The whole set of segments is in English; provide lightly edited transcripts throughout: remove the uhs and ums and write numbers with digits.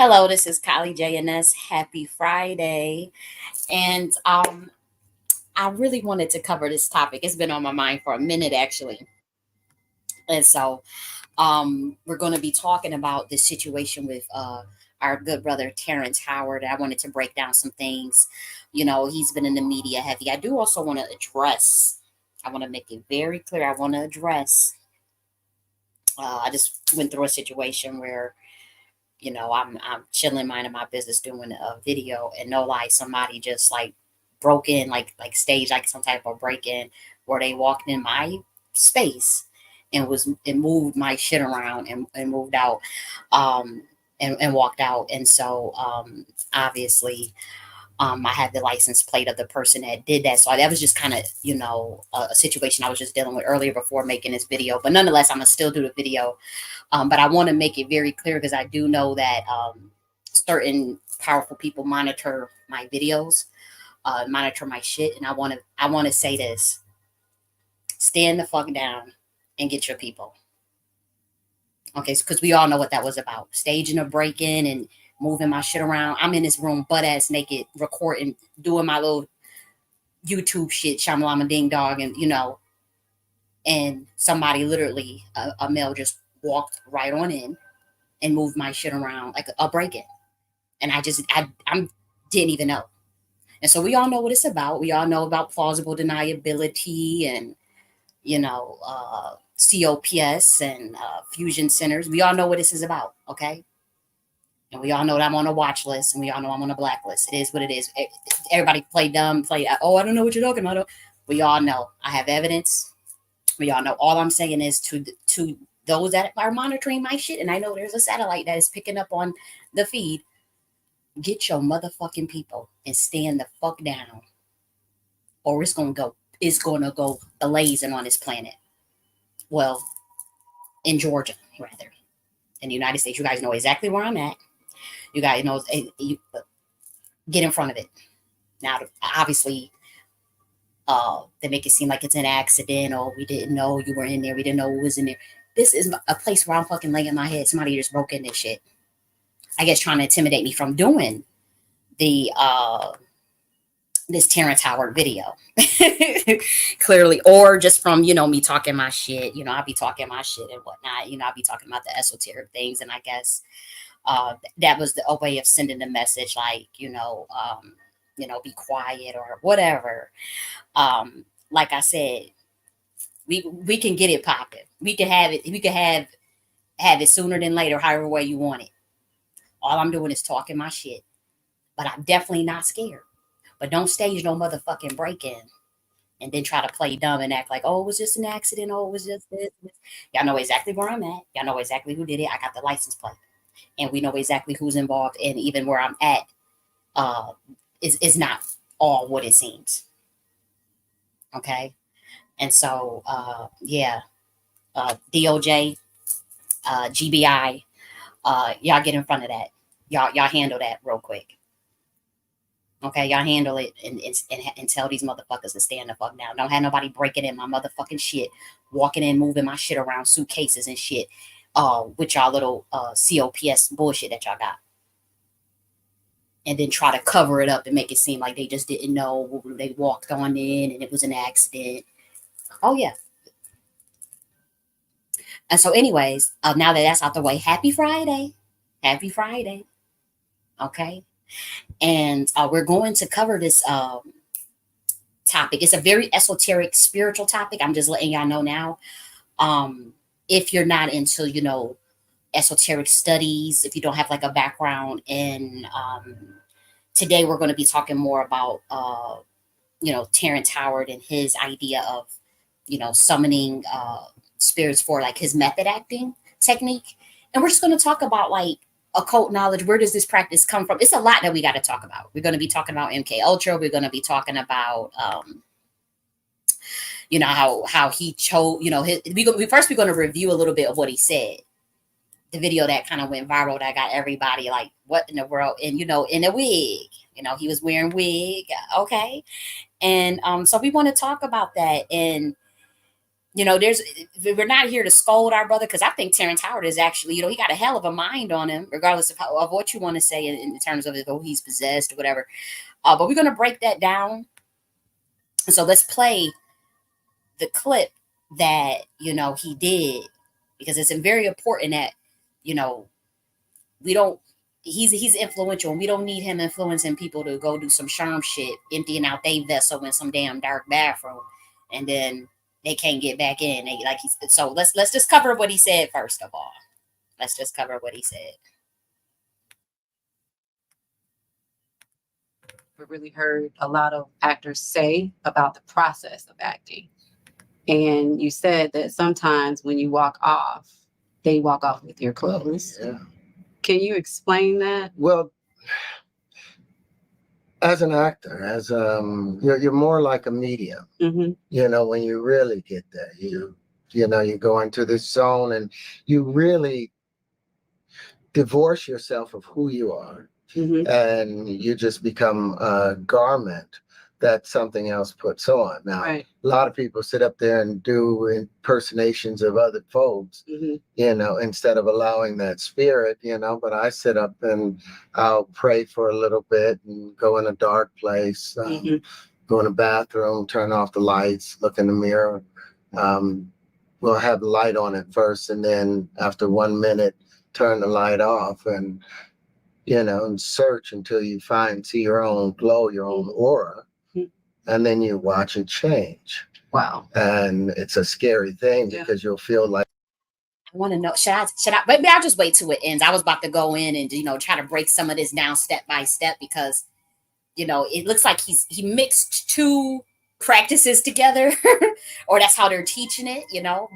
Hello, this is Kylie J.N.S. Happy Friday. And I really wanted to cover this topic. It's been on my mind for a minute actually. And so we're going to be talking about this situation with our good brother Terrence Howard. I wanted to break down some things. He's been in the media heavy. I do also want to address, I want to make it very clear. I want to address, I just went through a situation where I'm chilling, minding my business, doing a video, and no lie, somebody just like broke in, like staged like some type of break in, where they walked in my space and moved my shit around and moved out, and walked out, and so obviously. I had the license plate of the person that did that. So that was just kind of, a situation I was just dealing with earlier before making this video. But nonetheless, I'm going to still do the video. But I want to make it very clear because I do know that certain powerful people monitor my videos, monitor my shit. And I want to say this: stand the fuck down and get your people. Okay, because we all know what that was about. Staging a break in and moving my shit around. I'm in this room butt ass naked, recording, doing my little YouTube shit, shamalama ding dog, and somebody literally, a male just walked right on in and moved my shit around like a break in. And I didn't even know. And so we all know what it's about. We all know about plausible deniability and, COPS and fusion centers. We all know what this is about. Okay. And we all know that I'm on a watch list and we all know I'm on a blacklist. It is what it is. Everybody play dumb, oh, I don't know what you're talking about. We all know. I have evidence. We all know. All I'm saying is to those that are monitoring my shit, and I know there's a satellite that is picking up on the feed, get your motherfucking people and stand the fuck down. Or it's gonna go blazing on this planet. Well, in Georgia, rather. In the United States. You guys know exactly where I'm at. You guys know, you get in front of it. Now, obviously, they make it seem like it's an accident, or we didn't know you were in there. We didn't know who was in there. This is a place where I'm fucking laying my head. Somebody just broke in this shit. I guess trying to intimidate me from doing the this Terrence Howard video. Clearly, or just from, me talking my shit. I'll be talking my shit and whatnot. I'll be talking about the esoteric things, and I guess that was a way of sending the message, like, be quiet or whatever. Like I said, we can get it popping. We can have it. We can have it sooner than later, however way you want it. All I'm doing is talking my shit, but I'm definitely not scared. But don't stage no motherfucking break in and then try to play dumb and act like, oh, it was just an accident. Oh, it was just this. Y'all know exactly where I'm at. Y'all know exactly who did it. I got the license plate, and we know exactly who's involved. And even where I'm at, uh, is not all what it seems. Okay, and so yeah, DOJ, GBI, y'all get in front of that. Y'all handle that real quick. Okay, y'all handle it and tell these motherfuckers to stand the fuck down. Don't have nobody breaking in my motherfucking shit, walking in, moving my shit around, suitcases and shit, with y'all little COPS bullshit that y'all got. And then try to cover it up and make it seem like they just didn't know. They walked on in and it was an accident. Oh, yeah. And so, anyways, now that that's out the way, happy Friday. Happy Friday. Okay. And we're going to cover this topic. It's a very esoteric, spiritual topic. I'm just letting y'all know now. If you're not into, esoteric studies, if you don't have like a background in, today we're going to be talking more about, Terrence Howard and his idea of, summoning spirits for like his method acting technique. And we're just going to talk about like occult knowledge. Where does this practice come from? It's a lot that we got to talk about. We're going to be talking about MK Ultra. We're going to be talking about, how he chose, we're going to review a little bit of what he said. The video that kind of went viral that got everybody like, what in the world? And, in a wig, he was wearing wig. Okay. And so we want to talk about that. And There's we're not here to scold our brother, because I think Terrence Howard is actually, he got a hell of a mind on him, regardless of what you want to say in terms of he's possessed or whatever. But we're gonna break that down. So let's play the clip that he did, because it's very important that you know we don't. He's influential, and we don't need him influencing people to go do some sherm shit, emptying out their vessel in some damn dark bathroom, and then they can't get back in. So let's just cover what he said first of all. Let's just cover what he said. We really heard a lot of actors say about the process of acting. And you said that sometimes when you walk off, they walk off with your clothes. Yeah. Can you explain that? Well, as an actor, you're more like a medium. Mm-hmm. When you really get there, you go into this zone and you really divorce yourself of who you are, Mm-hmm. and you just become a garment that something else puts on. Now, Right. a lot of people sit up there and do impersonations of other folks, Mm-hmm. instead of allowing that spirit, but I sit up and I'll pray for a little bit and go in a dark place, Mm-hmm. go in a bathroom, turn off the lights, look in the mirror. We'll have the light on at first, and then after 1 minute, turn the light off, and and search until you see your own glow, your own aura, and then you watch it change. Wow. And it's a scary thing, because you'll feel like, I want to know, should I maybe I'll just wait till it ends. I was about to go in and try to break some of this down step by step, because it looks like he mixed two practices together, or that's how they're teaching it,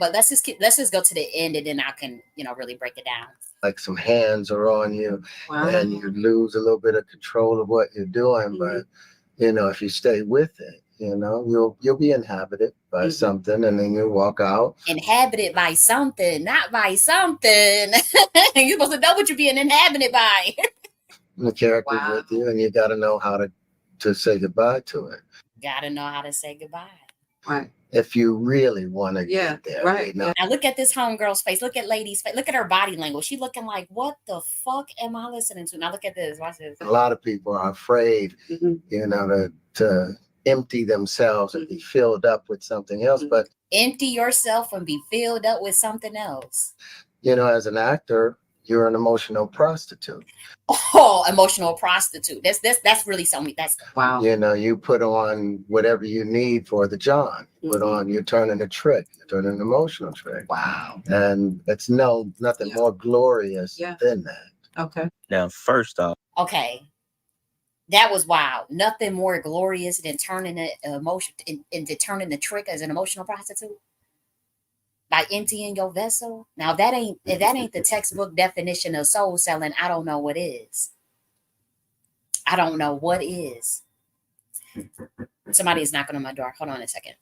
but let's just go to the end, and then I can really break it down. like some hands are on you. Wow. And you lose a little bit of control of what you're doing. But if you stay with it, you'll be inhabited by something, and then you walk out. Inhabited by something, not by something. You're supposed to know what you're being inhabited by. The character's with you, and you got to know how to say goodbye to it. Gotta know how to say goodbye. Right. If you really want to get there. Right. Now look at this homegirl's face. Look at Lady's face. Look at her body language. She looking like, what the fuck am I listening to? Now look at this. Watch this. A lot of people are afraid, to empty themselves and be filled up with something else. But empty yourself and be filled up with something else. As an actor, you're an emotional prostitute. Oh, emotional prostitute. That's really something. That's wow. You put on whatever you need for the John. You're turning a trick. You're turning an emotional trick. Wow. And it's nothing more glorious than that. Okay. Now, first off, okay. That was wild. Nothing more glorious than turning the emotion into turning the trick as an emotional prostitute by emptying your vessel. Now, if that ain't the textbook definition of soul selling, I don't know what is. I don't know what is. Somebody is knocking on my door. Hold on a second.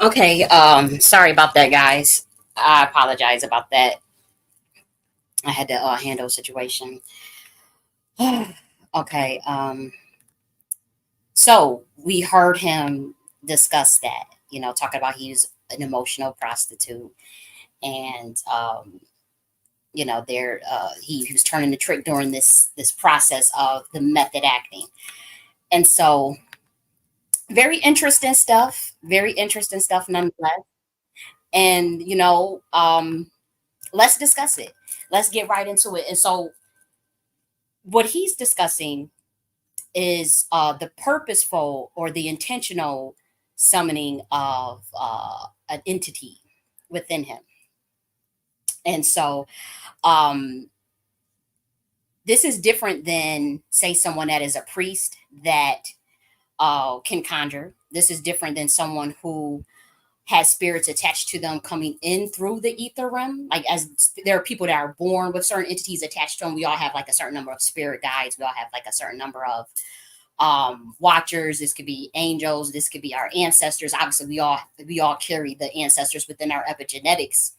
Okay, sorry about that, guys. I apologize about that. I had to handle a situation. Okay, so we heard him discuss that, talking about he's an emotional prostitute, and there he was turning the trick during this process of the method acting, and so very interesting stuff nonetheless. And let's discuss it. Let's get right into it. And so what he's discussing is the purposeful or the intentional summoning of an entity within him. And so um, this is different than, say, someone that is a priest that can conjure. This is different than someone who has spirits attached to them coming in through the ether realm. Like, as there are people that are born with certain entities attached to them, we all have like a certain number of spirit guides. We all have like a certain number of watchers. This could be angels. This could be our ancestors. Obviously, we all carry the ancestors within our epigenetics.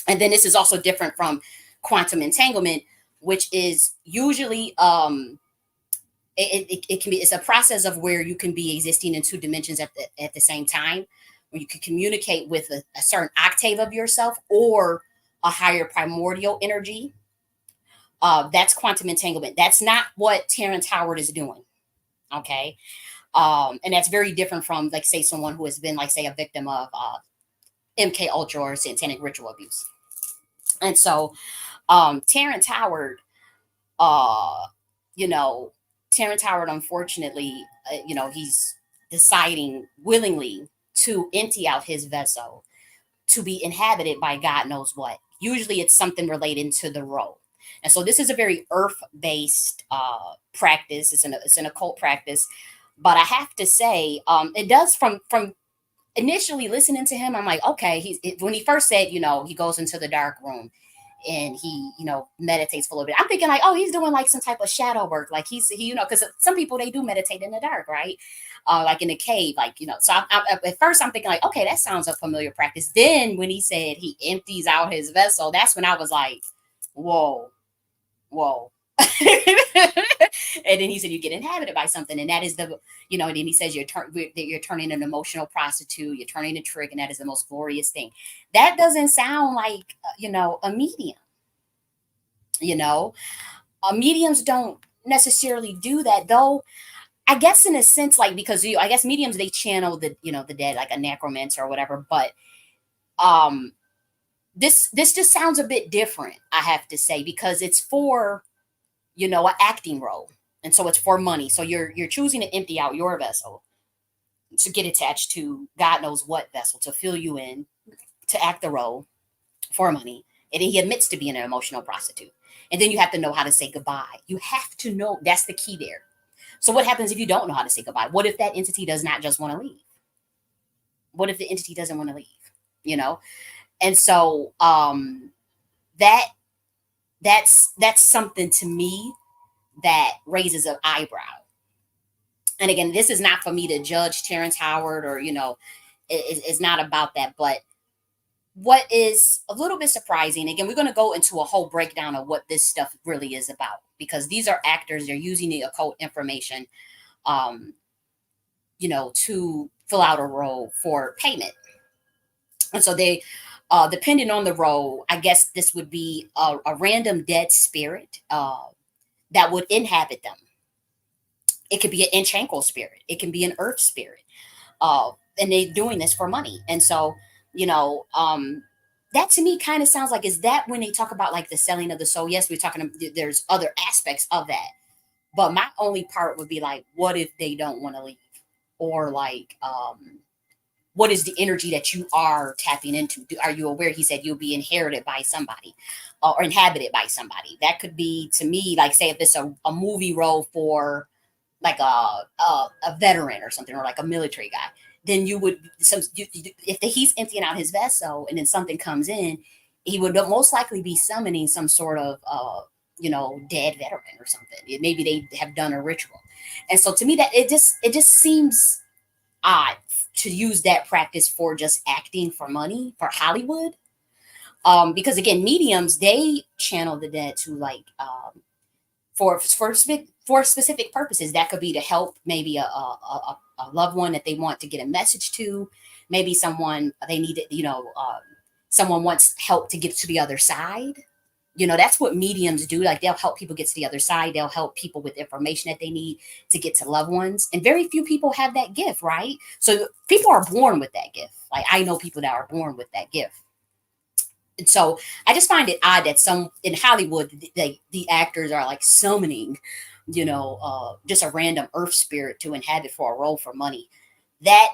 And then this is also different from quantum entanglement, which is usually it can be, it's a process of where you can be existing in two dimensions at the same time, where you can communicate with a certain octave of yourself or a higher primordial energy. That's quantum entanglement. That's not what Terrence Howard is doing. Okay. And that's very different from, like, say, someone who has been, like, say, a victim of MK Ultra or satanic ritual abuse. And so Terrence Howard, uh, you know, Terrence Howard, unfortunately, he's deciding willingly to empty out his vessel to be inhabited by God knows what. Usually it's something related to the role. And so this is a very earth-based practice. It's an occult practice. But I have to say, it does, from initially listening to him, I'm like, okay, when he first said, he goes into the dark room and he, meditates for a little bit. I'm thinking like, oh, he's doing like some type of shadow work. Like because some people, they do meditate in the dark, right? Like in a cave, like, so at first I'm thinking like, okay, that sounds a familiar practice. Then when he said he empties out his vessel, that's when I was like, whoa, whoa. And then he said you get inhabited by something, and that is and then he says you're turning an emotional prostitute, you're turning a trick, and that is the most glorious thing. That doesn't sound like a medium. you know Mediums don't necessarily do that, though. I guess in a sense, like, because I guess mediums, they channel the dead, like a necromancer or whatever. But um this just sounds a bit different, I have to say, because it's for an acting role. And so it's for money. So you're choosing to empty out your vessel to get attached to God knows what vessel to fill you in, to act the role for money. And then he admits to being an emotional prostitute. And then you have to know how to say goodbye. You have to know. That's the key there. So what happens if you don't know how to say goodbye? What if that entity does not just want to leave? What if the entity doesn't want to leave? And so that's something to me that raises an eyebrow. And again, this is not for me to judge Terrence Howard, or it's not about that. But what is a little bit surprising, again, we're going to go into a whole breakdown of what this stuff really is about, because these are actors. They're using the occult information um to fill out a role for payment. And so they, depending on the role, I guess this would be a random dead spirit that would inhabit them. It could be an enchankel spirit. It can be an earth spirit. And they're doing this for money. And so, that to me kind of sounds like, is that when they talk about like the selling of the soul? Yes, we're talking, there's other aspects of that. But my only part would be like, what if they don't want to leave? Or like, what is the energy that you are tapping into? Are you aware? He said you'll be inherited by somebody, or inhabited by somebody. That could be, to me, like, say if it's a movie role for like a veteran or something, or like a military guy, then he's emptying out his vessel and then something comes in, he would most likely be summoning some sort of dead veteran or something. Maybe they have done a ritual. And so to me, that it just seems odd to use that practice for just acting for money for Hollywood. Because again, mediums, they channel the dead to like for specific purposes. That could be to help maybe a loved one that they want to get a message to, maybe someone they need it, someone wants help to get to the other side. That's what mediums do. Like they'll help people get to the other side. They'll help people with information that they need to get to loved ones. And very few people have that gift, right? So people are born with that gift. Like I know people that are born with that gift. And so I just find it odd that some in Hollywood, the actors are like summoning, just a random earth spirit to inhabit for a role for money. That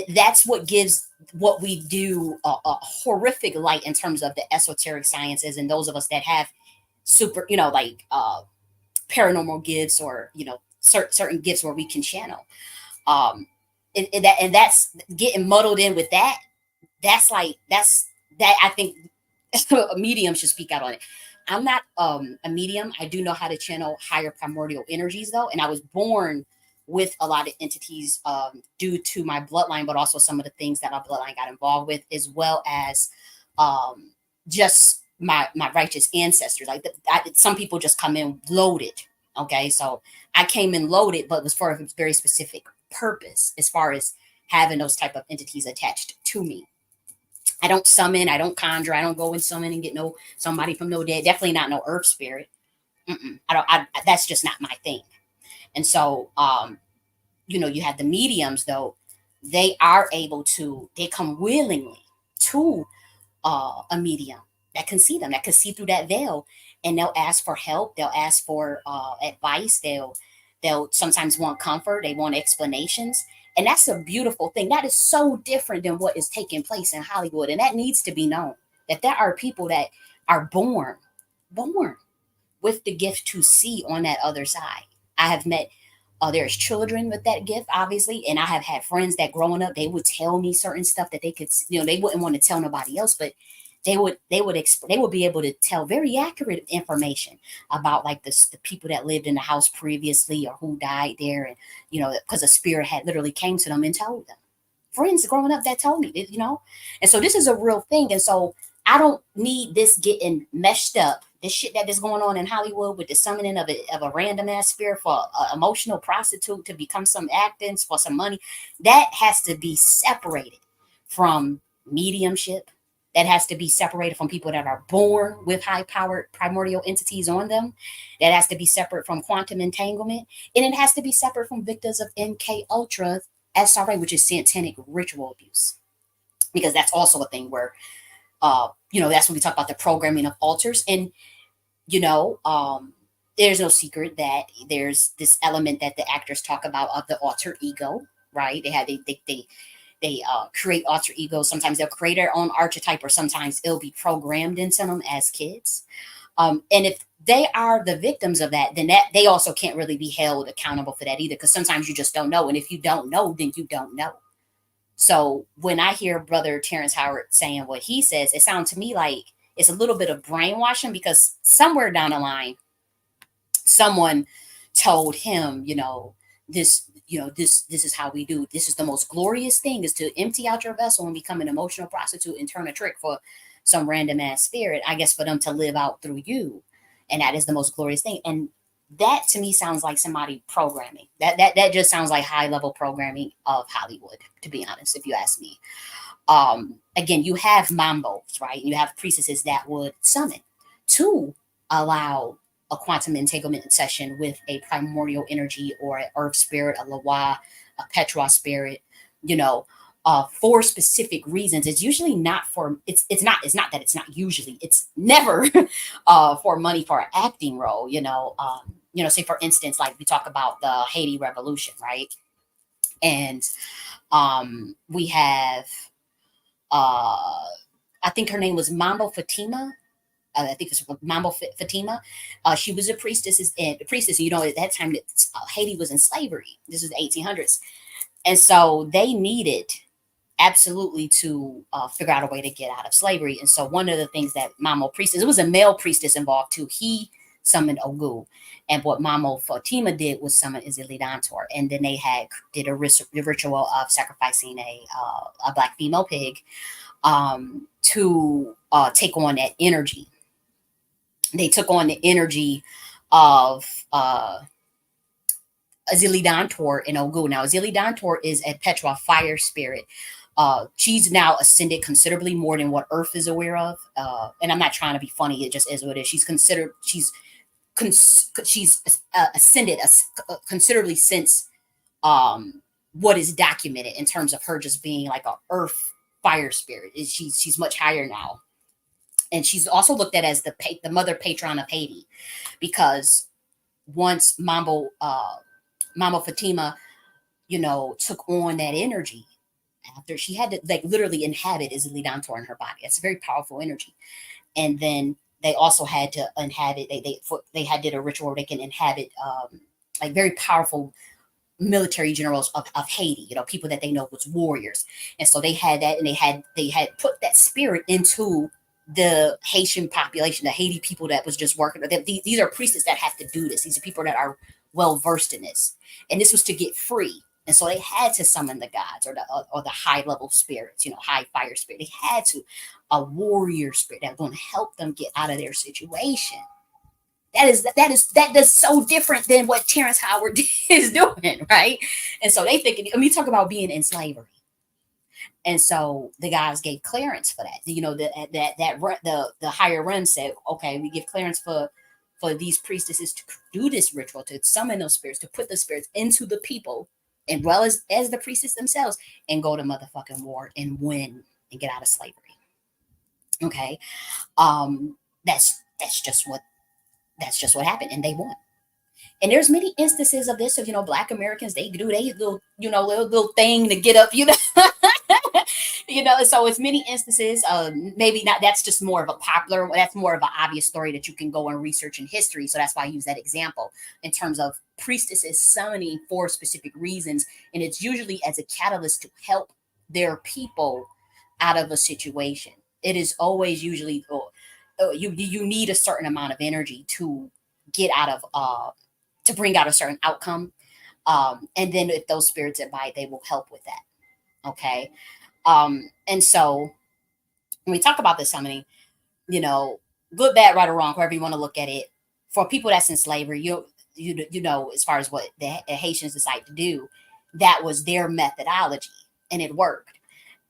that's what gives what we do a horrific light in terms of the esoteric sciences and those of us that have super, paranormal gifts or certain gifts where we can channel. That's getting muddled in with that. That I think a medium should speak out on it. I'm not a medium. I do know how to channel higher primordial energies though, and I was born with a lot of entities due to my bloodline, but also some of the things that my bloodline got involved with, as well as just my righteous ancestors. Like some people just come in loaded. Okay, so I came in loaded, but it was for a very specific purpose as far as having those type of entities attached to me. I don't summon, I don't conjure, I don't go and summon and get somebody from no dead. Definitely not no earth spirit. That's just not my thing. And so, you have the mediums though. They are able to. They come willingly to a medium that can see them, that can see through that veil, and they'll ask for help. They'll ask for advice. They'll sometimes want comfort. They want explanations. And that's a beautiful thing. That is so different than what is taking place in Hollywood. And that needs to be known that there are people that are born with the gift to see on that other side. I have met, there's children with that gift, obviously. And I have had friends that growing up, they would tell me certain stuff that they could, they wouldn't want to tell nobody else, but they would be able to tell very accurate information about like the people that lived in the house previously or who died there. And, because a spirit had literally came to them and told them. Friends growing up that told me, and so this is a real thing. And so I don't need this getting meshed up. This shit that is going on in Hollywood with the summoning of a random ass spirit for an emotional prostitute to become some acting for some money. That has to be separated from mediumship. That has to be separated from people that are born with high-powered primordial entities on them. That has to be separate from quantum entanglement. And it has to be separate from victims of MK Ultra SRA, which is satanic ritual abuse. Because that's also a thing where, that's when we talk about the programming of altars. And, there's no secret that there's this element that the actors talk about of the alter ego, right? They create alter egos. Sometimes they'll create their own archetype, or sometimes it'll be programmed into them as kids. And if they are the victims of that, then that they also can't really be held accountable for that either, because sometimes you just don't know. And if you don't know, then you don't know. So when I hear Brother Terrence Howard saying what he says, it sounds to me like it's a little bit of brainwashing, because somewhere down the line, someone told him, this is how we do. This is the most glorious thing, is to empty out your vessel and become an emotional prostitute and turn a trick for some random ass spirit, I guess, for them to live out through you. And that is the most glorious thing. And that to me sounds like somebody programming. That just sounds like high level programming of Hollywood, to be honest, if you ask me. Again, you have mambos, right? You have priestesses that would summon to allow a quantum entanglement session with a primordial energy or an earth spirit, a Lawa, a Petra spirit, for specific reasons. It's usually not for, it's not that it's not usually, it's never for money for an acting role, say for instance, like we talk about the Haiti Revolution, right? And we have, I think her name was Mambo Fatima. I think it's Mambo Fatima. She was a priestess, at that time that Haiti was in slavery. This was the 1800s. And so they needed absolutely to figure out a way to get out of slavery. And so one of the things that Mambo priestess, it was a male priestess involved too. He summon Ogu. And what Mamo Fatima did was summon Izilidantor. And then they did a ritual of sacrificing a black female pig to take on that energy. They took on the energy of Azilidantor and Ogu. Now, Azilidantor is a Petra fire spirit. She's now ascended considerably more than what Earth is aware of. And I'm not trying to be funny. It just is what it is. She's ascended considerably since what is documented in terms of her just being like a Earth fire spirit. She's much higher now. And she's also looked at as the mother patron of Haiti, because once Mamo Fatima, took on that energy, after she had to like literally inhabit Izilidantor in her body. It's a very powerful energy. And then they also had to inhabit, they did a ritual where they can inhabit like very powerful military generals of Haiti, people that they know was warriors. And so they had that, and they had put that spirit into the Haitian population, the Haiti people that was just working. These are priests that have to do this. These are people that are well versed in this. And this was to get free. And so they had to summon the gods or the high level spirits, high fire spirit. They had to, a warrior spirit that was going to help them get out of their situation. That is so different than what Terrence Howard is doing, right? And so they thinking, you talk about being in slavery. And so the guys gave clearance for that. The higher realm said, okay, we give clearance for these priestesses to do this ritual, to summon those spirits, to put the spirits into the people, and well as the priestess themselves, and go to motherfucking war and win and get out of slavery. Okay, that's just what happened, and they won. And there's many instances of this of Black Americans, they do they little thing to get up, so it's many instances. Maybe not. That's just more of a popular. That's more of an obvious story that you can go and research in history. So that's why I use that example in terms of priestesses summoning for specific reasons, and it's usually as a catalyst to help their people out of a situation. It is always usually you need a certain amount of energy to get out of to bring out a certain outcome, and then if those spirits abide, they will help with that. Okay. And so when we talk about the summoning, good, bad, right, or wrong, however you want to look at it, for people that's in slavery, as far as what the Haitians decided to do, that was their methodology, and it worked.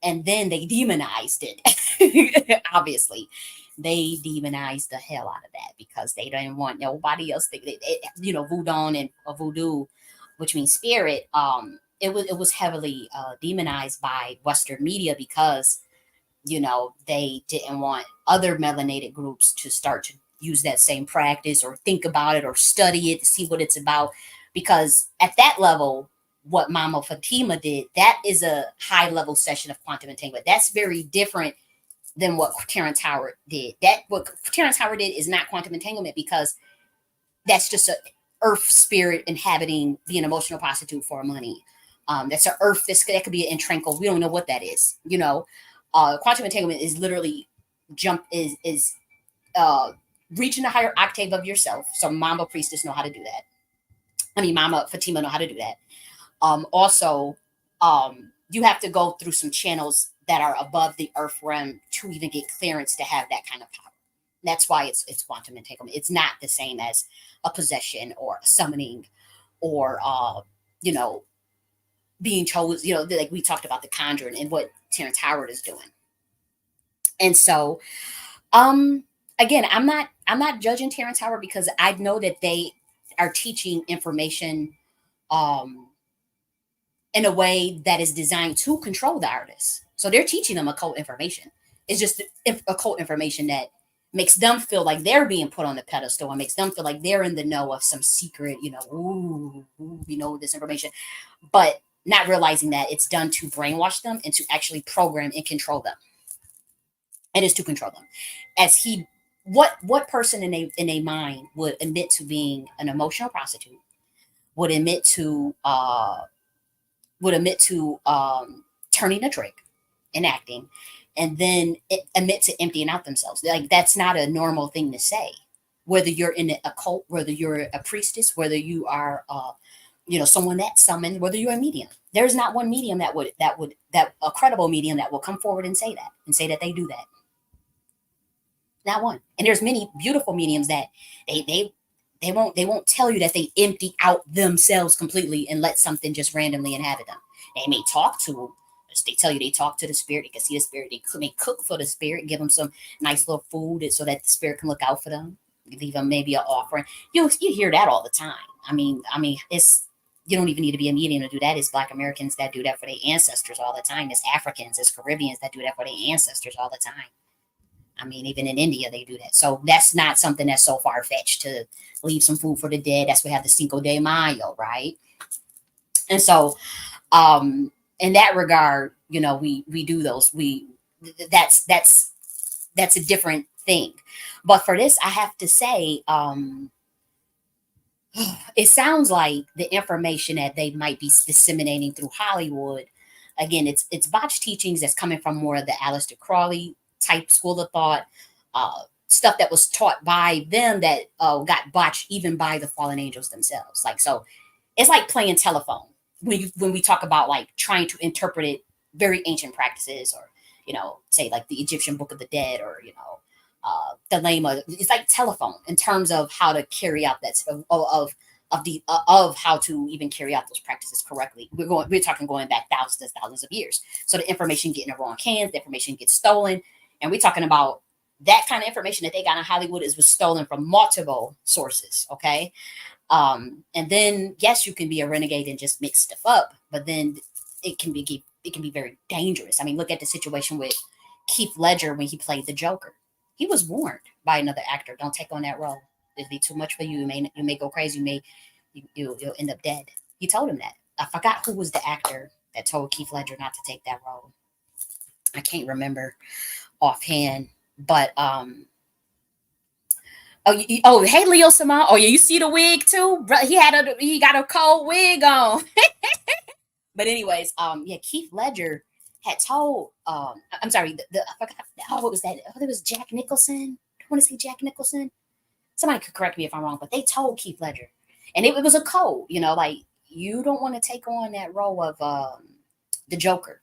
And then they demonized it. Obviously, they demonized the hell out of that because they didn't want nobody else. Voodoo, which means spirit. It was heavily demonized by Western media because they didn't want other melanated groups to start to use that same practice or think about it or study it to see what it's about, because at that level, what Mama Fatima did, that is a high level session of quantum entanglement. That's very different than what Terrence Howard did. What Terrence Howard did is not quantum entanglement, because that's just a earth spirit inhabiting, being an emotional prostitute for money. That's an earth. That could be an intranquil. We don't know what that is. Quantum entanglement is literally reaching a higher octave of yourself. So Mama Priestess know how to do that. Mama Fatima know how to do that. Also, you have to go through some channels that are above the earth realm to even get clearance to have that kind of power. That's why it's quantum entanglement. It's not the same as a possession or a summoning or being chosen. Like we talked about the conjuring and what Terrence Howard is doing. And so, again, I'm not judging Terrence Howard, because I know that they are teaching information in a way that is designed to control the artists. So they're teaching them occult information. It's just occult information that makes them feel like they're being put on the pedestal and makes them feel like they're in the know of some secret, this information, but not realizing that it's done to brainwash them and to actually program and control them. It is to control them. What person in a mind would admit to being an emotional prostitute, would admit to turning a trick and acting, and then admit to emptying out themselves? Like, that's not a normal thing to say. whether you're in the occult, whether you're a priestess, whether you are someone that summoned, whether you're a medium. There's not one medium that a credible medium that will come forward and say that they do that. Not one. And there's many beautiful mediums that they won't tell you that they empty out themselves completely and let something just randomly inhabit them. They may talk to, they tell you they talk to the spirit, they can see the spirit, they may cook for the spirit, give them some nice little food so that the spirit can look out for them, leave them maybe an offering. You hear that all the time. I mean, it's, you don't even need to be a medium to do that. It's Black Americans that do that for their ancestors all the time. It's Africans, it's Caribbeans that do that for their ancestors all the time. I mean, even in India, they do that. So that's not something that's so far-fetched to leave some food for the dead. That's why we have the Cinco de Mayo, right? And so in that regard, we do those. That's a different thing. But for this, I have to say, it sounds like the information that they might be disseminating through Hollywood, again, it's botched teachings that's coming from more of the Aleister Crowley type school of thought, stuff that was taught by them that got botched even by the fallen angels themselves. Like, so it's like playing telephone when we talk about like trying to interpret it, very ancient practices, or say like the Egyptian Book of the Dead, or the Lama. It's like telephone in terms of how to carry out that of how to even carry out those practices correctly. We're talking going back thousands of years. So the information getting in the wrong hands, the information gets stolen. And we're talking about that kind of information that they got in Hollywood was stolen from multiple sources. Okay. And then, yes, you can be a renegade and just mix stuff up, but then it can be very dangerous. I mean, look at the situation with Keith Ledger when he played the Joker. He was warned by another actor, don't take on that role. It'll be too much for you. You may go crazy. You'll end up dead. He told him that. I forgot who was the actor that told Keith Ledger not to take that role. I can't remember offhand, but hey, Leo Simone. Oh yeah, you see the wig too? He got a cold wig on. But anyways, yeah, Keith Ledger had told I'm sorry, I forgot, what was that? Oh, it was Jack Nicholson. I want to say Jack Nicholson. Somebody could correct me if I'm wrong, but they told Keith Ledger, and it was a code, like, you don't want to take on that role of the Joker,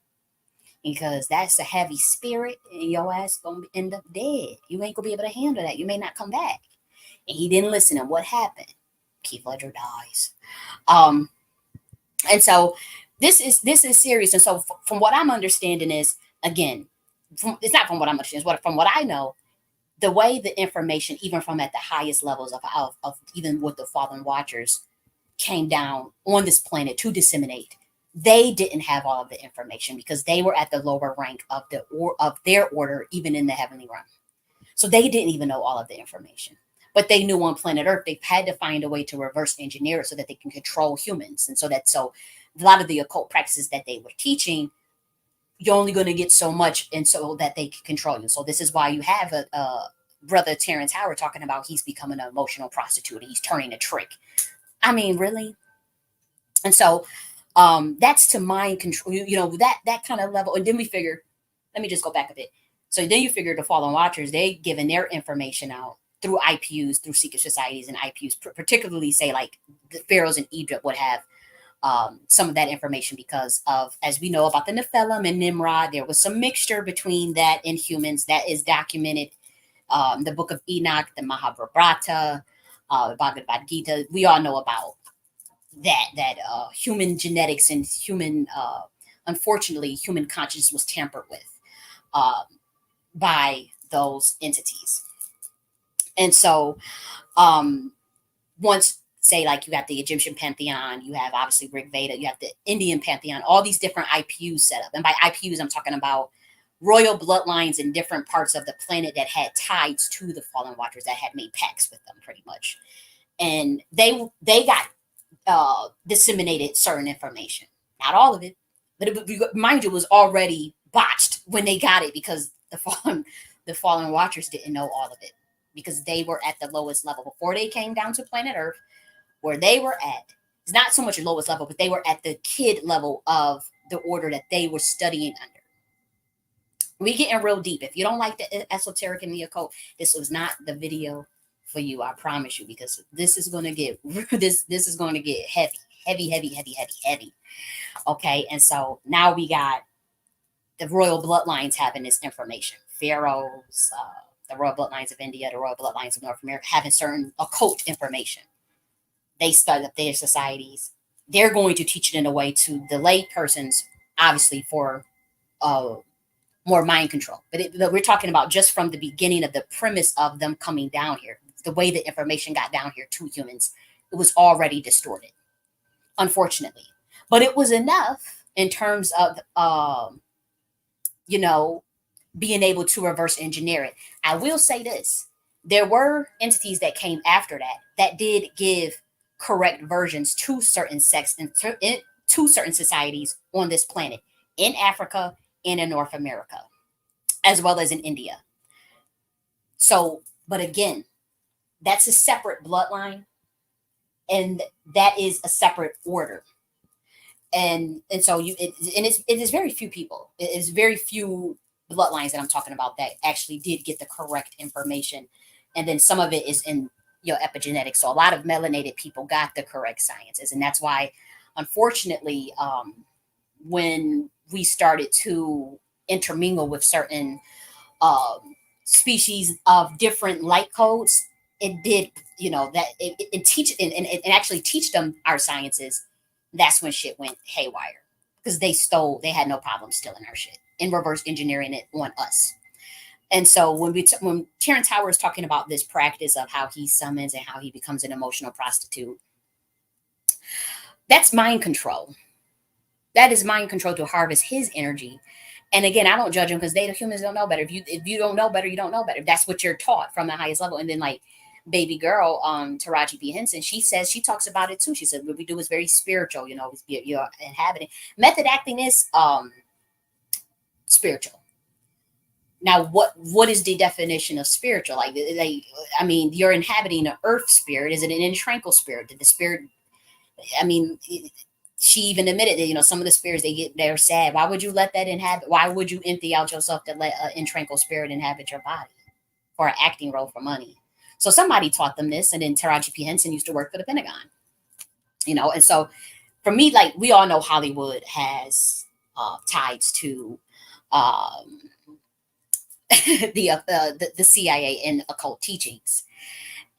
because that's a heavy spirit and your ass gonna end up dead. You ain't gonna be able to handle that. You may not come back. And he didn't listen. And what happened? Keith Ledger dies. And so this is serious. And so from what I'm understanding is, again, it's not from what I'm understanding, from what I know, the way the information, even from at the highest levels of even with the fallen watchers, came down on this planet to disseminate, they didn't have all of the information because they were at the lower rank of their order, even in the heavenly realm. So they didn't even know all of the information. But they knew on planet Earth, they've had to find a way to reverse engineer it so that they can control humans. And so a lot of the occult practices that they were teaching, you're only going to get so much, and so that they can control you. So this is why you have a brother Terrence Howard talking about he's becoming an emotional prostitute. He's turning a trick. I mean, really? And so that's to mind control, that kind of level. And then we figure, let me just go back a bit. So then you figure the fallen watchers, they giving their information out through IPUs, through secret societies and IPUs, particularly say like the pharaohs in Egypt would have some of that information because of, as we know about the Nephilim and Nimrod, there was some mixture between that and humans that is documented. The Book of Enoch, the Mahabharata, the Bhagavad Gita, we all know about that human genetics and unfortunately, human consciousness was tampered with by those entities. And so once, say, like, you got the Egyptian pantheon, you have obviously Rig Veda, you have the Indian pantheon, all these different IPUs set up. And by IPUs, I'm talking about royal bloodlines in different parts of the planet that had ties to the fallen watchers, that had made pacts with them pretty much. And they got disseminated certain information, not all of it, but mind you, it was already botched when they got it, because the fallen watchers didn't know all of it, because they were at the lowest level before they came down to planet Earth. Where they were at, it's not so much the lowest level, but they were at the kid level of the order that they were studying under. We getting real deep. If you don't like the esoteric and the occult, this was not the video for you, I promise you, because this is going to get this is going to get heavy, heavy, heavy, heavy, heavy, heavy. Okay, and so now we got the royal bloodlines having this information. Pharaohs, the royal bloodlines of India, the royal bloodlines of North America having certain occult information. They start up their societies. They're going to teach it in a way to the lay persons, obviously for more mind control. But we're talking about just from the beginning of the premise of them coming down here, the way the information got down here to humans, it was already distorted, unfortunately. But it was enough in terms of, you know, being able to reverse engineer it. I will say this: there were entities that came after that that did give correct versions to certain sects and to certain societies on this planet, in Africa and in North America, as well as in India. So, but again, that's a separate bloodline, and that is a separate order. And so it is very few people. It is very few bloodlines that I'm talking about that actually did get the correct information, and then some of it is in epigenetics. So a lot of melanated people got the correct sciences, and that's why, unfortunately, when we started to intermingle with certain species of different light codes, it did, that it teach and actually teach them our sciences. That's when shit went haywire, because they had no problem stealing our shit and reverse engineering it on us. And so when Terrence Howard is talking about this practice of how he summons and how he becomes an emotional prostitute, that's mind control. That is mind control to harvest his energy. And again, I don't judge them, because the humans don't know better. If you don't know better, you don't know better. That's what you're taught from the highest level. And then, like, baby girl, Taraji P. Henson, she talks about it too. She said what we do is very spiritual. You're inhabiting. Method acting is spiritual. Now, what is the definition of spiritual? I mean, you're inhabiting an earth spirit. Is it an intranquil spirit? Did the spirit? I mean, she even admitted that, some of the spirits, they're sad. Why would you let that inhabit? Why would you empty out yourself to let an intranquil spirit inhabit your body for an acting role for money? So somebody taught them this, and then Taraji P. Henson used to work for the Pentagon, and so for me, like, we all know Hollywood has ties to the CIA and occult teachings.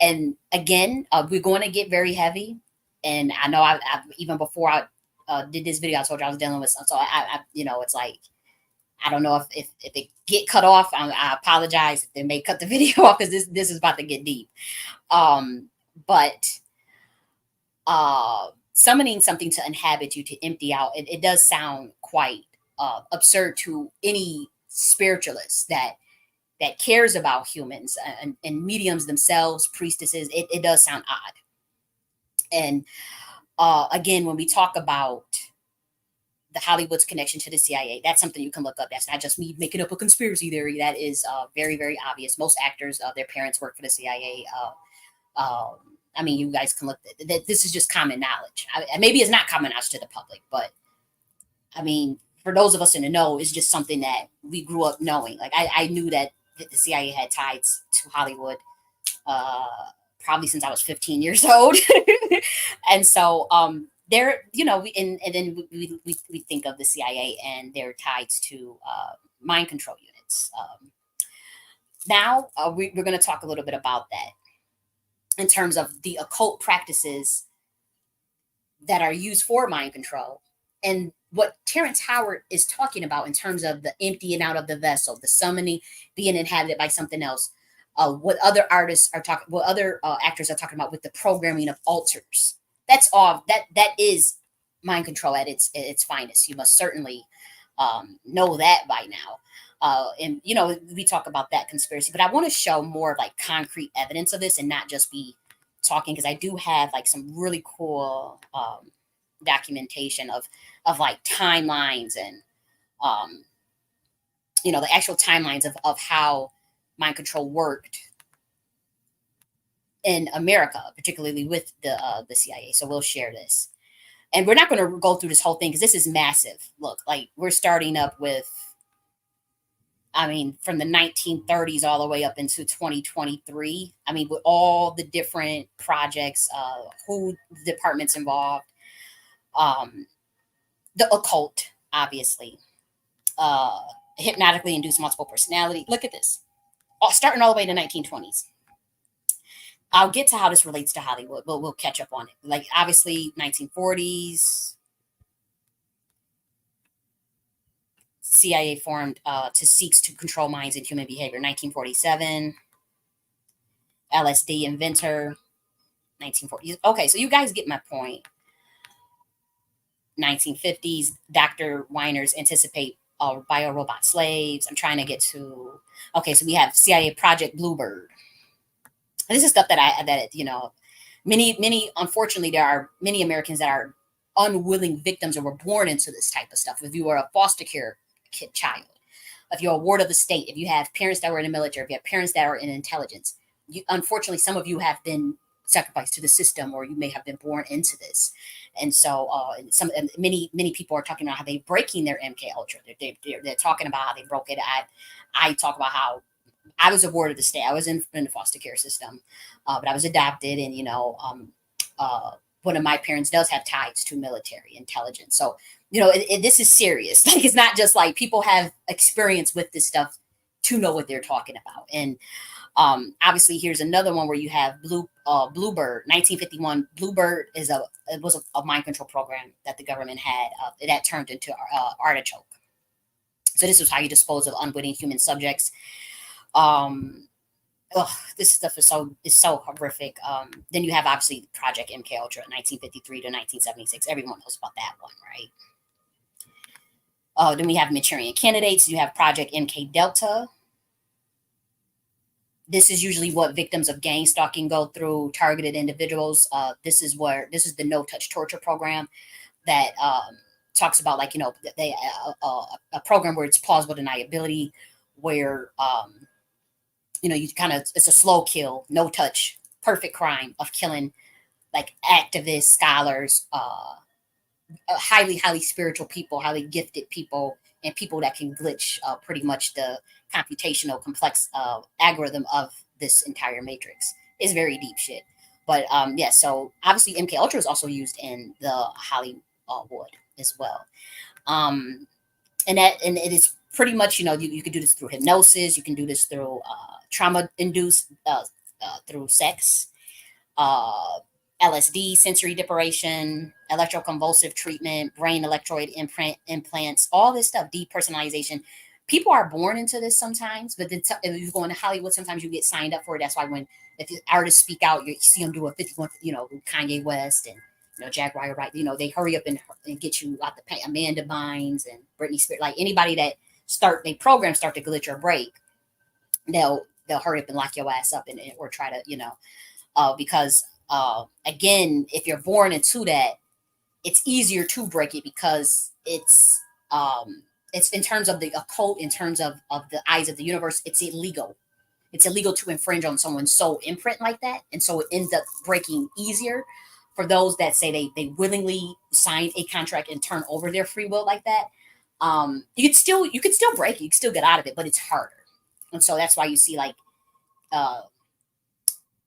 And again, we're going to get very heavy. And I know I even before I did this video, I told you I was dealing with some. So it's like, I don't know if it get cut off. I apologize if they may cut the video off, because this is about to get deep. But summoning something to inhabit you, to empty out, it does sound quite absurd to any spiritualist that cares about humans and mediums themselves, priestesses. It does sound odd. And again, when we talk about the Hollywood's connection to the CIA, that's something you can look up. That's not just me making up a conspiracy theory. That is very, very obvious. Most actors, their parents work for the CIA. I mean, you guys can look. This is just common knowledge. Maybe it's not common knowledge to the public, but I mean, for those of us in the know, it's just something that we grew up knowing. Like, I knew that the CIA had ties to Hollywood probably since I was 15 years old. And so there, and then we think of the CIA and their ties to mind control units. Now we're going to talk a little bit about that in terms of the occult practices that are used for mind control, and what Terrence Howard is talking about in terms of the emptying out of the vessel, the summoning, being inhabited by something else. What other artists are talking, what other actors are talking about with the programming of altars. That's all. That is mind control at its finest. You must certainly know that by now. And we talk about that conspiracy, but I want to show more like concrete evidence of this and not just be talking, because I do have like some really cool documentation of like timelines and the actual timelines of how mind control worked in America, particularly with the CIA. So we'll share this, and we're not going to go through this whole thing because this is massive. Look, like, we're starting up with I mean, from the 1930s all the way up into 2023. I mean, with all the different projects, who the departments involved, um, the occult, obviously, uh, hypnotically induced multiple personality. Look at this, starting all the way to 1920s. I'll get to how this relates to Hollywood, but we'll catch up on it. Like, obviously, 1940s, CIA formed to seeks to control minds and human behavior. 1947, LSD inventor. 1940s. Okay, so you guys get my point. 1950s, Dr. Weiner's anticipate biorobot slaves. I'm trying to get to. Okay, so we have CIA Project Bluebird. And this is stuff that you know, many unfortunately there are many Americans that are unwilling victims or were born into this type of stuff. If you were a foster care child, if you're a ward of the state, if you have parents that were in the military, if you have parents that are in intelligence, unfortunately some of you have been sacrificed to the system, or you may have been born into this. And so many people are talking about how they're breaking their MK Ultra. They're talking about how they broke it. I talk about how I was a ward of the state. I was in the foster care system, but I was adopted, and one of my parents does have ties to military intelligence. So this is serious. Like, it's not just like people have experience with this stuff to know what they're talking about. And obviously, here's another one where you have Bluebird. 1951. Bluebird was a mind control program that the government had that turned into artichoke. So this was how you dispose of unwitting human subjects. This stuff is so horrific. Then you have obviously Project MK Ultra, 1953 to 1976. Everyone knows about that one, right? Then we have Manchurian Candidates. You have Project MK Delta. This is usually what victims of gang stalking go through, targeted individuals. This is the no touch torture program that talks about, like, a program where it's plausible deniability, where it's a slow kill, no touch, perfect crime of killing like activists, scholars, highly spiritual people, highly gifted people, and people that can glitch pretty much the computational complex algorithm of this entire matrix. It's very deep shit. But so obviously MK Ultra is also used in the Hollywood as well. And it is pretty much, you can do this through hypnosis, you can do this through trauma induced through sex, LSD, sensory deprivation, electroconvulsive treatment, brain electrode implants, all this stuff, depersonalization. People are born into this sometimes, but then if you go into Hollywood, sometimes you get signed up for it. That's why if artists speak out, you see them do a 51, Kanye West and Jaguar, right? They hurry up and get you out the paint. Amanda Bynes and Britney Spears, like anybody that start to glitch or break, they'll hurry up and lock your ass up or try to, because again, if you're born into that, it's easier to break it because it's in terms of the occult, in terms of the eyes of the universe, it's illegal. It's illegal to infringe on someone's soul imprint like that. And so it ends up breaking easier for those that say they willingly sign a contract and turn over their free will like that. You could still break it, you can still get out of it, but it's harder. And so that's why you see like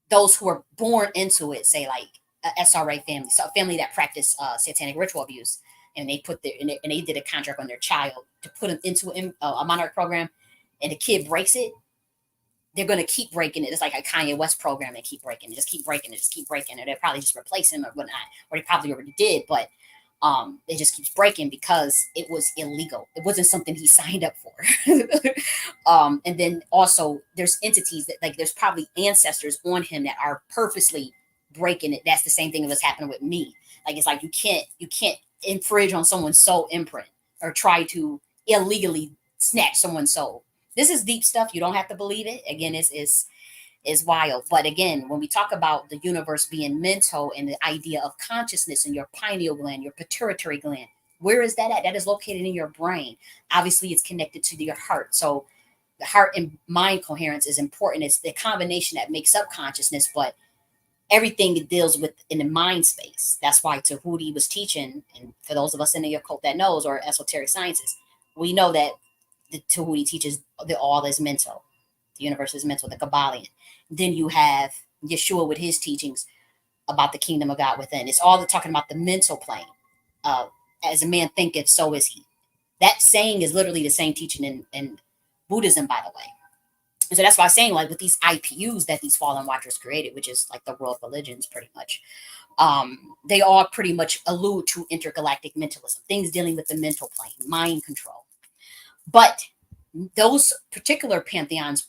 those who are born into it, say like a SRA family, so a family that practiced satanic ritual abuse, and they they did a contract on their child to put them into a monarch program, and the kid breaks it, they're going to keep breaking it. It's like a Kanye West program. They keep breaking it, just keep breaking it, just keep breaking it. They'll probably just replace him or whatnot, or they probably already did, but it just keeps breaking because it was illegal. It wasn't something he signed up for. And then also there's entities that, like, there's probably ancestors on him that are purposely breaking it. That's the same thing that was happening with me. Like, it's like you can't infringe on someone's soul imprint or try to illegally snatch someone's soul. This is deep stuff. You don't have to believe it. Again, is wild. But again, when we talk about the universe being mental and the idea of consciousness in your pineal gland, your pituitary gland, where is that at? That is located in your brain. Obviously, it's connected to your heart. So the heart and mind coherence is important. It's the combination that makes up consciousness, but everything it deals with in the mind space. That's why Tahuti was teaching, and for those of us in the occult that knows, or esoteric sciences, we know that the Tahuti teaches the all is mental, the universe is mental, the Kabbalion. Then you have Yeshua with his teachings about the kingdom of God within. It's all talking about the mental plane. As a man thinketh, so is he. That saying is literally the same teaching in Buddhism, by the way. And so that's why I'm saying, like, with these IPUs that these fallen watchers created, which is like the world religions pretty much, they all pretty much allude to intergalactic mentalism, things dealing with the mental plane, mind control. But those particular pantheons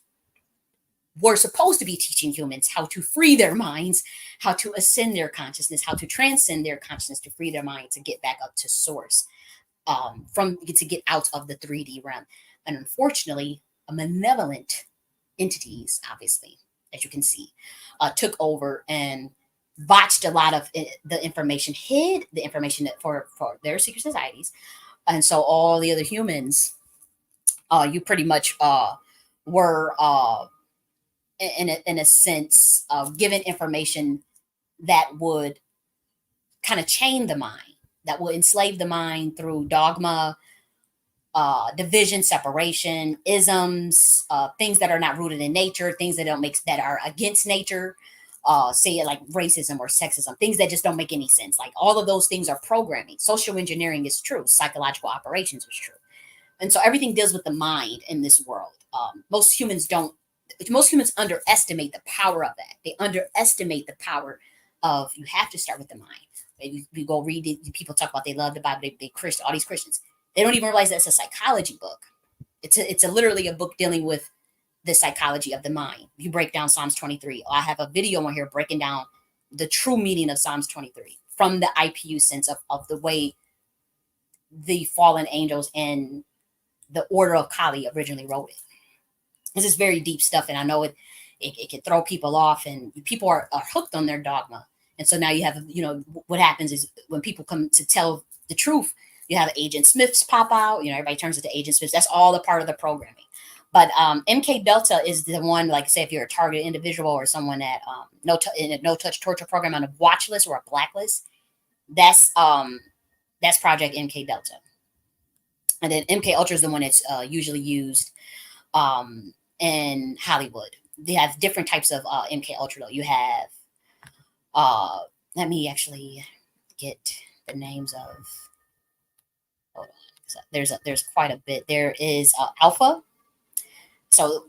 were supposed to be teaching humans how to free their minds, how to ascend their consciousness, how to transcend their consciousness, to free their mind, to get back up to source, to get out of the 3D realm. And unfortunately, a malevolent entities, obviously, as you can see, took over and botched a lot of the information, hid the information for their secret societies. And so all the other humans, you pretty much were, in a sense, given information that would kind of chain the mind, that will enslave the mind through dogma, division, separation, isms, things that are not rooted in nature, things that don't make, that are against nature, say it like racism or sexism, things that just don't make any sense. Like, all of those things are programming. Social engineering is true. Psychological operations is true. And so everything deals with the mind in this world. Most humans underestimate the power of that. They underestimate the power of, you have to start with the mind. We go read it. People talk about they love the Bible. They Christian, all these Christians. They don't even realize that it's a psychology book. It's literally a book dealing with the psychology of the mind. You break down Psalms 23. I have a video on here breaking down the true meaning of Psalms 23 from the IPU sense of the way the fallen angels and the Order of Kali originally wrote it. This is very deep stuff, and I know it can throw people off, and people are hooked on their dogma. And so now you have, what happens is when people come to tell the truth, you have Agent Smiths pop out. Everybody turns into Agent Smiths. That's all a part of the programming. But MK Delta is the one, like, say, if you're a targeted individual or someone that in a no-touch torture program on a watch list or a blacklist, that's Project MK Delta. And then MK Ultra is the one that's usually used in Hollywood. They have different types of MK Ultra, though. You have, let me actually get the names of. Hold on. So there's quite a bit. There is Alpha. So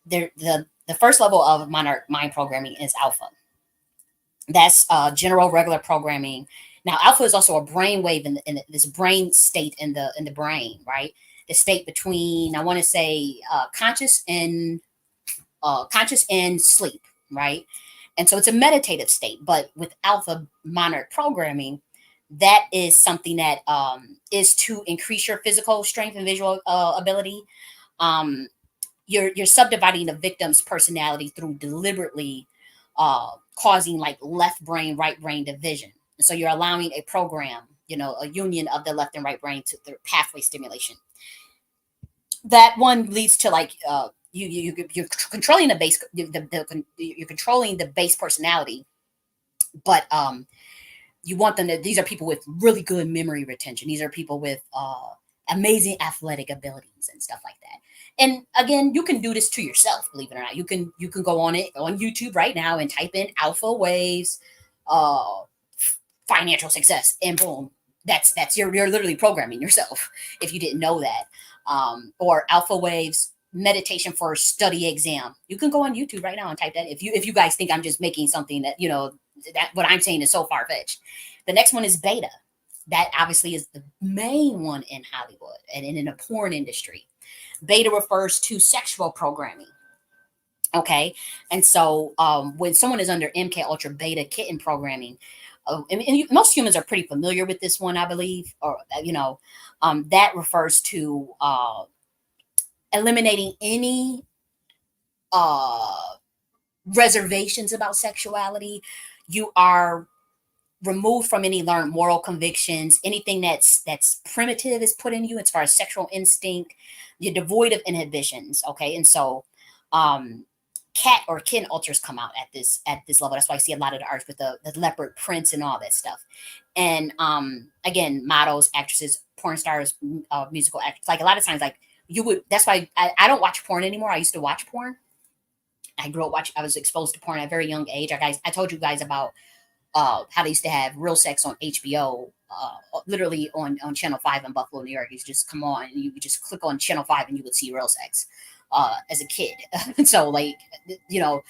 the first level of Monarch mind programming is Alpha. That's general regular programming. Now, Alpha is also a brain wave in this brain state in the brain, right? The state between, I want to say, conscious and sleep, right? And so it's a meditative state. But with Alpha Monarch programming, that is something that is to increase your physical strength and visual ability. You're subdividing the victim's personality through deliberately causing like left brain, right brain division. And so you're allowing a program, a union of the left and right brain to the pathway stimulation. That one leads to like you're controlling the base, you're controlling the base personality, but you want them to. These are people with really good memory retention. These are people with amazing athletic abilities and stuff like that. And again, you can do this to yourself, believe it or not. You can go on YouTube right now and type in alpha waves, financial success, and boom, that's you're literally programming yourself if you didn't know that. Or alpha waves meditation for study exam. You can go on YouTube right now and type that. If you guys think I'm just making something that that what I'm saying is so far fetched. The next one is beta. That obviously is the main one in Hollywood and in the porn industry. Beta refers to sexual programming. Okay. And so when someone is under MK Ultra Beta kitten programming, and most humans are pretty familiar with this one, I believe, or, that refers to eliminating any reservations about sexuality. You are removed from any learned moral convictions. Anything that's primitive is put in you as far as sexual instinct. You're devoid of inhibitions. Okay. And so cat or kin ultras come out at this level. That's why I see a lot of the art with the leopard prints and all that stuff. And again, models, actresses, porn stars, musical actors, like a lot of times, like you would, that's why I don't watch porn anymore. I used to watch porn. I grew up watching, I was exposed to porn at a very young age. I told you guys about how they used to have real sex on HBO, literally on Channel 5 in Buffalo, New York. You just come on and you would just click on Channel 5 and you would see real sex as a kid. So like, you know,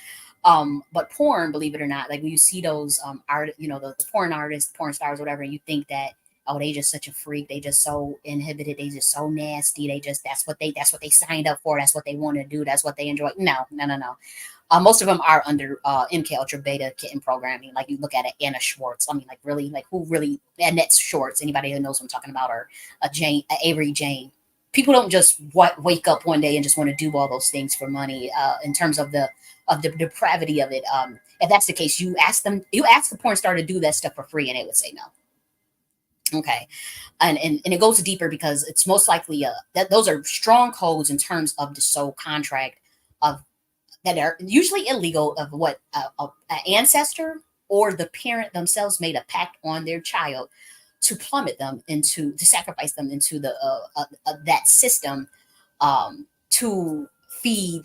but porn, believe it or not, like when you see those art, you know, the porn artists, porn stars, whatever, and you think that, oh, they just such a freak, they just so inhibited, they just so nasty, they just that's what they signed up for, that's what they want to do, that's what they enjoy. No, no, no, no. Most of them are under MK Ultra Beta kitten programming. Like you look at it, Anna Schwartz. I mean, like really, like who really? Annette Schwartz. Anybody who knows what I'm talking about, or Avery Jane. People don't just wake up one day and just want to do all those things for money. In terms of the depravity of it, if that's the case, you ask the porn star to do that stuff for free, and they would say no. Okay, and it goes deeper because it's most likely that those are strong codes in terms of the soul contract of that are usually illegal of what an ancestor or the parent themselves made a pact on their child to plummet them into to sacrifice them into the that system to feed.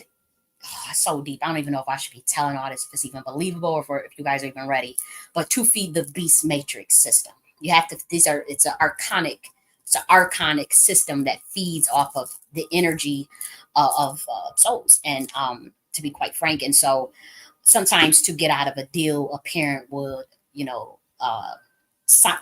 Oh, so deep. I don't even know if I should be telling all this, if it's even believable, or if you guys are even ready. But to feed the beast matrix system, you have to. It's an archonic system that feeds off of the energy of souls, and to be quite frank, and so sometimes to get out of a deal, a parent would, you know,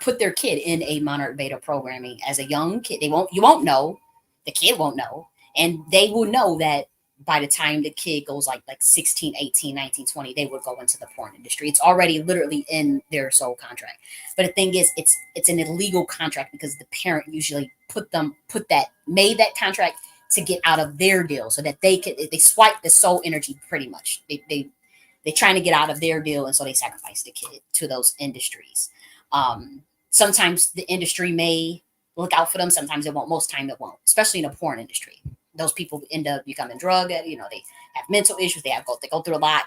put their kid in a monarch beta programming as a young kid. You won't know, the kid won't know, and they will know that by the time the kid goes like 16, 18, 19, 20, they would go into the porn industry. It's already literally in their soul contract. But the thing is, it's an illegal contract because the parent usually made that contract to get out of their deal so that they swipe the soul energy pretty much. They're trying to get out of their deal, and so they sacrifice the kid to those industries. Sometimes the industry may look out for them, sometimes it won't. Most time it won't, especially in the porn industry. Those people end up becoming drug, you know, they have mental issues, they go through a lot.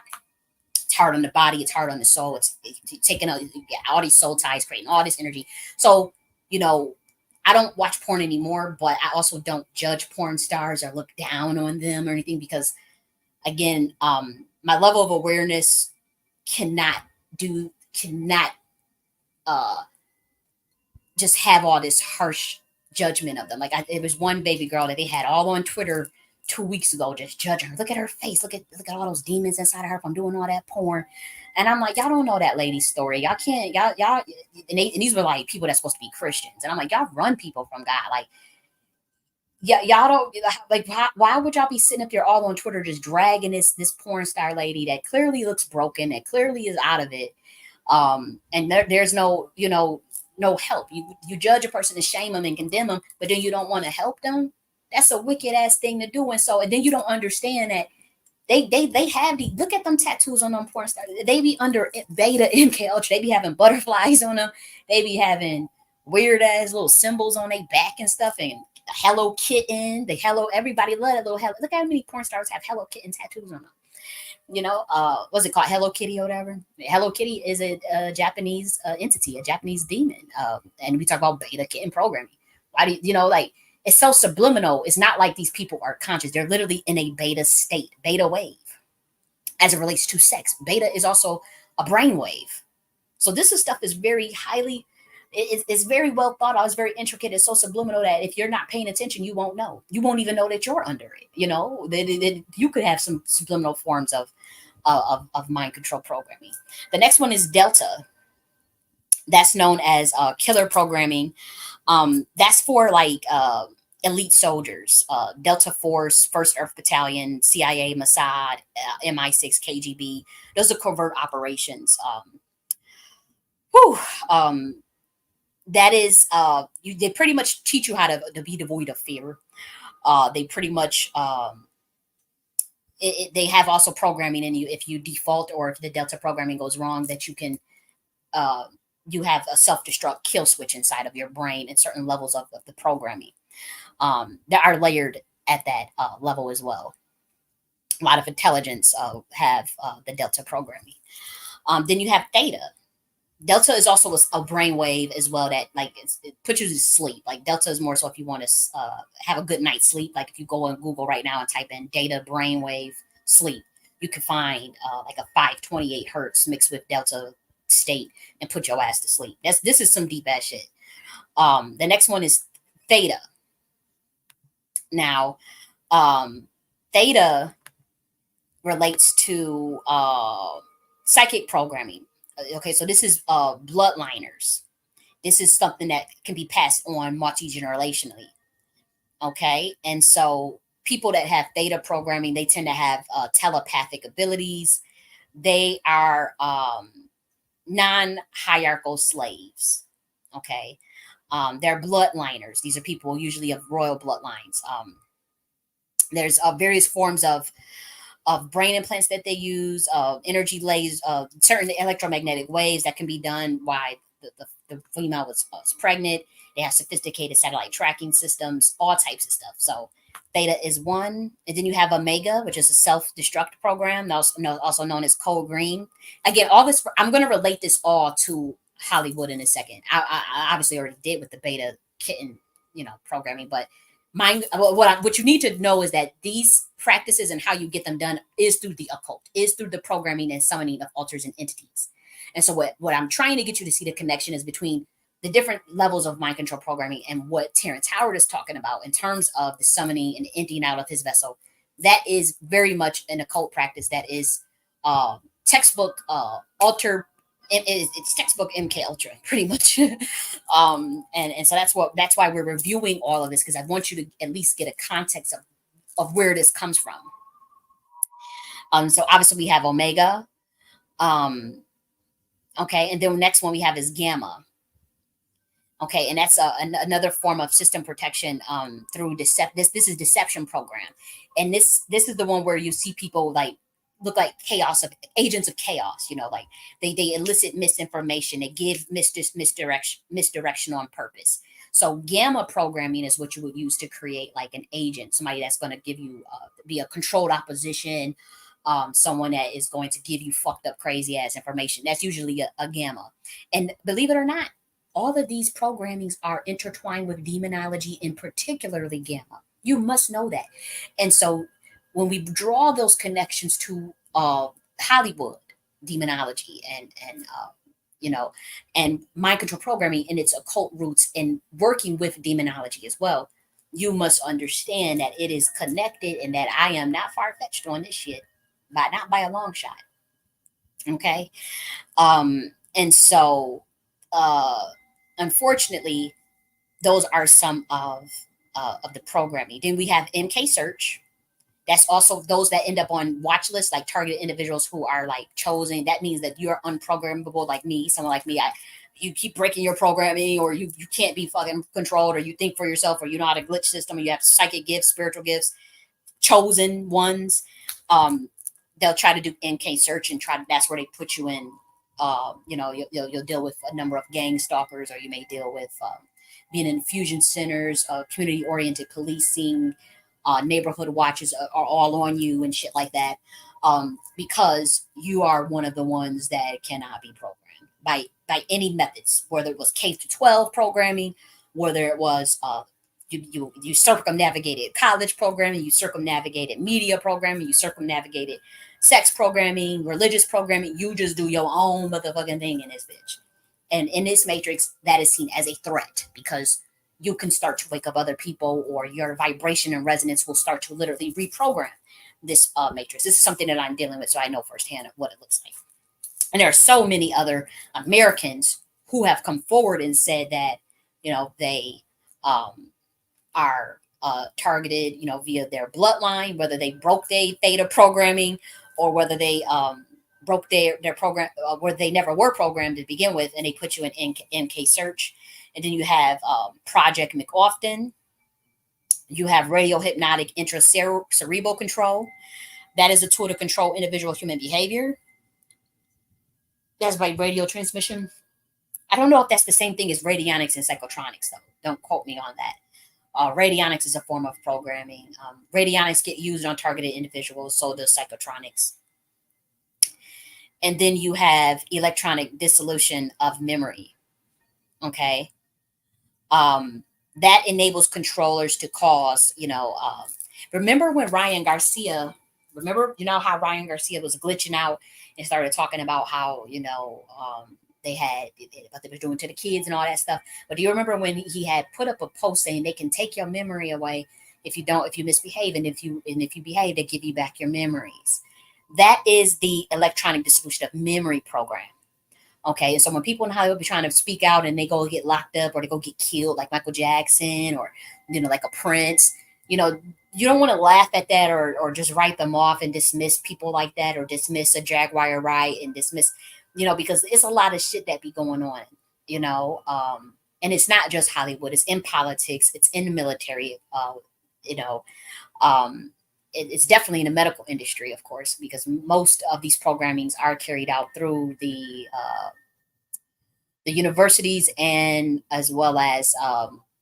It's hard on the body, it's hard on the soul, it's taking all these soul ties, creating all this energy. So, you know, I don't watch porn anymore, but I also don't judge porn stars or look down on them or anything, because again, my level of awareness cannot uh just have all this harsh judgment of them. Like it was one baby girl that they had all on Twitter 2 weeks ago, just judging her. Look at her face. Look at all those demons inside of her from doing all that porn. And I'm like, y'all don't know that lady's story. Y'all can't, y'all, and these were like people that's supposed to be Christians. And I'm like, y'all run people from God. Like, yeah, y'all don't like. Why would y'all be sitting up there all on Twitter just dragging this porn star lady that clearly looks broken, that clearly is out of it, and there's no, you know, no help. You judge a person and shame them and condemn them, but then you don't want to help them. That's a wicked ass thing to do. And so, and then you don't understand that they have the, look at them tattoos on them porn stars. They be under beta MK Ultra. They be having butterflies on them. They be having weird ass little symbols on their back and stuff, and Hello Kitten. Everybody love that little hello. Look how many porn stars have Hello Kitten tattoos on them. You know, what's it called? Hello Kitty or whatever. Hello Kitty is a Japanese entity, a Japanese demon. And we talk about beta kitten programming. Why do you know, like, it's so subliminal. It's not like these people are conscious. They're literally in a beta state, beta wave, as it relates to sex. Beta is also a brain wave. So this is stuff is very highly, it's very well thought out. It's very intricate. It's so subliminal that if you're not paying attention, you won't know. You won't even know that you're under it. You know, that you could have some subliminal forms of mind control programming. The next one is Delta. That's known as killer programming. That's for like elite soldiers, Delta Force, First Earth Battalion, CIA, Mossad, MI6, KGB. Those are covert operations. Whew, that is, they pretty much teach you how to be devoid of fear. They pretty much, they have also programming in you. If you default or if the Delta programming goes wrong, that you can, you have a self-destruct kill switch inside of your brain at certain levels of the programming that are layered at that level as well. A lot of intelligence have the Delta programming. Then you have Theta. Delta is also a brain wave as well that like it puts you to sleep. Like Delta is more so if you want to have a good night's sleep. Like if you go on Google right now and type in data brainwave sleep, you can find like a 528 hertz mixed with Delta state and put your ass to sleep. This is some deep ass shit. The next one is theta. Now, theta relates to psychic programming. Okay, so this is bloodliners. This is something that can be passed on multi-generationally. Okay, and so people that have theta programming, they tend to have telepathic abilities. They are non-hierarchical slaves. Okay, they're bloodliners. These are people usually of royal bloodlines. There's various forms of brain implants that they use, energy lasers, certain electromagnetic waves that can be done while the female was pregnant. They have sophisticated satellite tracking systems, all types of stuff. So theta is one. And then you have omega, which is a self-destruct program, also known as code green. Again, all this, I'm going to relate this all to Hollywood in a second. I obviously already did with the beta kitten, programming, but what you need to know is that these practices and how you get them done is through the occult, is through the programming and summoning of altars and entities. And so what I'm trying to get you to see the connection is between the different levels of mind control programming and what Terrence Howard is talking about in terms of the summoning and emptying out of his vessel. That is very much an occult practice that is textbook altar. It's textbook MK Ultra, pretty much. And so that's why we're reviewing all of this, because I want you to at least get a context of where this comes from. So obviously we have omega. Okay, and then the next one we have is gamma. Okay, and that's another form of system protection through This is deception program, and this is the one where you see people like look like agents of chaos. Like they elicit misinformation, they give misdirection on purpose. So gamma programming is what you would use to create like an agent, somebody that's going to give you be a controlled opposition, someone that is going to give you fucked up crazy ass information. That's usually a gamma, and believe it or not, all of these programmings are intertwined with demonology, and particularly gamma. You must know that. And so when we draw those connections to Hollywood demonology and mind control programming and its occult roots and working with demonology as well, you must understand that it is connected and that I am not far-fetched on this shit, but not by a long shot. Okay. And so unfortunately, those are some of the programming. Then we have MK Search. That's also those that end up on watch lists, like targeted individuals who are like chosen. That means that you're unprogrammable, like me, someone like me. You keep breaking your programming, or you can't be fucking controlled, or you think for yourself, or you know how to glitch system, or you have psychic gifts, spiritual gifts, chosen ones. They'll try to do MK Search and that's where they put you in. You'll deal with a number of gang stalkers, or you may deal with being in infusion centers, community-oriented policing, neighborhood watches are all on you and shit like that, because you are one of the ones that cannot be programmed by any methods, whether it was K-12 programming, whether it was you circumnavigated college programming, you circumnavigated media programming, you circumnavigated sex programming, religious programming. You just do your own motherfucking thing in this bitch. And in this matrix, that is seen as a threat, because you can start to wake up other people, or your vibration and resonance will start to literally reprogram this matrix. This is something that I'm dealing with, so I know firsthand what it looks like. And there are so many other Americans who have come forward and said that, they are targeted, via their bloodline, whether they broke their theta programming, or whether they broke their program, where they never were programmed to begin with, and they put you in MK Search. And then you have Project McAuften. You have radio hypnotic intracerebral control. That is a tool to control individual human behavior. That's by radio transmission. I don't know if that's the same thing as radionics and psychotronics, though. Don't quote me on that. Radionics is a form of programming. Radionics get used on targeted individuals, so does psychotronics. And then you have electronic dissolution of memory. Okay. Um, that enables controllers to cause, remember when Ryan Garcia, remember, how Ryan Garcia was glitching out and started talking about how, they had what they were doing to the kids and all that stuff. But do you remember when he had put up a post saying they can take your memory away if you misbehave, and if you behave, they give you back your memories? That is the electronic dissolution of memory program. Okay, and so when people in Hollywood be trying to speak out and they go get locked up or they go get killed, like Michael Jackson or like a Prince, you don't want to laugh at that, or just write them off and dismiss people like that, or dismiss a Jaguar riot and dismiss, because it's a lot of shit that be going on, and it's not just Hollywood; it's in politics, it's in the military, you know, um, it's definitely in the medical industry, of course, because most of these programmings are carried out through the universities, and as well as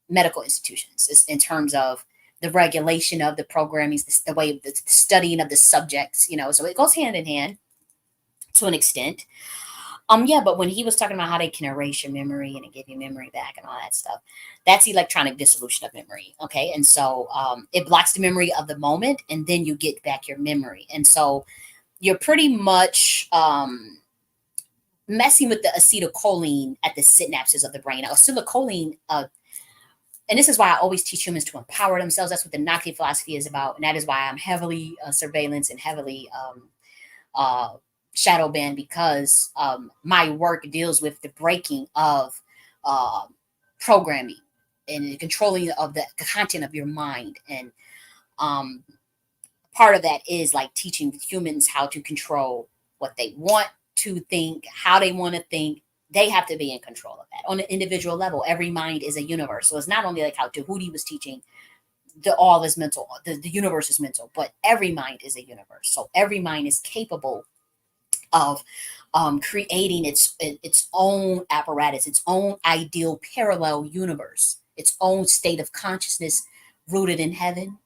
medical institutions, in terms of the regulation of the programming, the way the studying of the subjects, so it goes hand in hand to an extent. Yeah, but when he was talking about how they can erase your memory and give you memory back and all that stuff, that's electronic dissolution of memory. Okay. And so it blocks the memory of the moment, and then you get back your memory. And so you're pretty much messing with the acetylcholine at the synapses of the brain. Now, acetylcholine, and this is why I always teach humans to empower themselves. That's what the Naki philosophy is about. And that is why I'm heavily surveillance and heavily shadow banned, because my work deals with the breaking of programming and the controlling of the content of your mind. And part of that is like teaching humans how to control what they want to think, how they want to think. They have to be in control of that on an individual level. Every mind is a universe. So it's not only like how Tahuti was teaching, all is mental, the universe is mental, but every mind is a universe. So every mind is capable of creating its own apparatus, its own ideal parallel universe, its own state of consciousness rooted in heaven.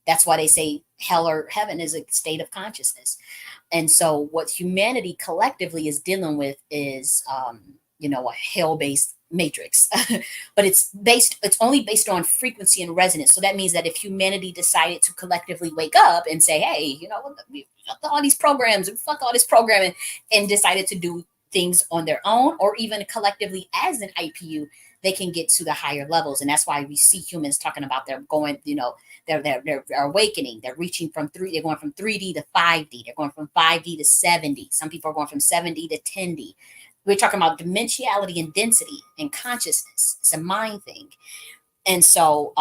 That's why they say hell or heaven is a state of consciousness. And so what humanity collectively is dealing with is, a hell-based matrix, but it's only based on frequency and resonance. So that means that if humanity decided to collectively wake up and say, hey, fuck all these programs and fuck all this programming, and decided to do things on their own, or even collectively as an IPU, they can get to the higher levels. And that's why we see humans talking about they're going, they're awakening. They're reaching they're going from 3D to 5D. They're going from 5D to 7D. Some people are going from 7D to 10D. We're talking about dimensionality and density and consciousness. It's a mind thing. And so,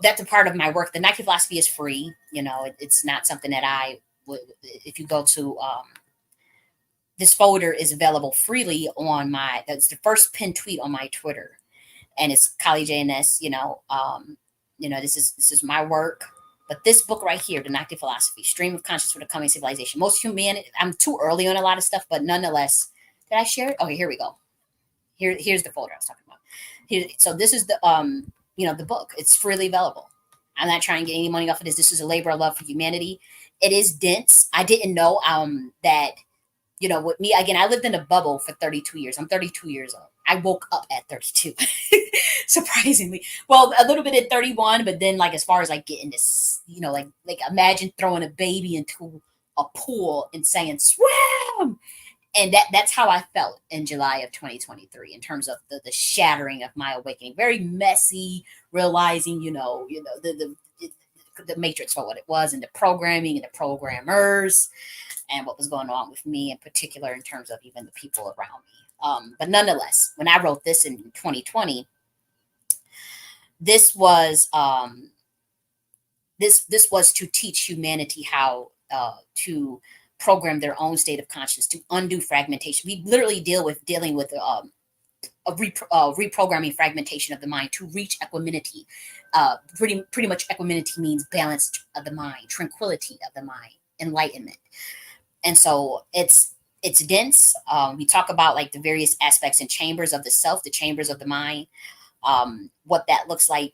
that's a part of my work. The Nike philosophy is free. It's not something that I would, if you go to, this folder is available freely on that's the first pinned tweet on my Twitter. And it's Kali J.N.S. This is my work. But this book right here, The Noctic Philosophy, Stream of Consciousness for the Coming Civilization. Most humanity, I'm too early on a lot of stuff, but nonetheless, did I share it? Okay, here we go. Here's the folder I was talking about. So this is the the book. It's freely available. I'm not trying to get any money off of this. This is a labor of love for humanity. It is dense. I didn't know that, with me, again, I lived in a bubble for 32 years. I'm 32 years old. I woke up at 32, surprisingly. Well, a little bit at 31, but then as far as getting this, like imagine throwing a baby into a pool and saying, swim. And that's how I felt in July of 2023 in terms of the shattering of my awakening. Very messy, realizing, the matrix for what it was, and the programming and the programmers, and what was going on with me in particular in terms of even the people around me. But nonetheless, when I wrote this in 2020, this was this was to teach humanity how to program their own state of consciousness, to undo fragmentation. We literally dealing with reprogramming fragmentation of the mind to reach equanimity. Pretty much equanimity means balance of the mind, tranquility of the mind, enlightenment. And so it's dense. We talk about the various aspects and chambers of the self, the chambers of the mind, what that looks like,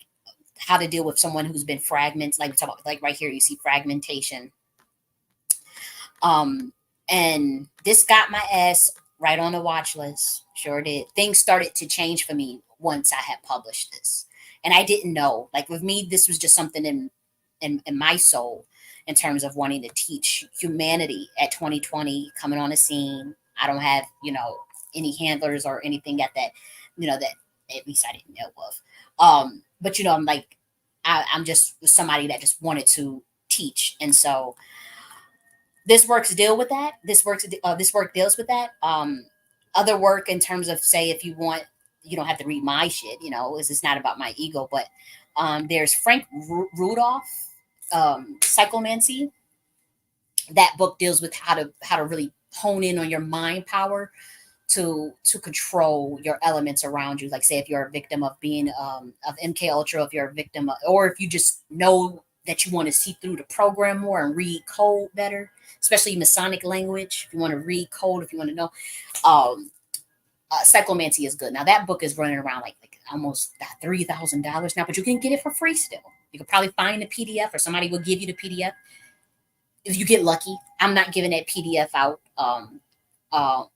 how to deal with someone who's been fragmented. Like we talk about, right here, you see fragmentation. And this got my ass right on the watch list. Sure did. Things started to change for me once I had published this. And I didn't know. Like with me, this was just something in my soul in terms of wanting to teach humanity at 2020 coming on the scene. I don't have, any handlers or anything at that, that at least I didn't know of. But I'm like, I'm just somebody that just wanted to teach. And so this work deals with that. Other work in terms of, say, if you want, you don't have to read my shit, it's not about my ego, but there's Frank Rudolph, Psychomancy. That book deals with how to really hone in on your mind power to control your elements around you. Like, say, if you're a victim of being of MK Ultra, if you're a victim of, or if you just know that you want to see through the program more and read code better, especially Masonic language. If you want to read code, if you want to know, Psychomancy is good. Now that book is running around like almost $3,000 now, but you can get it for free still. You could probably find the PDF, or somebody will give you the PDF if you get lucky. I'm not giving that PDF out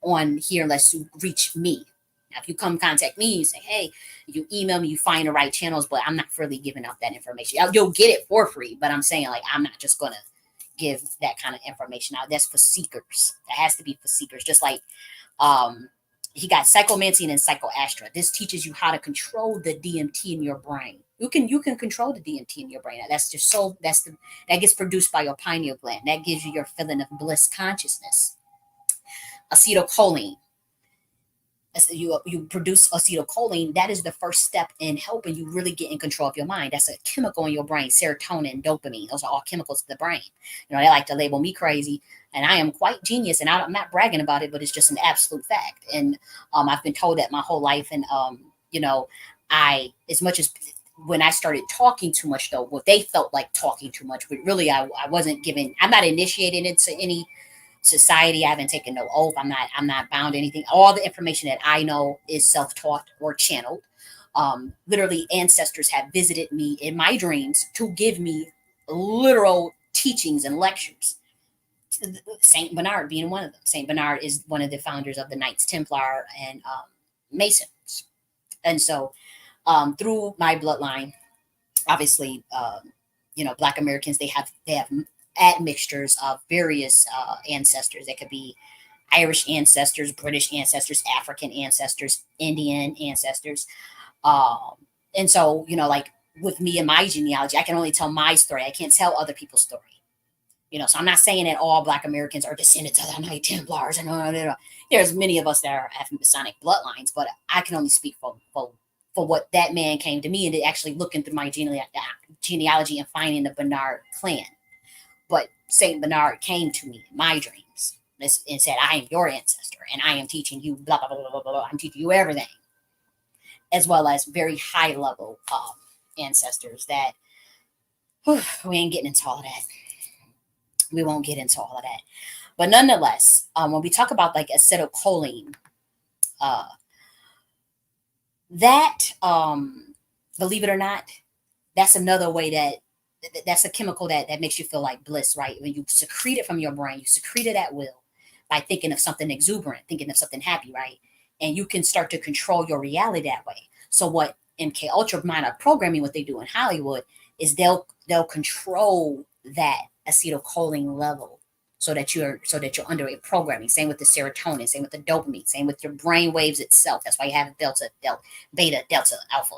on here unless you reach me. Now, if you come contact me, you say, hey, you email me, you find the right channels, but I'm not really giving out that information. You'll get it for free, but I'm saying, like, I'm not just going to give that kind of information out. That's for seekers. That has to be for seekers. Just like he got Psychomancy and Psychoastra. This teaches you how to control the DMT in your brain. You can control the DMT in your brain. That's just that gets produced by your pineal gland. That gives you your feeling of bliss consciousness. Acetylcholine. You produce acetylcholine. That is the first step in helping you really get in control of your mind. That's a chemical in your brain. Serotonin, dopamine. Those are all chemicals of the brain. They like to label me crazy, and I am quite genius. And I'm not bragging about it, but it's just an absolute fact. And I've been told that my whole life. And I, as much as when I started talking too much, though, what they felt like talking too much, but really I wasn't giving. I'm not initiated into any society. I haven't taken no oath. I'm not bound to anything. All the information that I know is self-taught or channeled. Literally, ancestors have visited me in my dreams to give me literal teachings and lectures. Saint Bernard being one of them. Saint Bernard is one of the founders of the Knights Templar and Masons. And so through my bloodline, obviously, Black Americans, they have admixtures of various ancestors. They could be Irish ancestors, British ancestors, African ancestors, Indian ancestors. And so, like with me and my genealogy, I can only tell my story. I can't tell other people's story. So I'm not saying that all Black Americans are descendants of the Knight Templars. And there's many of us that have Masonic bloodlines, but I can only speak for what that man came to me, and actually looking through my genealogy and finding the Bernard clan. But Saint Bernard came to me in my dreams and said, I am your ancestor, and I am teaching you blah, blah, blah, blah, blah, blah. I'm teaching you everything, as well as very high level ancestors that we ain't getting into all of that. We won't get into all of that. But nonetheless, when we talk about like acetylcholine, that, believe it or not, that's another way that's a chemical that makes you feel like bliss, right? When you secrete it from your brain, you secrete it at will by thinking of something exuberant, thinking of something happy, right? And you can start to control your reality that way. So what MK Ultra mind up programming, what they do in Hollywood, is they'll control that acetylcholine level so that you're under a programming. Same with the serotonin, same with the dopamine, same with your brain waves itself. That's why you have delta, beta, delta, alpha.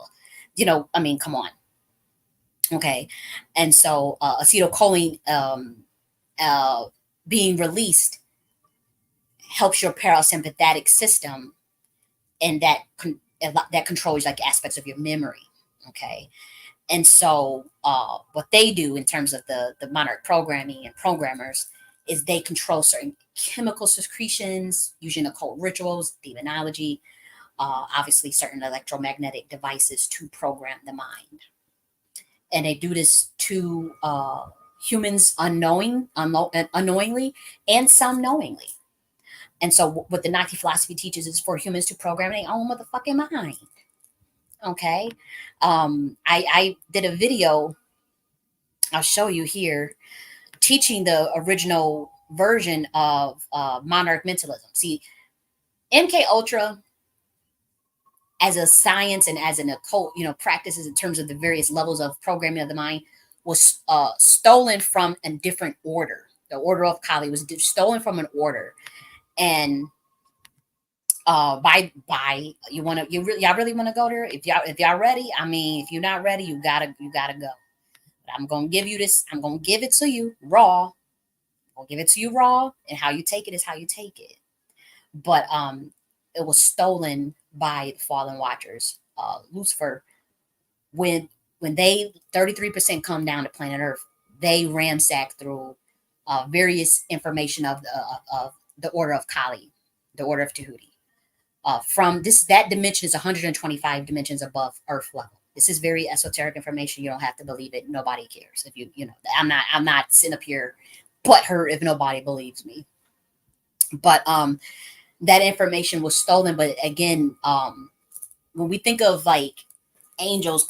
Come on. Okay. And so acetylcholine being released helps your parasympathetic system, and that controls like aspects of your memory. Okay. And so what they do in terms of the monarch programming and programmers is they control certain chemical secretions using occult rituals, demonology, obviously certain electromagnetic devices to program the mind. And they do this to humans unknowingly and some knowingly. And so what the Nazi philosophy teaches is for humans to program their own motherfucking mind. Okay. I did a video, I'll show you here, teaching the original version of monarch mentalism. See, MK Ultra as a science and as an occult, practices in terms of the various levels of programming of the mind was stolen from a different order. The order of Kali was stolen from an order, and by y'all really want to go there? If y'all ready, I mean, if you're not ready, you gotta go. But I'm gonna give you this. I'm gonna give it to you raw. I'll give it to you raw, and how you take it is how you take it. But it was stolen by the fallen watchers. Lucifer, when they 33% come down to planet Earth, they ransack through various information of the order of Kali, the order of Tahuti. From that dimension is 125 dimensions above Earth level. This is very esoteric information. You don't have to believe it. Nobody cares. If you know, I'm not sitting up here butthurt if nobody believes me. But that information was stolen. But again, when we think of like angels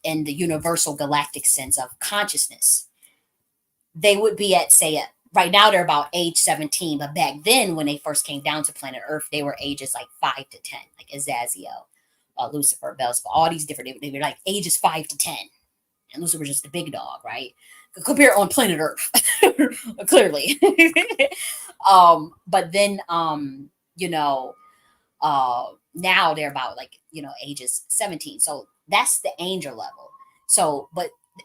in the universal galactic sense of consciousness, they would be at, say, right now they're about age 17, but back then when they first came down to planet Earth, they were ages like 5 to 10, like Azazel, Lucifer, Beelzebub, all these different, they were like ages 5 to 10, and Lucifer was just the big dog, right? Compare on planet Earth, clearly. But then, now they're about like, ages 17. So that's the angel level. So,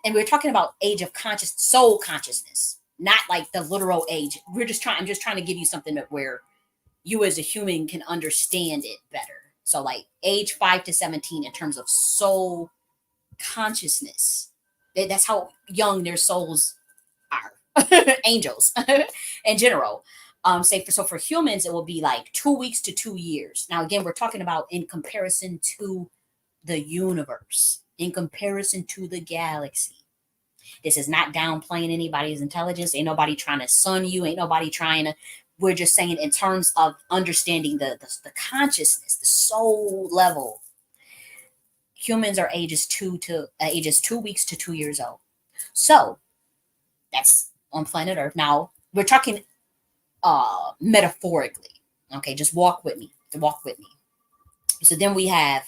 and we're talking about age of soul consciousness, not like the literal age. I'm just trying to give you something where you as a human can understand it better. So like age 5 to 17 in terms of soul consciousness. That's how young their souls are. Angels in general. So for humans, it will be like 2 weeks to 2 years. Now, again, we're talking about in comparison to the universe, in comparison to the galaxy. This is not downplaying anybody's intelligence. Ain't nobody trying to sun you. Ain't nobody trying to. We're just saying in terms of understanding the consciousness, the soul level. Humans are ages 2 weeks to 2 years old. So that's on planet Earth. Now we're talking metaphorically. Okay, just walk with me. So then we have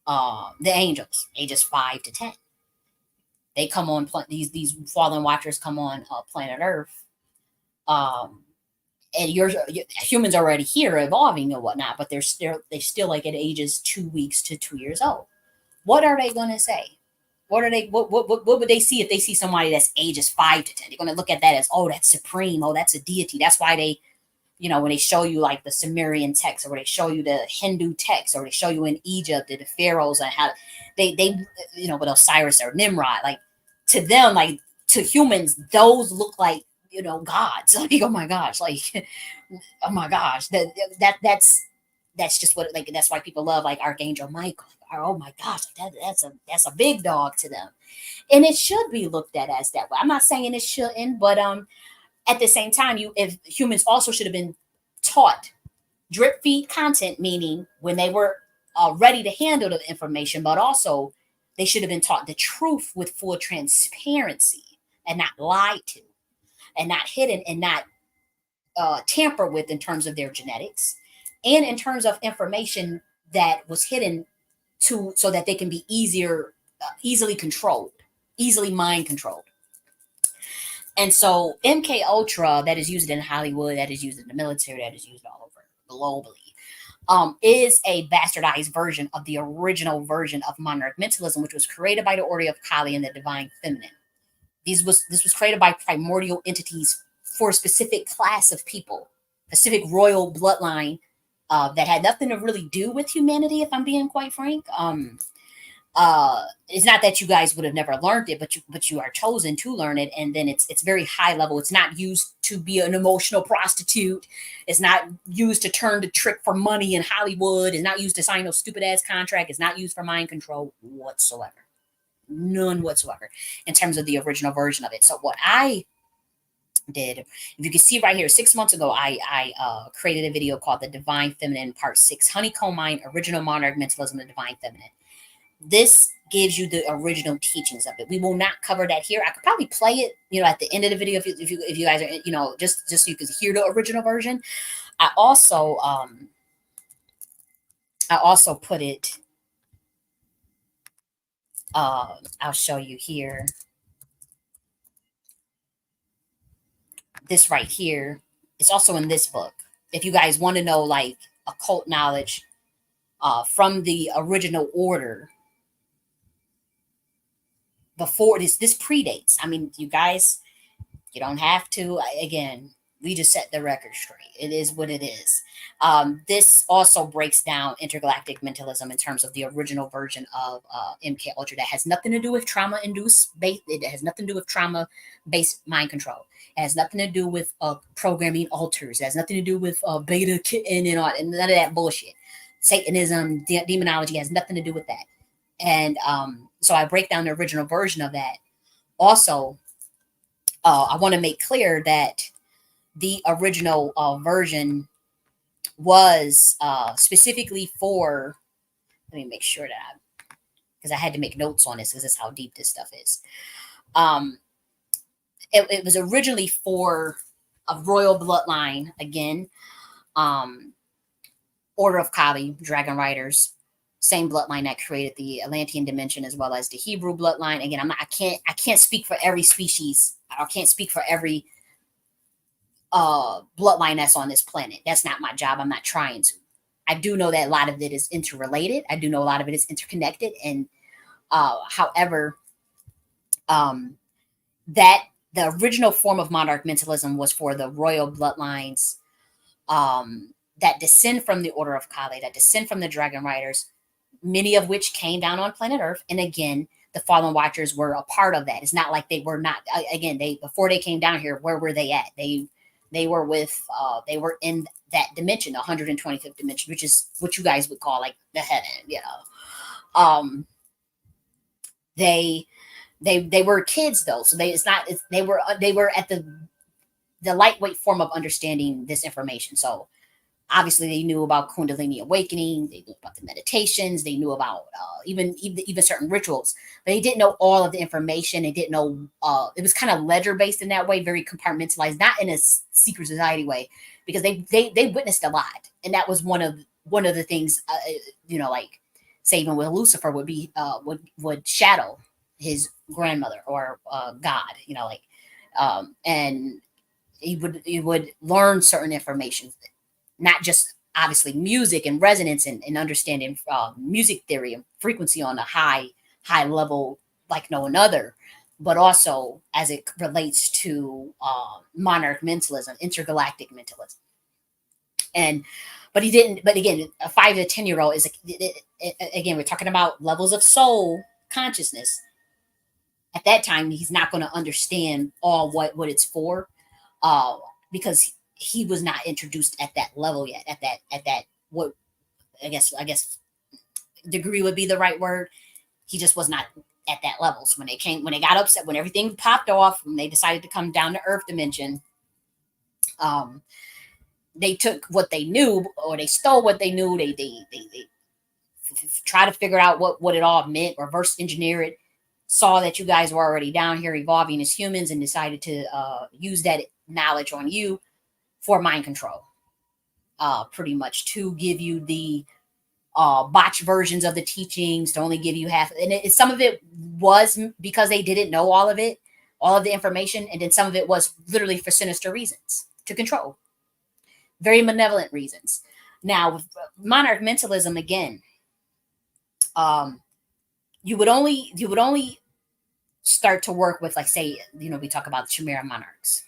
the angels, ages 5 to 10. They come on these fallen watchers come on planet Earth, and humans are already here, evolving and whatnot, but they're still like at ages 2 weeks to 2 years old. What are they going to say? What would they see if they see somebody that's ages 5 to 10? They're going to look at that as, oh, that's supreme. Oh, that's a deity. That's why they, when they show you like the Sumerian text, or when they show you the Hindu text, or they show you in Egypt the pharaohs and how they with Osiris or Nimrod, like to them, like to humans, those look like gods. Like, oh my gosh, like oh my gosh, that's just what, like, that's why people love like Archangel Michael. Oh my gosh, that's a big dog to them, and it should be looked at as that way. I'm not saying it shouldn't, but at the same time, if humans also should have been taught drip feed content, meaning when they were ready to handle the information, but also they should have been taught the truth with full transparency and not lied to, and not hidden, and not tampered with in terms of their genetics, and in terms of information that was hidden so that they can be easily controlled, easily mind controlled. And so MK Ultra, that is used in Hollywood, that is used in the military, that is used all over globally, is a bastardized version of the original version of monarch mentalism, which was created by the order of Kali and the divine feminine. This was created by primordial entities for a specific class of people, specific royal bloodline that had nothing to really do with humanity, if I'm being quite frank. It's not that you guys would have never learned it, but you are chosen to learn it, and then it's very high level. It's not used to be an emotional prostitute. It's not used to turn the trick for money in Hollywood. It's not used to sign no stupid ass contract. It's not used for mind control whatsoever. None whatsoever in terms of the original version of it. So what I did, if you can see right here, 6 months ago, I created a video called The Divine Feminine Part 6, Honeycomb Mind, Original Monarch Mentalism, The Divine Feminine. This gives you the original teachings of it. We will not cover that here. I could probably play it, at the end of the video if you guys are, just so you can hear the original version. I also put it. I'll show you here. This right here. It's also in this book. If you guys want to know like occult knowledge from the original order before this predates. I mean, you guys, you don't have to. Again, we just set the record straight. It is what it is. This also breaks down intergalactic mentalism in terms of the original version of MK Ultra that has nothing to do with trauma-induced. It has nothing to do with trauma-based mind control. It has nothing to do with programming altars. It has nothing to do with beta kitten and none of that bullshit. Satanism, demonology has nothing to do with that. And so I break down the original version of that. Also, I want to make clear that the original version was specifically for, let me make sure that because I had to make notes on this because that's how deep this stuff is. It was originally for a royal bloodline, again, Order of Kali, Dragon Riders, same bloodline that created the Atlantean dimension as well as the Hebrew bloodline. Again, I can't speak for every species. I can't speak for every bloodline that's on this planet. That's not my job. I'm not trying to. I do know that a lot of it is interrelated. I do know a lot of it is interconnected. And however, that the original form of monarch mentalism was for the royal bloodlines that descend from the Order of Kali, that descend from the Dragon Riders, many of which came down on planet Earth. And again, the Fallen Watchers were a part of that. It's not like they were not. Again, before they came down here, where were they at? They were with. They were in that dimension, the 125th dimension, which is what you guys would call like the heaven. They were kids though, so they were at the lightweight form of understanding this information. So obviously they knew about Kundalini awakening, they knew about the meditations, they knew about even certain rituals, but they didn't know all of the information. They didn't know. It was kind of ledger based in that way, very compartmentalized, not in a secret society way, because they witnessed a lot, and that was one of the things. Like saving with Lucifer would be would shadow his grandmother or God, and he would learn certain information, not just obviously music and resonance and understanding music theory and frequency on a high level like no another, but also as it relates to monarch mentalism, intergalactic mentalism. But again, a 5 to 10-year-old is again, we're talking about levels of soul consciousness. At that time, he's not going to understand all what it's for, because he was not introduced at that level yet. At that what I guess degree would be the right word. He just was not at that level. So when they got upset, when everything popped off, when they decided to come down to Earth dimension, they took what they knew, or they stole what they knew. They try to figure out what it all meant, reverse engineer it. Saw that you guys were already down here evolving as humans and decided to use that knowledge on you for mind control, pretty much to give you the botched versions of the teachings, to only give you half. And some of it was because they didn't know all of the information. And then some of it was literally for sinister reasons, to control, very malevolent reasons. Now, with monarch mentalism, again, you would only start to work with, like, say, we talk about the Chimera monarchs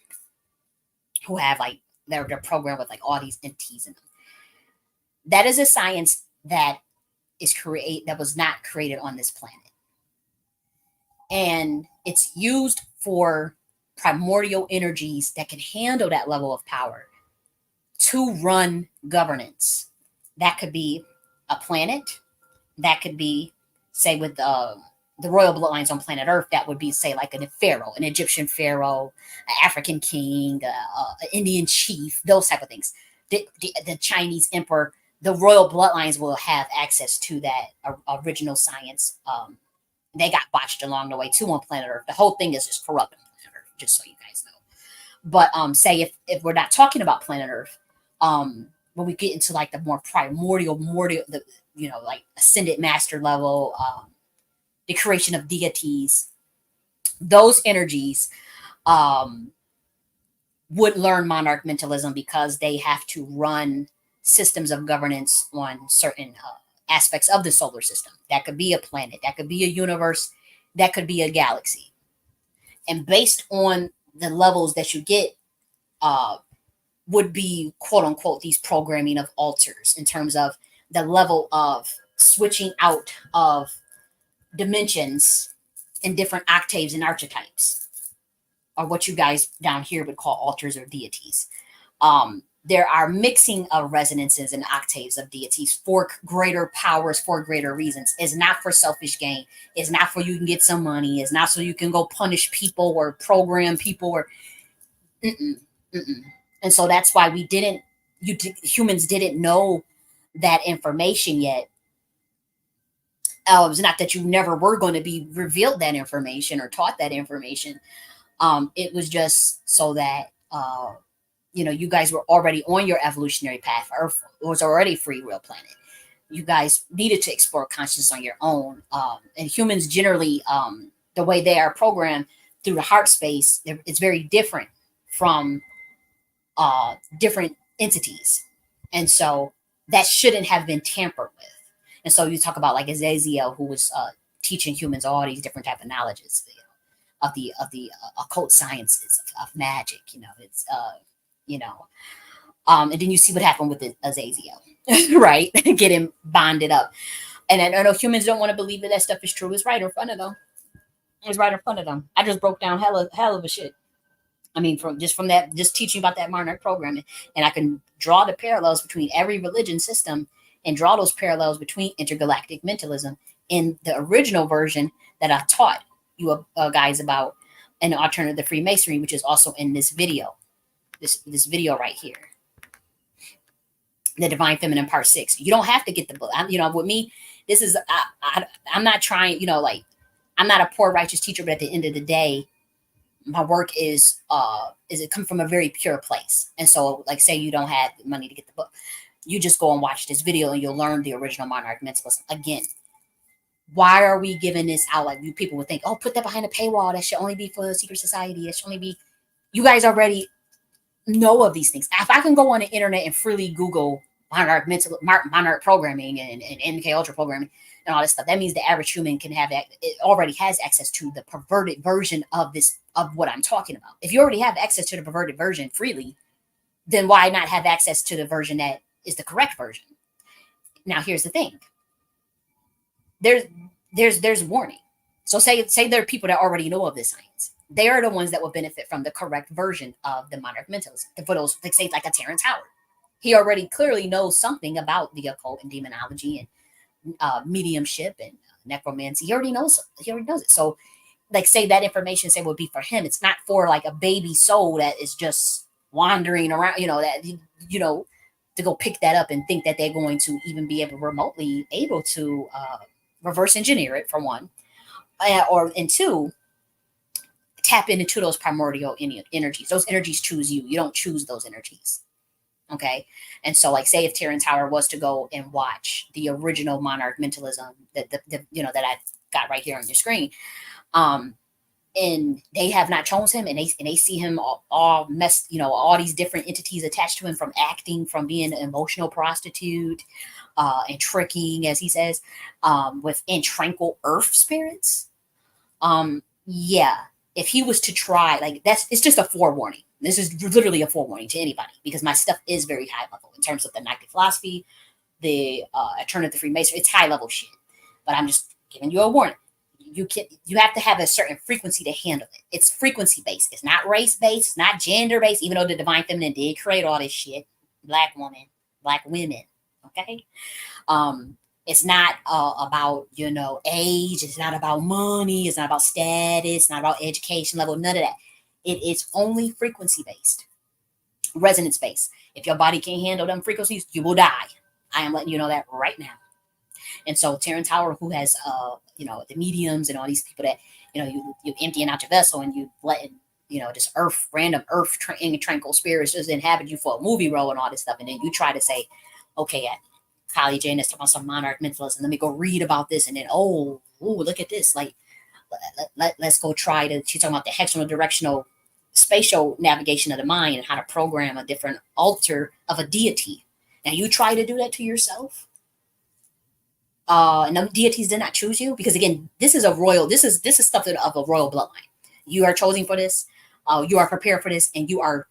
who have like they're programmed with like all these entities in them. That is a science that was not created on this planet, and it's used for primordial energies that can handle that level of power to run governance. That could be a planet, that could be, say, with the royal bloodlines on planet Earth, that would be, say, like an Egyptian pharaoh, an African king, an Indian chief, those type of things. The Chinese emperor, the royal bloodlines will have access to that original science They got botched along the way too on planet Earth. The whole thing is just corrupt on planet Earth, just so you guys know. But say if we're not talking about planet Earth, when we get into like the more primordial, the like ascended master level, the creation of deities, those energies would learn monarch mentalism because they have to run systems of governance on certain aspects of the solar system. That could be a planet, that could be a universe, that could be a galaxy. And based on the levels that you get, would be quote unquote these programming of altars in terms of the level of switching out of dimensions in different octaves and archetypes, or what you guys down here would call altars or deities. There are mixing of resonances and octaves of deities for greater powers, for greater reasons. It's not for selfish gain. It's not for you can get some money. It's not so you can go punish people or program people or mm-mm, mm-mm. And so that's why humans didn't know that information yet. It's not that you never were going to be revealed that information or taught that information. It was just so that you guys were already on your evolutionary path. Earth was already a free will planet. You guys needed to explore consciousness on your own. And humans generally, the way they are programmed through the heart space, it's very different from different entities. And so that shouldn't have been tampered with. And so you talk about like Azazel, who was teaching humans all these different type of knowledges of the occult sciences of magic. And then you see what happened with the Azazel, right? Getting bonded up. And I know humans don't want to believe that stuff is true. It's right in front of them. It's right in front of them. I just broke down hell of a shit. I mean, from that, just teaching about that monarch programming, and I can draw the parallels between every religion system and draw those parallels between intergalactic mentalism in the original version that I taught you guys about, and the alternative Freemasonry, which is also in this video, this video right here, the Divine Feminine Part 6. You don't have to get the book. With me, this is I'm not trying. I'm not a poor righteous teacher, but at the end of the day, my work is it come from a very pure place. And so, like, say you don't have money to get the book, you just go and watch this video and you'll learn the original monarch mentalism. Again, why are we giving this out? Like, you people would think, oh, put that behind a paywall. That should only be for a secret society. That should only be. You guys already know of these things. If I can go on the internet and freely Google monarch programming and MK Ultra programming and all this stuff, that means the average human can have that. It already has access to the perverted version of what I'm talking about. If you already have access to the perverted version freely, then why not have access to the version that is the correct version? Now, here's the thing. There's warning. So say there are people that already know of this science. They are the ones that will benefit from the correct version of the monarch mentalism. For those, say, like a Terrence Howard, he already clearly knows something about the occult and demonology and mediumship and necromancy. He already knows it. So, like, say that information would be for him. It's not for like a baby soul that is just wandering around. To go pick that up and think that they're going to even be remotely able to reverse engineer it, for one, and two, tap into those primordial energies. Those energies choose you. You don't choose those energies. Okay. And so, like, say if Terrence Howard was to go and watch the original monarch mentalism that that I got right here on your screen, and they have not chosen him, and they see him all messed, all these different entities attached to him, from acting, from being an emotional prostitute, and tricking, as he says, with tranquil earth spirits. Yeah, if he was to try, like, it's just a forewarning. This is literally a forewarning to anybody, because my stuff is very high level in terms of the Gnostic philosophy, the alternative Freemasonry. It's high level shit, but I'm just giving you a warning. You have to have a certain frequency to handle it. It's frequency based. It's not race based. It's not gender based. Even though the Divine Feminine did create all this shit, black women. Okay. It's not about age. It's not about money. It's not about status. It's not about education level. None of that. It is only frequency based, resonance based. If your body can't handle them frequencies, you will die. I am letting you know that right now. And so Terrence Howard, who has the mediums and all these people that you emptying out your vessel and you letting just random earth tranquil spirits just inhabit you for a movie role and all this stuff, and then you try to say, okay, at Kylie J.N.S. talking about some monarch mentalism, let me go read about this, and then look at this, like let's go try to. She's talking about the hexagonal directional spatial navigation of the mind and how to program a different altar of a deity. Now you try to do that to yourself. And the deities did not choose you, because again, this is stuff of a royal bloodline. You are chosen for this. You are prepared for this, and you are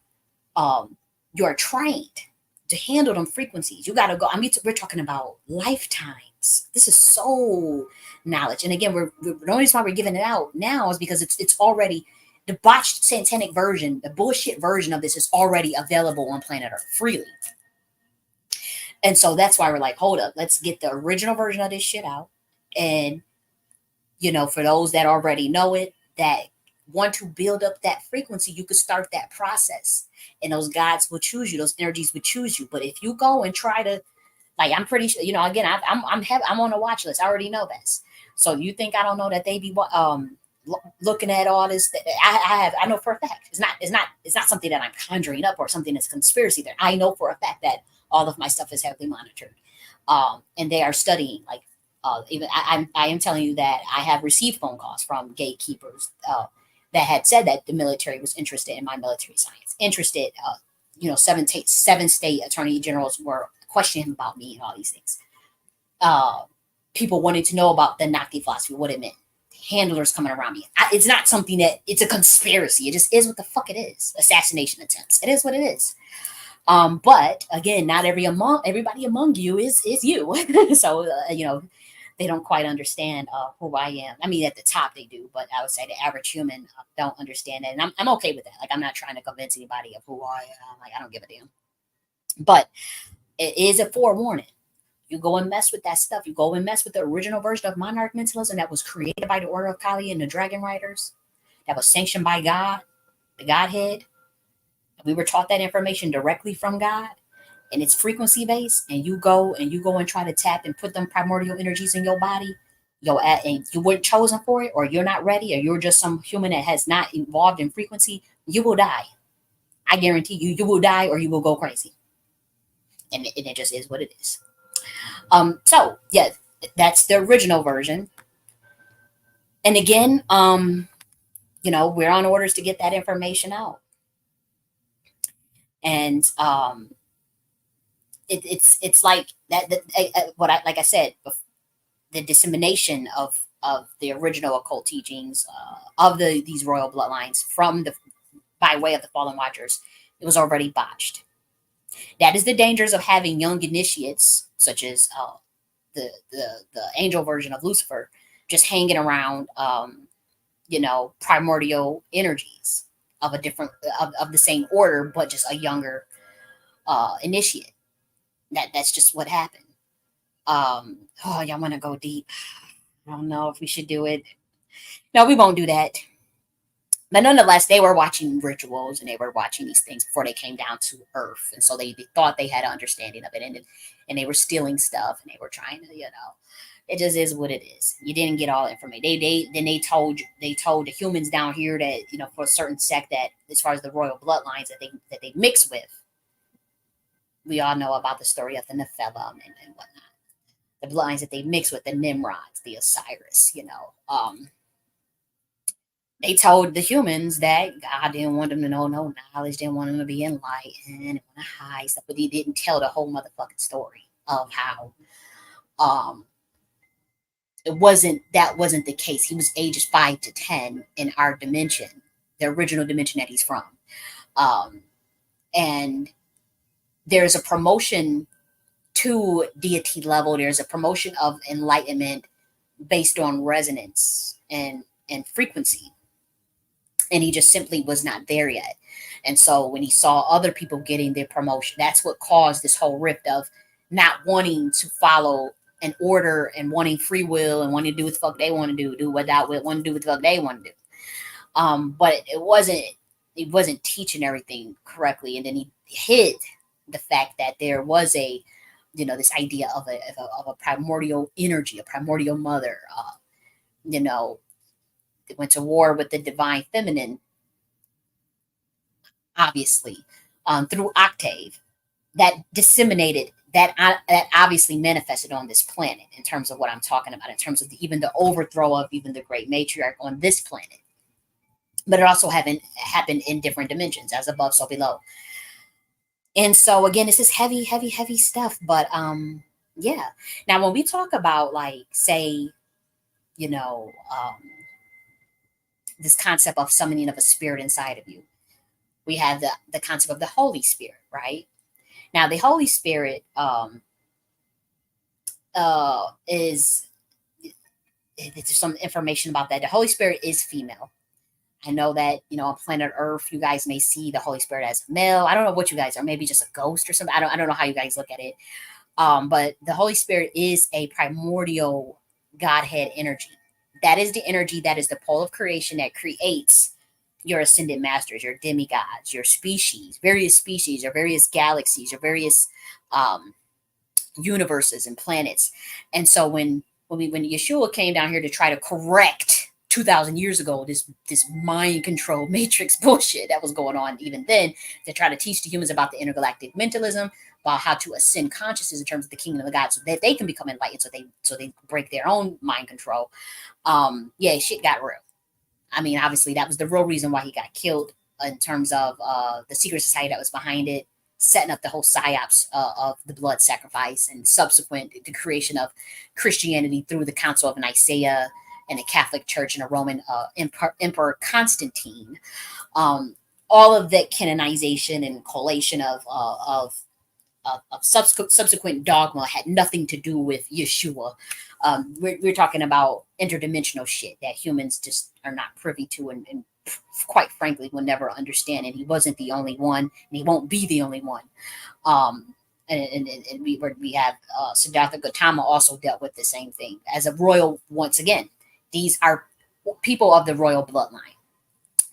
trained to handle them frequencies. You got to go. I mean, we're talking about lifetimes. This is soul knowledge, and again, the only reason why we're giving it out now is because it's already the botched satanic version, the bullshit version of this is already available on planet Earth freely. And so that's why we're like, hold up, let's get the original version of this shit out. And, for those that already know it, that want to build up that frequency, you could start that process. And those guides will choose you. Those energies will choose you. But if you go and try to, like, I'm pretty sure, again, I'm on a watch list. I already know this. So you think I don't know that they be looking at all this? I know for a fact. It's not something that I'm conjuring up or something that's conspiracy there. I know for a fact that all of my stuff is heavily monitored, and they are studying. Like, even I am telling you that I have received phone calls from gatekeepers that had said that the military was interested in my military science. Interested, 7 state attorney generals were questioning about me and all these things. People wanted to know about the Nakti philosophy, what it meant. Handlers coming around me. It's not something that it's a conspiracy. It just is what the fuck it is. Assassination attempts. It is what it is. But again, not everybody among you is you. So they don't quite understand who I am. I mean, at the top they do, but I would say the average human don't understand it, and I'm okay with that. Like, I'm not trying to convince anybody of who I am. Like, I don't give a damn. But it is a forewarning. You go and mess with that stuff. You go and mess with the original version of monarch mentalism that was created by the Order of Kali and the Dragon Riders, that was sanctioned by God, the Godhead. We were taught that information directly from God, and it's frequency based. And you go and try to tap and put them primordial energies in your body, and you weren't chosen for it, or you're not ready, or you're just some human that has not evolved in frequency. You will die. I guarantee you, you will die, or you will go crazy. And it just is what it is. So yeah, that's the original version. And again, we're on orders to get that information out. And it's like that. Like I said, the dissemination of the original occult teachings of these royal bloodlines by way of the fallen watchers, it was already botched. That is the dangers of having young initiates, such as the angel version of Lucifer, just hanging around, primordial energies of a different of the same order, but just a younger initiate. That's just what happened. Y'all want to go deep? I don't know if we should do it. No, we won't do that. But nonetheless, they were watching rituals and they were watching these things before they came down to Earth, and so they thought they had an understanding of it, and they were stealing stuff, and they were trying to, it just is what it is. You didn't get all the information. They told the humans down here that, for a certain sect, that as far as the royal bloodlines that they mix with, we all know about the story of the Nephilim and whatnot. The bloodlines that they mix with, the Nimrods, the Osiris, they told the humans that God didn't want them to know no knowledge, didn't want them to be enlightened, didn't want to hide stuff, but he didn't tell the whole motherfucking story of how that wasn't the case. He was ages 5 to 10 in our dimension, the original dimension that he's from. And there's a promotion to deity level. There's a promotion of enlightenment based on resonance and frequency. And he just simply was not there yet. And so when he saw other people getting their promotion, that's what caused this whole rift of not wanting to follow an order and wanting free will and wanting to do what the fuck they want to do what that want to do what the fuck they want to do. But it wasn't teaching everything correctly. And then he hid the fact that there was a this idea of a primordial energy, a primordial mother. You know, they went to war with the divine feminine, obviously, through octave that disseminated that obviously manifested on this planet in terms of what I'm talking about, in terms of even the overthrow of even the great matriarch on this planet. But it also happened in different dimensions, as above, so below. And so again, this is heavy, heavy, heavy stuff. But yeah. Now when we talk about, like, say, you know, this concept of summoning of a spirit inside of you, we have the concept of the Holy Spirit, right? Now the Holy Spirit is there's some information about that. The Holy Spirit is female. I know that, on planet Earth, you guys may see the Holy Spirit as male. I don't know what you guys are, maybe just a ghost or something. I don't know how you guys look at it. But the Holy Spirit is a primordial Godhead energy. That is the energy that is the pole of creation that creates your ascended masters, your demigods, your species, your various galaxies, your various universes and planets. And so when Yeshua came down here to try to correct 2,000 years ago this mind control matrix bullshit that was going on even then, to try to teach the humans about the intergalactic mentalism, about how to ascend consciousness in terms of the kingdom of God, so that they can become enlightened, so they break their own mind control. Yeah, shit got real. I mean, obviously that was the real reason why he got killed, in terms of the secret society that was behind it, setting up the whole psyops of the blood sacrifice, and subsequent the creation of Christianity through the Council of Nicaea and the Catholic Church and a Roman Emperor Constantine. All of that canonization and collation of subsequent dogma had nothing to do with Yeshua. We're talking about interdimensional shit that humans just are not privy to, and quite frankly will never understand. And he wasn't the only one, and he won't be the only one. And we have Siddhartha Gautama also dealt with the same thing as a royal. Once again, these are people of the royal bloodline.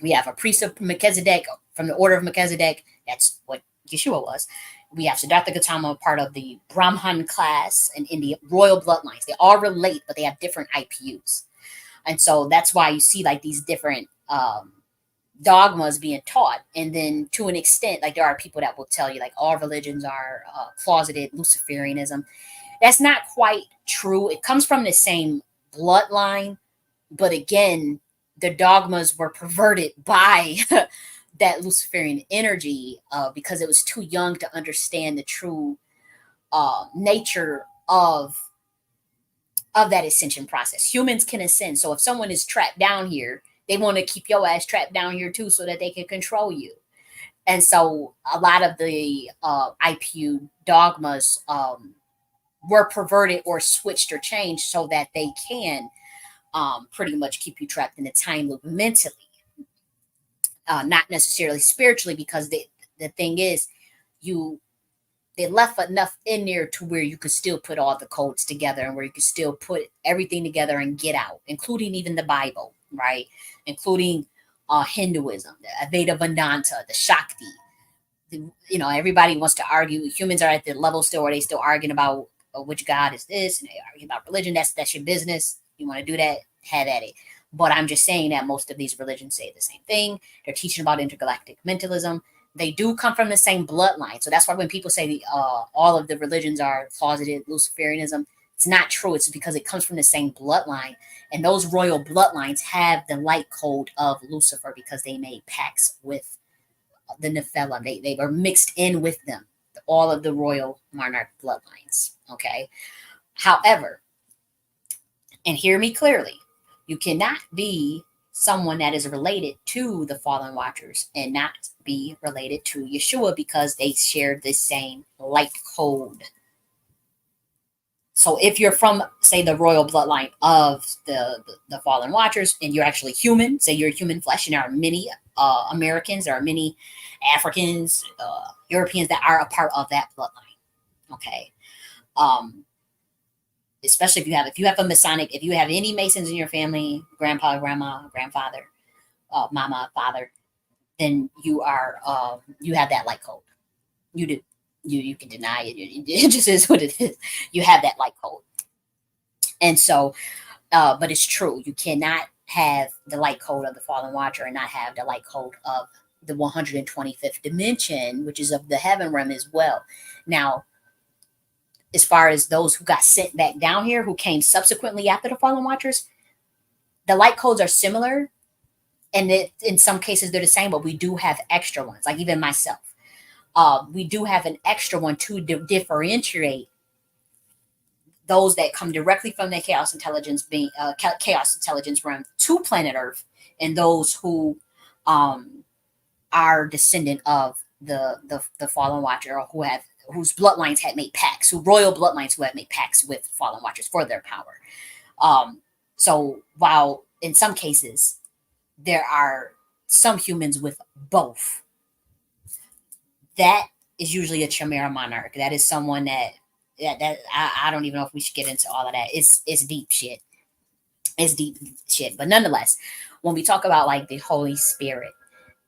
We have a priest of Melchizedek, from the order of Melchizedek. That's what Yeshua was. We have Siddhartha Gautama, part of the Brahman class and in the royal bloodlines. They all relate, but they have different IPUs. And so that's why you see like these different dogmas being taught. And then to an extent, like there are people that will tell you like all religions are closeted Luciferianism. That's not quite true. It comes from the same bloodline, but again, the dogmas were perverted by that Luciferian energy because it was too young to understand the true nature of that ascension process. Humans can ascend. So if someone is trapped down here, they want to keep your ass trapped down here too, so that they can control you. And so a lot of the IPU dogmas were perverted or switched or changed so that they can pretty much keep you trapped in a time loop mentally, not necessarily spiritually, because the thing is, they left enough in there to where you could still put all the codes together, and where you could still put everything together and get out, including even the Bible, right? Including Hinduism, the Veda Vedanta, the Shakti. Everybody wants to argue. Humans are at the level still where they still arguing about which God is this, and they argue about religion. That's your business. You want to do that, have at it. But I'm just saying that most of these religions say the same thing. They're teaching about intergalactic mentalism. They do come from the same bloodline. So that's why when people say all of the religions are closeted Luciferianism, it's not true. It's because it comes from the same bloodline. And those royal bloodlines have the light code of Lucifer because they made pacts with the Nephilim. They were mixed in with them, all of the royal monarch bloodlines. Okay. However, and hear me clearly, you cannot be someone that is related to the fallen watchers and not be related to Yeshua, because they share the same light code. So if you're from, say, the royal bloodline of the fallen watchers, and you're actually human, say you're human flesh, and there are many Americans, there are many Africans, Europeans that are a part of that bloodline. Okay. Especially if you have a Masonic, if you have any Masons in your family, grandpa, grandma, grandfather, mama, father, then you have that light code. You do. You can deny it. It just is what it is. You have that light code. And so, but it's true. You cannot have the light code of the fallen watcher and not have the light code of the 125th dimension, which is of the heaven realm as well. Now, as far as those who got sent back down here, who came subsequently after the fallen watchers, the light codes are similar, and in some cases they're the same, but we do have extra ones. Like even myself, we do have an extra one to differentiate those that come directly from the chaos intelligence being chaos intelligence realm to planet Earth, and those who are descendant of the fallen watcher, or whose bloodlines had made pacts, who royal bloodlines who had made pacts with fallen watchers for their power. So while in some cases there are some humans with both, that is usually a Chimera monarch. That is someone that I don't even know if we should get into all of that. It's deep shit. It's deep shit. But nonetheless, when we talk about like the Holy Spirit,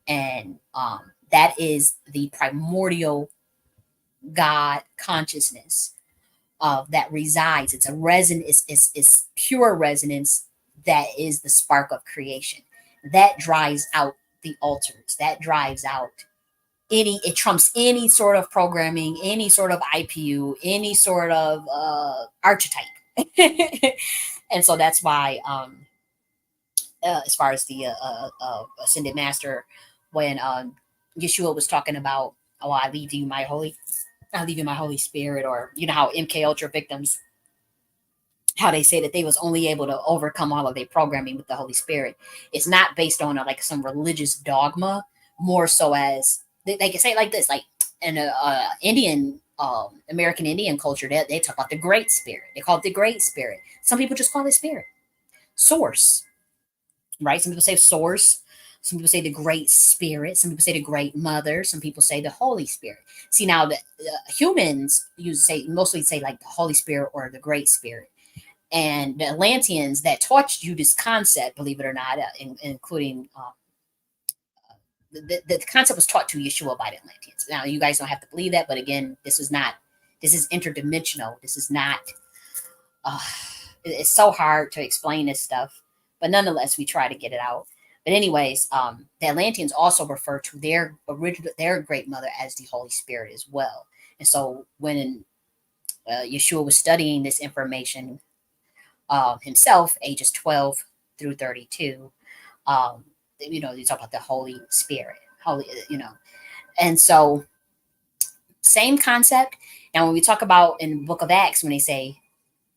and that is the primordial God consciousness that resides. It's a resonance. It's pure resonance that is the spark of creation. That drives out the altars. That drives out it trumps any sort of programming, any sort of IPU, any sort of archetype. And so that's why, as far as the ascended master, when Yeshua was talking about, oh, I leave you my Holy Spirit, or you know how MK Ultra victims, how they say that they was only able to overcome all of their programming with the Holy Spirit. It's not based on like some religious dogma, more so as they can say it like this, like in Indian, American Indian culture, they talk about the Great Spirit. They call it the Great Spirit. Some people just call it Spirit, Source, right? Some people say Source. Some people say the Great Spirit. Some people say the Great Mother. Some people say the Holy Spirit. See, now the humans mostly say like the Holy Spirit or the Great Spirit. And the Atlanteans that taught you this concept, believe it or not, including the concept was taught to Yeshua by the Atlanteans. Now, you guys don't have to believe that, but again, this is interdimensional. This is not, it's so hard to explain this stuff, but nonetheless, we try to get it out. But anyways, the Atlanteans also refer to their great mother as the Holy Spirit as well. And so when Yeshua was studying this information himself, ages 12 through 32, you talk about the Holy Spirit, and so same concept. Now, when we talk about in the book of Acts, when they say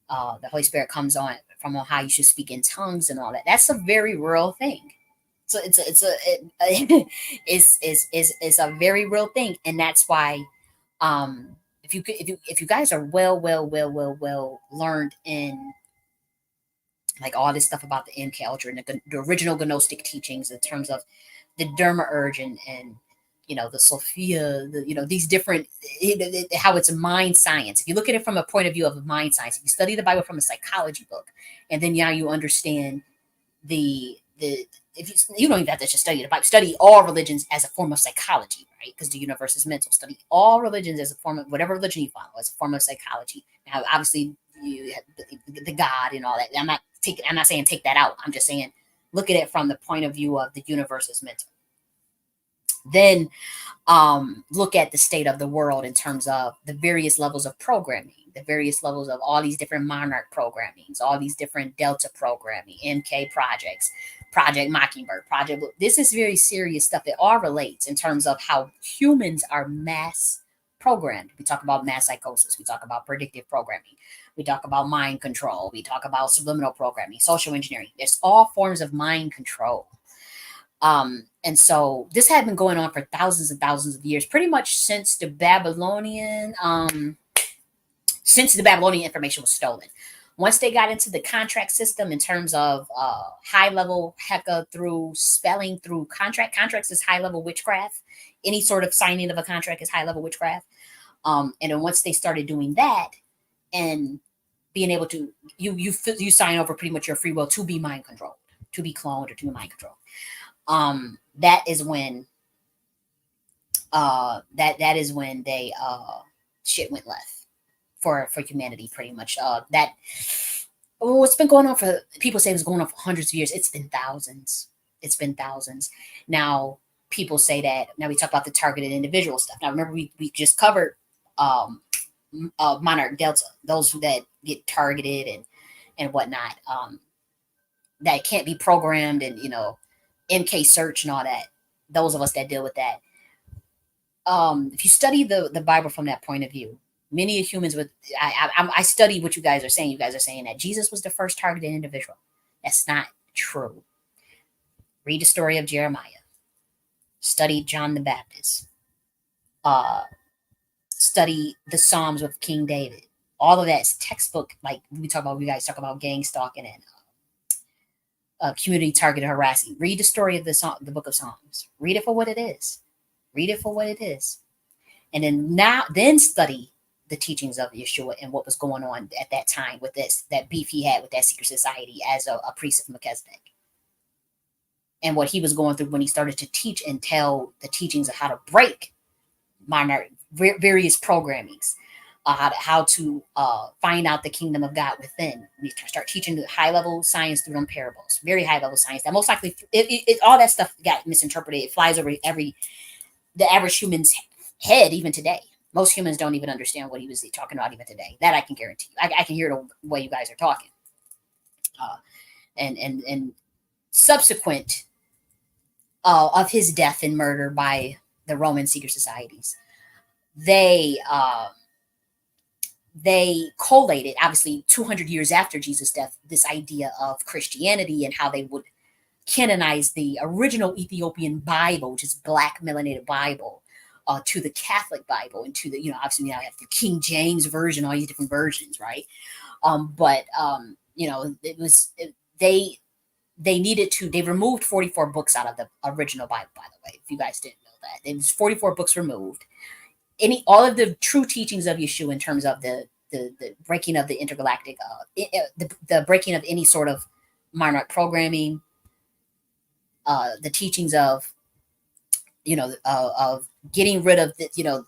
the Holy Spirit comes on from on high, you should speak in tongues and all that, that's a very real thing. So it's a very real thing, and that's why if you guys are well learned in like all this stuff about the MK Ultra and the original Gnostic teachings in terms of the Derma Urge and the Sophia, these different, how it's a mind science. If you look at it from a point of view of mind science, if you study the Bible from a psychology book, and then now you understand if you don't even have to just study the Bible, study all religions as a form of psychology, right? Because the universe is mental. Study all religions as a form of whatever religion you follow as a form of psychology. Now, obviously, you have the God and all that. I'm not saying take that out. I'm just saying look at it from the point of view of the universe is mental. Then look at the state of the world in terms of the various levels of programming, the various levels of all these different monarch programmings, all these different Delta programming, MK projects, Project Mockingbird, Project. This is very serious stuff. It all relates in terms of how humans are mass programmed. We talk about mass psychosis. We talk about predictive programming. We talk about mind control. We talk about subliminal programming, social engineering. There's all forms of mind control. And so this had been going on for thousands and thousands of years, pretty much since the Babylonian information was stolen. Once they got into the contract system in terms of high level Heka through spelling through contracts is high level witchcraft. Any sort of signing of a contract is high level witchcraft. And then once they started doing that and being able to, you sign over pretty much your free will to be mind controlled, to be cloned, or to be mind controlled. That is when that is when they shit went left for humanity, pretty much. That what's been going on for people say it was going on for hundreds of years. It's been thousands. It's been thousands. Now people say that. Now we talk about the targeted individual stuff. Now remember we just covered Monarch Delta, those that get targeted and whatnot. That can't be programmed, and MK search and all that. Those of us that deal with that. If you study the Bible from that point of view, many humans with I study what you guys are saying. You guys are saying that Jesus was the first targeted individual. That's not true. Read the story of Jeremiah. Study John the Baptist. Study the Psalms with King David. All of that's textbook. Like we talk about, you guys talk about gang stalking and community targeted harassing. Read the story of the book of Psalms. Read it for what it is. Read it for what it is. And then study the teachings of Yeshua and what was going on at that time with that beef he had with that secret society as a priest of Melchizedek. And what he was going through when he started to teach and tell the teachings of how to break various programmings, how to find out the kingdom of God within. We start teaching the high-level science through them parables, very high-level science. That most likely, all that stuff got misinterpreted. It flies over the average human's head even today. Most humans don't even understand what he was talking about even today. That I can guarantee you. I can hear the way you guys are talking. And subsequent of his death and murder by the Roman secret societies, they collated, obviously 200 years after Jesus' death, this idea of Christianity and how they would canonize the original Ethiopian Bible, which is Black melanated Bible, to the Catholic Bible, and to the, obviously now we have the King James version, all these different versions, right? They removed 44 books out of the original Bible, by the way, if you guys didn't know that. There was 44 books removed. All of the true teachings of Yeshua in terms of the breaking of the intergalactic, the breaking of any sort of monarch programming, the teachings of, of getting rid of the,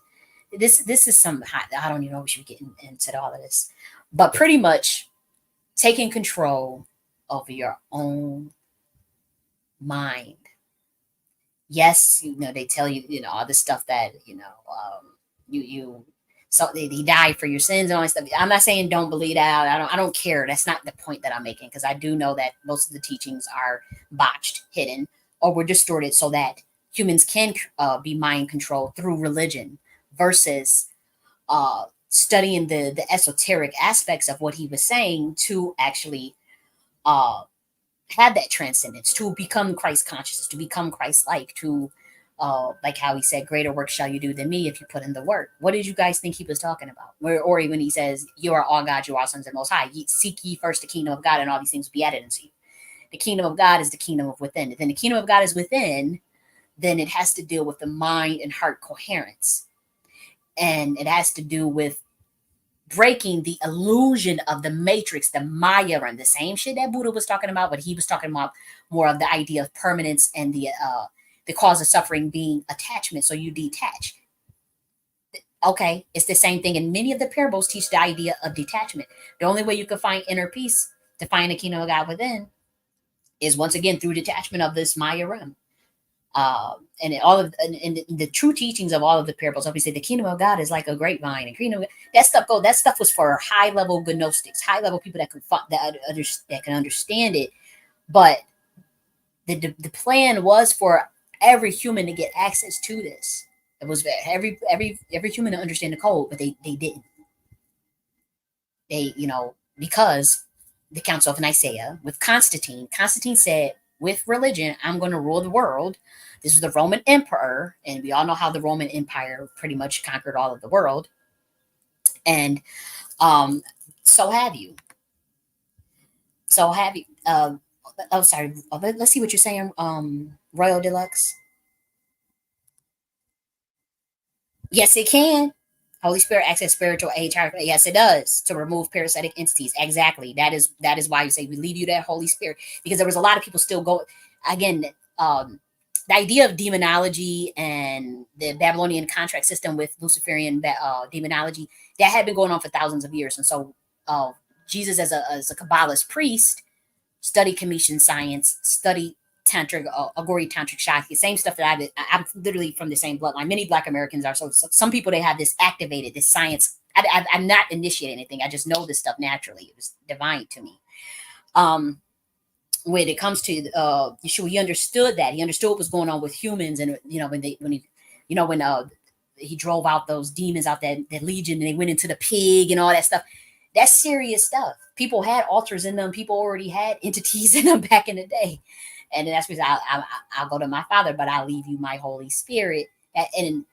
this is some, I don't even know if we should get into all of this, but pretty much taking control over your own mind. Yes, they tell you, all the stuff that, so he died for your sins and all that stuff. I'm not saying don't believe that. I don't care. That's not the point that I'm making, because I do know that most of the teachings are botched, hidden, or were distorted so that humans can be mind controlled through religion versus studying the esoteric aspects of what he was saying to actually have that transcendence, to become Christ consciousness, to become Christ-like, to like how he said, greater work shall you do than me if you put in the work. What did you guys think he was talking about? Or when he says, you are all God, you are all sons of the Most High. Seek ye first the kingdom of God, and all these things will be added unto you. The kingdom of God is the kingdom of within. If then the kingdom of God is within, then it has to deal with the mind and heart coherence. And it has to do with breaking the illusion of the matrix, the Maya, and the same shit that Buddha was talking about, but he was talking about more of the idea of permanence and the cause of suffering being attachment. So you detach. Okay, it's the same thing. And many of the parables teach the idea of detachment. The only way you can find inner peace, to find the kingdom of God within, is once again through detachment of this Maya realm. And the true teachings of all of the parables, obviously the kingdom of God is like a grapevine, and that stuff was for high level gnostics, high level people that can understand it. But the plan was for every human to get access to this. It was every human to understand the code, but they didn't. They, because the Council of Nicaea with Constantine said, with religion, I'm going to rule the world. This is the Roman emperor, and we all know how the Roman Empire pretty much conquered all of the world. And so have you. Oh, sorry. Let's see what you're saying, Royal Deluxe. Yes, it can. Holy Spirit access spiritual age. Yes, it does, to remove parasitic entities. Exactly. That is why you say we leave you that Holy Spirit, because there was a lot of people still go again. the idea of demonology and the Babylonian contract system with Luciferian demonology, that had been going on for thousands of years. And so Jesus, as a Kabbalist priest, studied Commission science, studied tantric, Agori tantric Shakti, same stuff that I'm literally from the same bloodline. Many Black Americans are. So some people, they have this activated, this science. I'm not initiating anything. I just know this stuff naturally. It was divine to me. When it comes to Yeshua, he understood that. He understood what was going on with humans, and when he drove out those demons out that legion, and they went into the pig and all that stuff. That's serious stuff. People had altars in them. People already had entities in them back in the day, and that's because I'll go to my Father, but I'll leave you my Holy Spirit. And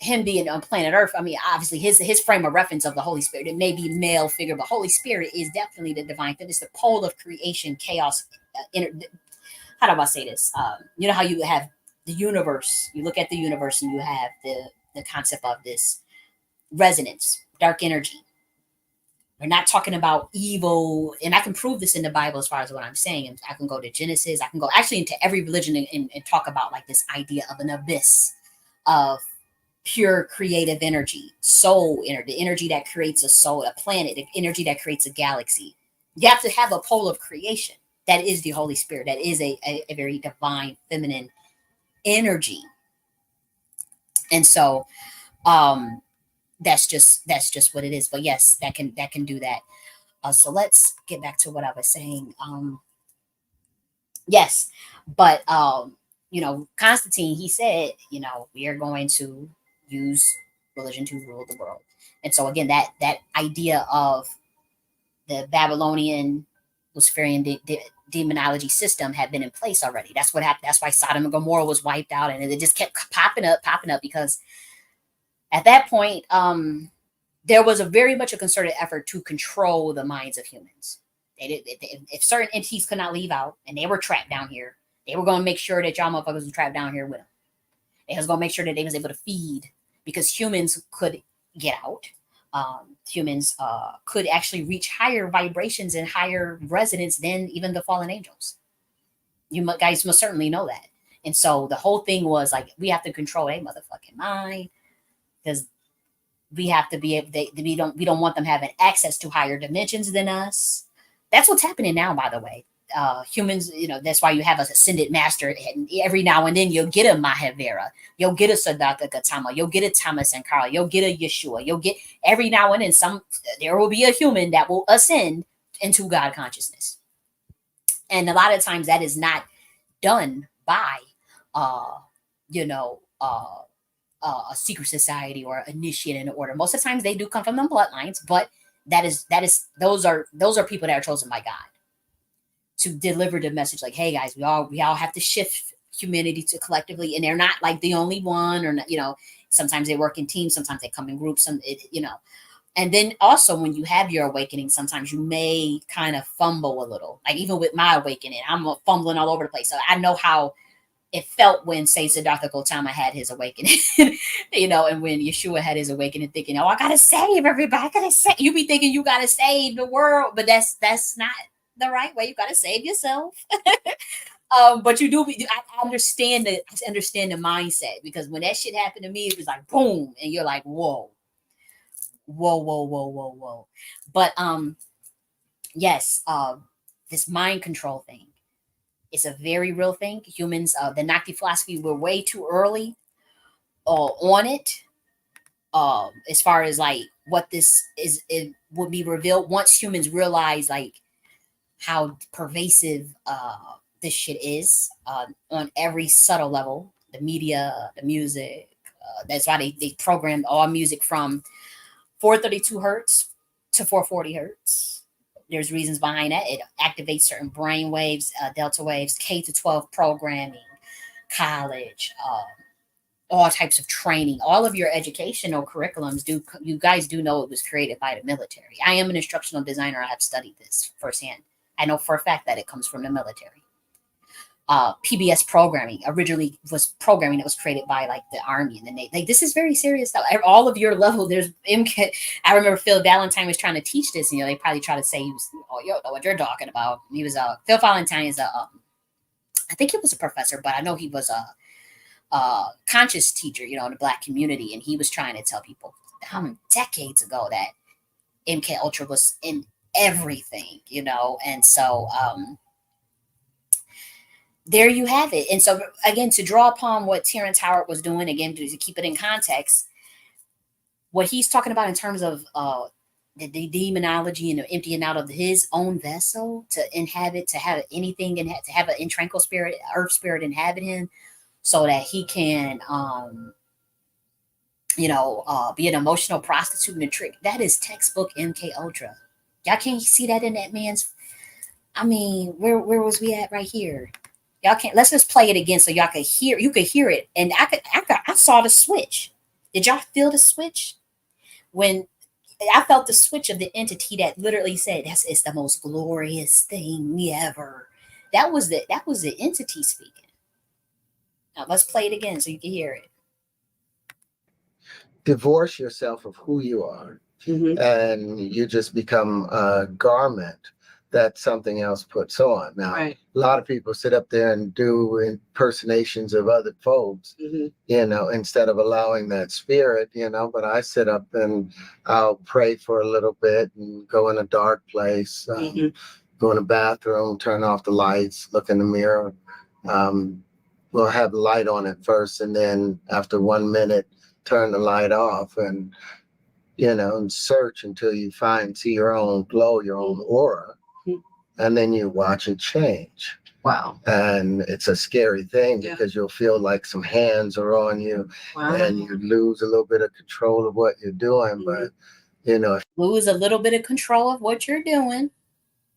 him being on planet Earth, I mean, obviously his frame of reference of the Holy Spirit, it may be male figure, but Holy Spirit is definitely the divine thing. It's the pole of creation, chaos. How do I say this? You know how you have the universe. You look at the universe, and you have the concept of this resonance, dark energy. We're not talking about evil, and I can prove this in the Bible as far as what I'm saying. And I can go to Genesis. I can go actually into every religion and talk about like this idea of an abyss of pure creative energy, soul energy, the energy that creates a soul, a planet, the energy that creates a galaxy. You have to have a pole of creation. That is the Holy Spirit. That is a very divine, feminine energy. And so that's just what it is. But yes, that can do that. So let's get back to what I was saying. Yes, but Constantine, he said, we are going to use religion to rule the world. And so again, that idea of the Babylonian Luciferian demonology system had been in place already. That's what happened. That's why Sodom and Gomorrah was wiped out, and it just kept popping up, because at that point, there was a very much a concerted effort to control the minds of humans. If certain entities could not leave out and they were trapped down here, they were going to make sure that y'all motherfuckers were trapped down here with them. They was going to make sure that they was able to feed, because humans could get out. Humans could actually reach higher vibrations and higher resonance than even the fallen angels. You guys must certainly know that. And so the whole thing was like, we have to control their motherfucking mind, because we have to be able. We don't want them having access to higher dimensions than us. That's what's happening now, by the way. Humans, that's why you have an ascended master, and every now and then you'll get a Mahavira, you'll get a Siddhartha Gautama, you'll get a Thomas and Carl, you'll get a Yeshua, you'll get every now and then there will be a human that will ascend into God consciousness. And a lot of times that is not done by a secret society or initiate in order. Most of the times they do come from the bloodlines, but those are people that are chosen by God to deliver the message, like, hey guys, we all have to shift humanity to collectively, and they're not like the only one, or not, sometimes they work in teams, sometimes they come in groups, and then also when you have your awakening, sometimes you may kind of fumble a little. Like even with my awakening, I'm fumbling all over the place. So I know how it felt when, say, Siddhartha Gautama had his awakening, and when Yeshua had his awakening, thinking, oh, I gotta save everybody, you be thinking you gotta save the world, but that's not the right way. You gotta save yourself. But you do. I understand the mindset, because when that shit happened to me, it was like boom, and you're like, whoa. But yes, this mind control thing, it's a very real thing. Humans, the Nakti philosophy, were way too early on it. As far as like what this is, it would be revealed once humans realize like how pervasive this shit is on every subtle level. The media, the music. That's why they programmed all music from 432 hertz to 440 hertz. There's reasons behind that. It activates certain brain waves, delta waves, K-12 programming, college, all types of training. All of your educational curriculums you guys do know it was created by the military. I am an instructional designer. I have studied this firsthand. I know for a fact that it comes from the military. PBS programming originally was programming that was created by like the Army and the Navy. Like, this is very serious stuff. All of your level, there's MCAT. I remember Phil Valentine was trying to teach this. They probably try to say he was, oh, you don't know what you're talking about. He was Phil Valentine is I think he was a professor, but I know he was a conscious teacher, you know, in the Black community, and he was trying to tell people decades ago that MK Ultra was in everything, you know, and so there you have it. And so again, to draw upon what Terrence Howard was doing, again, to keep it in context, what he's talking about in terms of the demonology and the emptying out of his own vessel to inhabit, to have anything, and to have an intranquil spirit, earth spirit inhabit him, so that he can, be an emotional prostitute and a trick. That is textbook MK Ultra. Y'all can't see that in that man's. I mean, where was we at right here? Y'all can't. Let's just play it again so y'all could hear. You could hear it, and I saw the switch. Did y'all feel the switch when? I felt the switch of the entity that literally said, "It's the most glorious thing ever." That was the entity speaking. Now let's play it again so you can hear it. Divorce yourself of who you are, and you just become a garment that something else puts on. Now, Right. a lot of people sit up there and do impersonations of other folks, you know, instead of allowing that spirit, you know. But I sit up and I'll pray for a little bit and go in a dark place, go in the bathroom, turn off the lights, look in the mirror. We'll have the light on at first, and then after 1 minute, turn the light off, and and search until you see your own glow, your own aura, and then you watch it change. Wow. And it's a scary thing because you'll feel like some hands are on you, and you lose a little bit of control of what you're doing. But lose a little bit of control of what you're doing.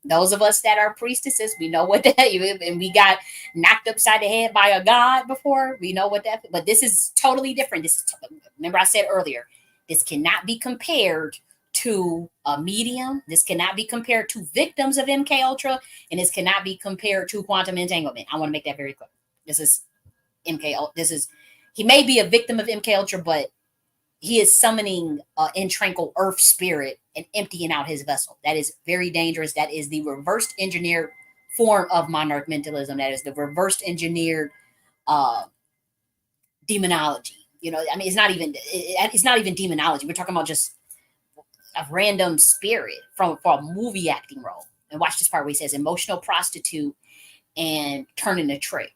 Those of us that are priestesses, we know what that, and we got knocked upside the head by a god before. We know what that, but this is totally different. Remember I said earlier, this cannot be compared to a medium. This cannot be compared to victims of MK Ultra, and this cannot be compared to quantum entanglement. I want to make that very clear. This is he may be a victim of MK Ultra, but he is summoning in tranquil earth spirit and emptying out his vessel. That is very dangerous. That is the reversed engineered form of monarch mentalism. That is the reversed engineered demonology. You know, I mean, it's not even demonology. We're talking about just a random spirit for a movie acting role. And watch this part where he says emotional prostitute and turning a trick.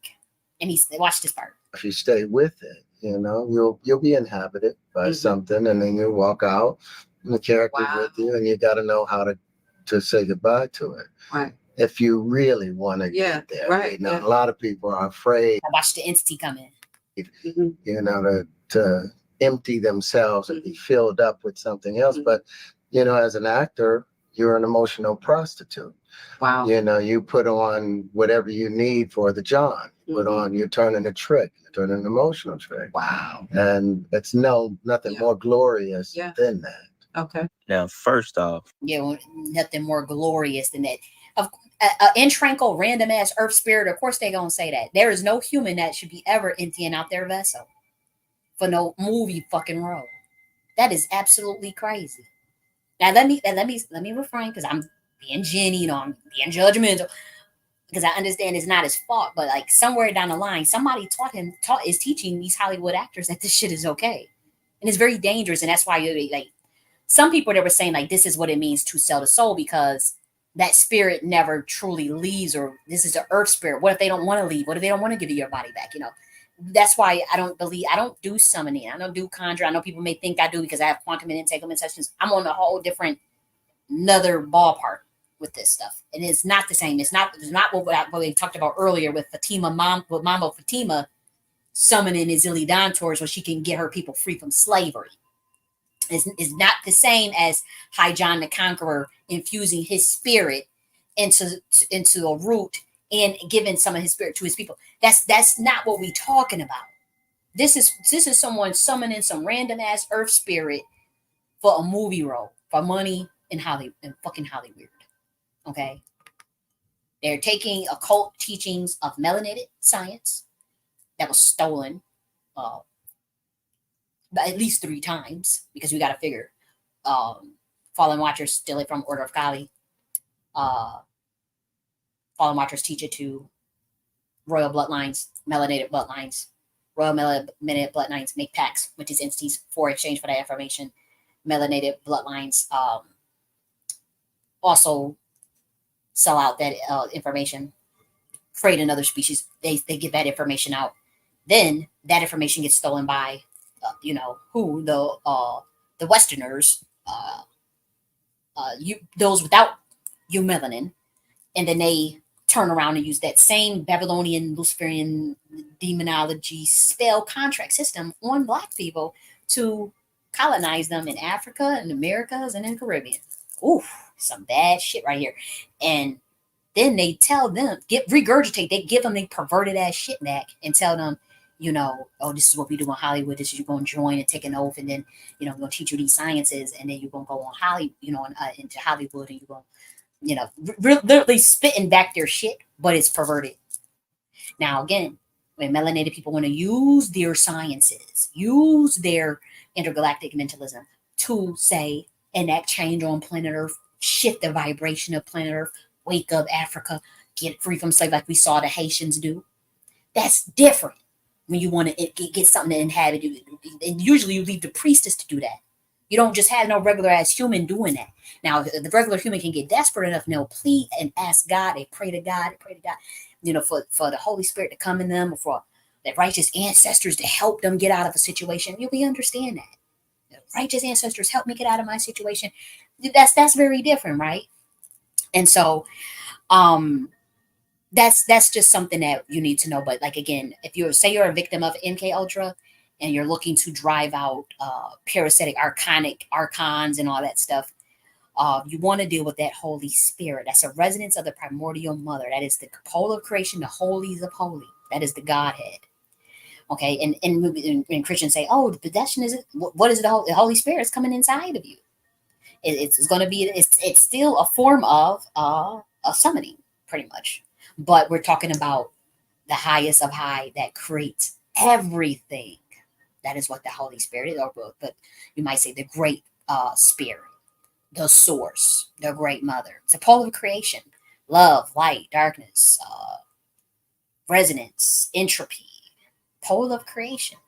And watch this part. If you stay with it, you'll be inhabited by something, and then you walk out, and the character's with you, and you got to know how to say goodbye to it. Right. If you really want to get there. Right. A lot of people are afraid. I watched the entity come in. To empty themselves and be filled up with something else. But, as an actor, you're an emotional prostitute. Wow. You put on whatever you need for the John. You're turning a trick. You're turning an emotional trick. Wow. And it's nothing more glorious than that. Okay. Now, first off, nothing more glorious than that. In tranquil, random ass earth spirit, of course they gonna say that. There is no human that should be ever emptying out their vessel for no movie fucking role. That is absolutely crazy. Now let me refrain because I'm being Jenny, I'm being judgmental. Because I understand it's not his fault, but like somewhere down the line, somebody is teaching these Hollywood actors that this shit is okay. And it's very dangerous. And that's why like some people that were saying like this is what it means to sell the soul, because that spirit never truly leaves, or this is the earth spirit. What if they don't want to leave? What if they don't want to give you your body back? That's why I don't do summoning. I don't do conjure. I know people may think I do because I have quantum and entanglement sessions. I'm on a whole different, another ballpark with this stuff. And it's not the same. It's not what we talked about earlier with Mambo Fatima summoning Izili Dontors so she can get her people free from slavery. Is not the same as High John the Conqueror infusing his spirit into a root and giving some of his spirit to his people. That's not what we're talking about. This is someone summoning some random ass earth spirit for a movie role, for money in fucking Hollywood. Okay. They're taking occult teachings of melanated science that was stolen at least 3 times, because we got to figure Fallen Watchers steal it from Order of Kali. Fallen Watchers teach it to royal bloodlines, melanated bloodlines. Royal melanated bloodlines make pacts with these entities for exchange for that information. Melanated bloodlines also sell out that information, create another species. They give that information out. Then that information gets stolen by, who the Westerners, those without eumelanin, and then they turn around and use that same Babylonian Luciferian demonology spell contract system on Black people to colonize them in Africa and Americas and in the Caribbean. Oof, some bad shit right here. And then they tell them, they give them the perverted ass shit back and tell them, oh, this is what we do in Hollywood. This is you're going to join and take an oath, and then, we're going to teach you these sciences, and then you're going to go on Hollywood, into Hollywood, and you're going to, literally spitting back their shit, but it's perverted. Now, again, when melanated people want to use their sciences, use their intergalactic mentalism to say, enact change on planet Earth, shift the vibration of planet Earth, wake up Africa, get free from slavery like we saw the Haitians do. That's different when you want to get something to inhabit. And usually you leave the priestess to do that. You don't just have no regular ass human doing that. Now, the regular human can get desperate enough, and they'll plead and ask God. They pray to God, for the Holy Spirit to come in them, or for the righteous ancestors to help them get out of a situation. We understand that. The righteous ancestors help me get out of my situation. That's very different, right? And so, that's just something that you need to know. But like, again, if you're a victim of MK Ultra and you're looking to drive out parasitic archons and all that stuff, you want to deal with that Holy Spirit. That's a resonance of the primordial mother. That is the pole of creation, the holies of holy. That is the Godhead. Okay, and Christians say, oh, the possession is it? What is it? The Holy Spirit is coming inside of you. It's going to be. It's still a form of a summoning, pretty much. But we're talking about the highest of high that creates everything. That is what the Holy Spirit is. But you might say the great spirit, the source, the great mother. It's a pole of creation. Love, light, darkness, resonance, entropy. Pole of creation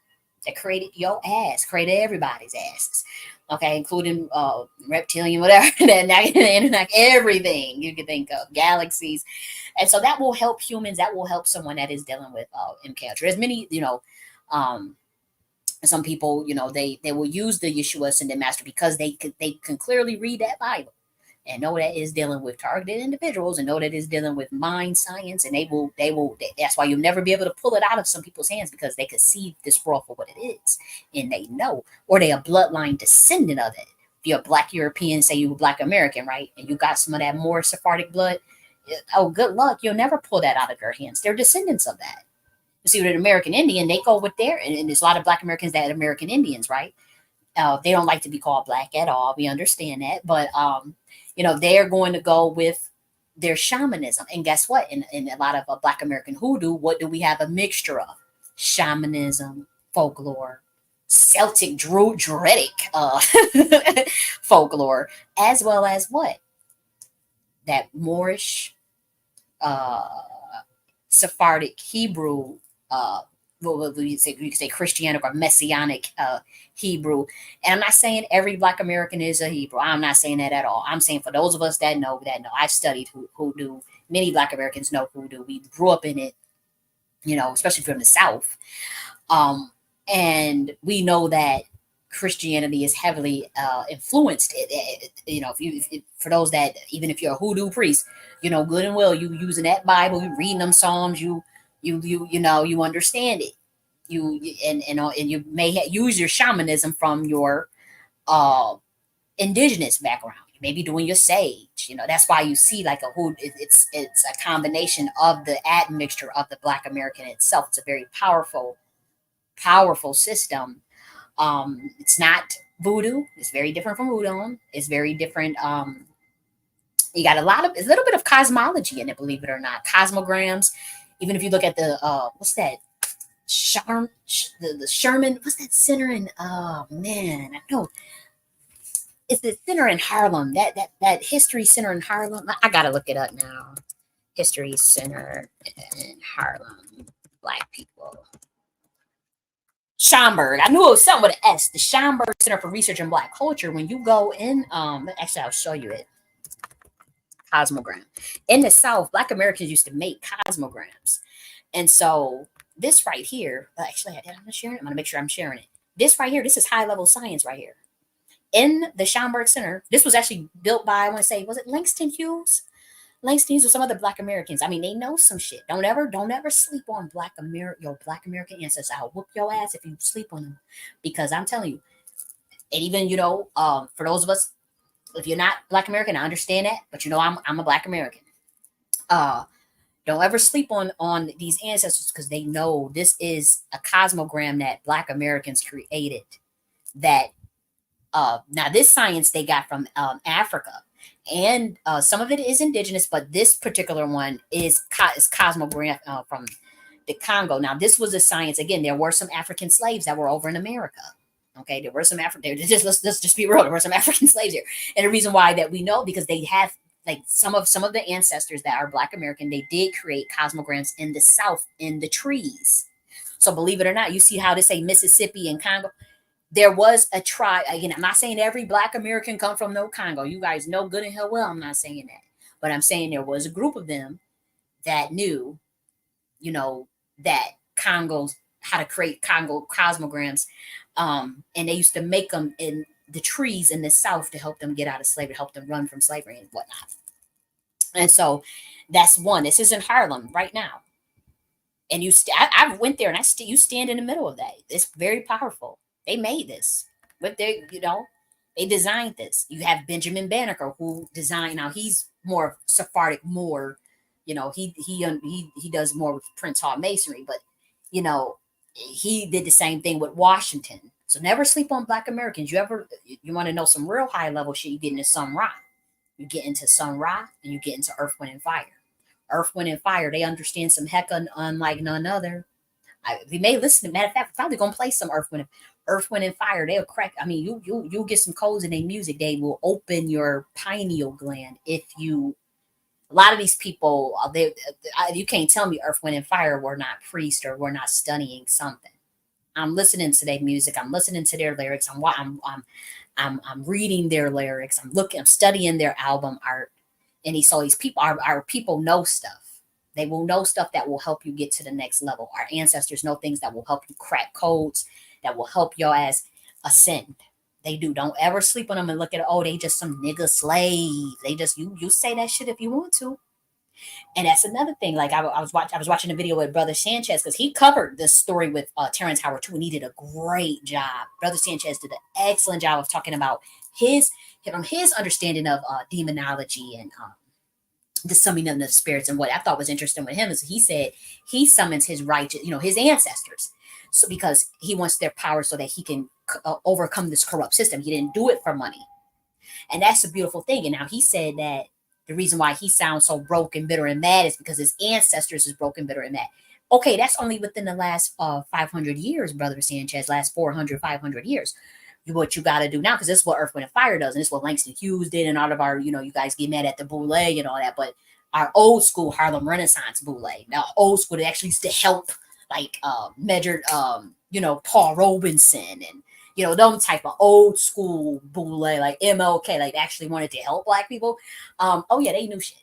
that created your ass, created everybody's asses. Okay, including reptilian, whatever, the internet, everything you can think of, galaxies. And so that will help humans. That will help someone that is dealing with MK Ultra. There's many, some people, they will use the Yeshua Ascended Master because they can clearly read that Bible and know that is dealing with targeted individuals, and know that is dealing with mind science, and they will. That's why you'll never be able to pull it out of some people's hands, because they can see this world for what it is, and they know, or they are bloodline descendant of it. If you're a Black European, say you're a Black American, right, and you got some of that more Sephardic blood, oh, good luck. You'll never pull that out of their hands. They're descendants of that. You see, with an American Indian, they go with and there's a lot of Black Americans that are American Indians, right? They don't like to be called Black at all. We understand that, but they're going to go with their shamanism. And guess what? In a lot of Black American hoodoo, what do we have a mixture of? Shamanism, folklore, Celtic, Druidic folklore, as well as what? That Moorish, Sephardic, Hebrew, you could say Christianic or Messianic Hebrew. And I'm not saying every Black American is a Hebrew. I'm not saying that at all. I'm saying for those of us that know. I've studied hoodoo. Many Black Americans know hoodoo. We grew up in it, especially from the South. And we know that Christianity is heavily influenced. For those that, even if you're a hoodoo priest, good and well, you using that Bible, you reading them Psalms, you understand it. You you may use your shamanism from your indigenous background. You may be doing your sage. That's why you see like a hood. It's a combination of the admixture of the Black American itself. It's a very powerful system. It's not voodoo. It's very different from voodoo. It's very different. You got a little bit of cosmology in it, believe it or not. Cosmograms. Even if you look at the what's that? The Sherman. What's that center in? Oh man, I know. It's the center in Harlem. That history center in Harlem. I gotta look it up now. History center in Harlem. Black people. Schomburg. I knew it was something with an S. The Schomburg Center for Research in Black Culture. When you go in, actually, I'll show you it. Cosmogram. In the South, Black Americans used to make cosmograms. And so this right here, actually, I'm not sharing it. I'm going to make sure I'm sharing it. This right here, this is high level science right here. In the Schomburg Center, this was actually built by, I want to say, was it Langston Hughes? Langston Hughes or some other Black Americans. I mean, they know some shit. Don't ever sleep on your Black American ancestors. I'll whoop your ass if you sleep on them. Because I'm telling you, and even, for those of us, if you're not Black American, I understand that, but I'm a Black American. Don't ever sleep on these ancestors because they know this is a cosmogram that Black Americans created. That now this science they got from Africa, and some of it is indigenous, but this particular one is cosmogram from the Congo. Now this was a science. Again, there were some African slaves that were over in America. Okay, there were some African. Let's just be real. There were some African slaves here, and the reason why that we know because they have. Like some of the ancestors that are Black American, they did create cosmograms in the South in the trees. So believe it or not, you see how they say Mississippi and Congo. There was a tribe. Again, I'm not saying every Black American come from no Congo. You guys know good and hell well I'm not saying that. But I'm saying there was a group of them that knew, that Congos, how to create Congo cosmograms. And they used to make them in the trees in the South to help them get out of slavery, help them run from slavery and whatnot. And so that's one. This is in Harlem right now. And I went there and you stand in the middle of that. It's very powerful. They made this. But they designed this. You have Benjamin Banneker who designed, now he's more Sephardic, more, he does more with Prince Hall Masonry, but he did the same thing with Washington. So never sleep on Black Americans. You want to know some real high level shit, you get into Sun Ra. You get into Sun Ra and you get into Earth, Wind, and Fire. Earth, Wind, and Fire, they understand some heck unlike none other. We may listen to, matter of fact, we're probably going to play some Earth, Wind, and Fire. They'll crack. I mean, you'll get some codes in their music. They will open your pineal gland a lot of these people, you can't tell me Earth, Wind, and Fire were not priests or were not studying something. I'm listening to their music. I'm listening to their lyrics. I'm reading their lyrics. I'm studying their album art. And these people, our people know stuff. They will know stuff that will help you get to the next level. Our ancestors know things that will help you crack codes, that will help your ass ascend. They do. Don't ever sleep on them and look at, they just some nigga slave. They just, you say that shit if you want to. And that's another thing. Like I was watching a video with Brother Sanchez because he covered this story with Terrence Howard too, and he did a great job. Brother Sanchez did an excellent job of talking about his understanding of demonology and the summoning of the spirits. And what I thought was interesting with him is he said he summons his righteous, his ancestors, so because he wants their power so that he can overcome this corrupt system. He didn't do it for money, and that's a beautiful thing. And now he said that the reason why he sounds so broken, bitter, and mad is because his ancestors is broken, bitter, and mad. Okay, that's only within the last 500 years, Brother Sanchez, last 400, 500 years. What you got to do now, because this is what Earth, Wind, and Fire does, and this is what Langston Hughes did, and all of our, you guys get mad at the boule and all that, but our old school Harlem Renaissance boule, now old school, it actually used to help, like measured, Paul Robinson and, them type of old school boule, like MLK, like actually wanted to help Black people. They knew shit,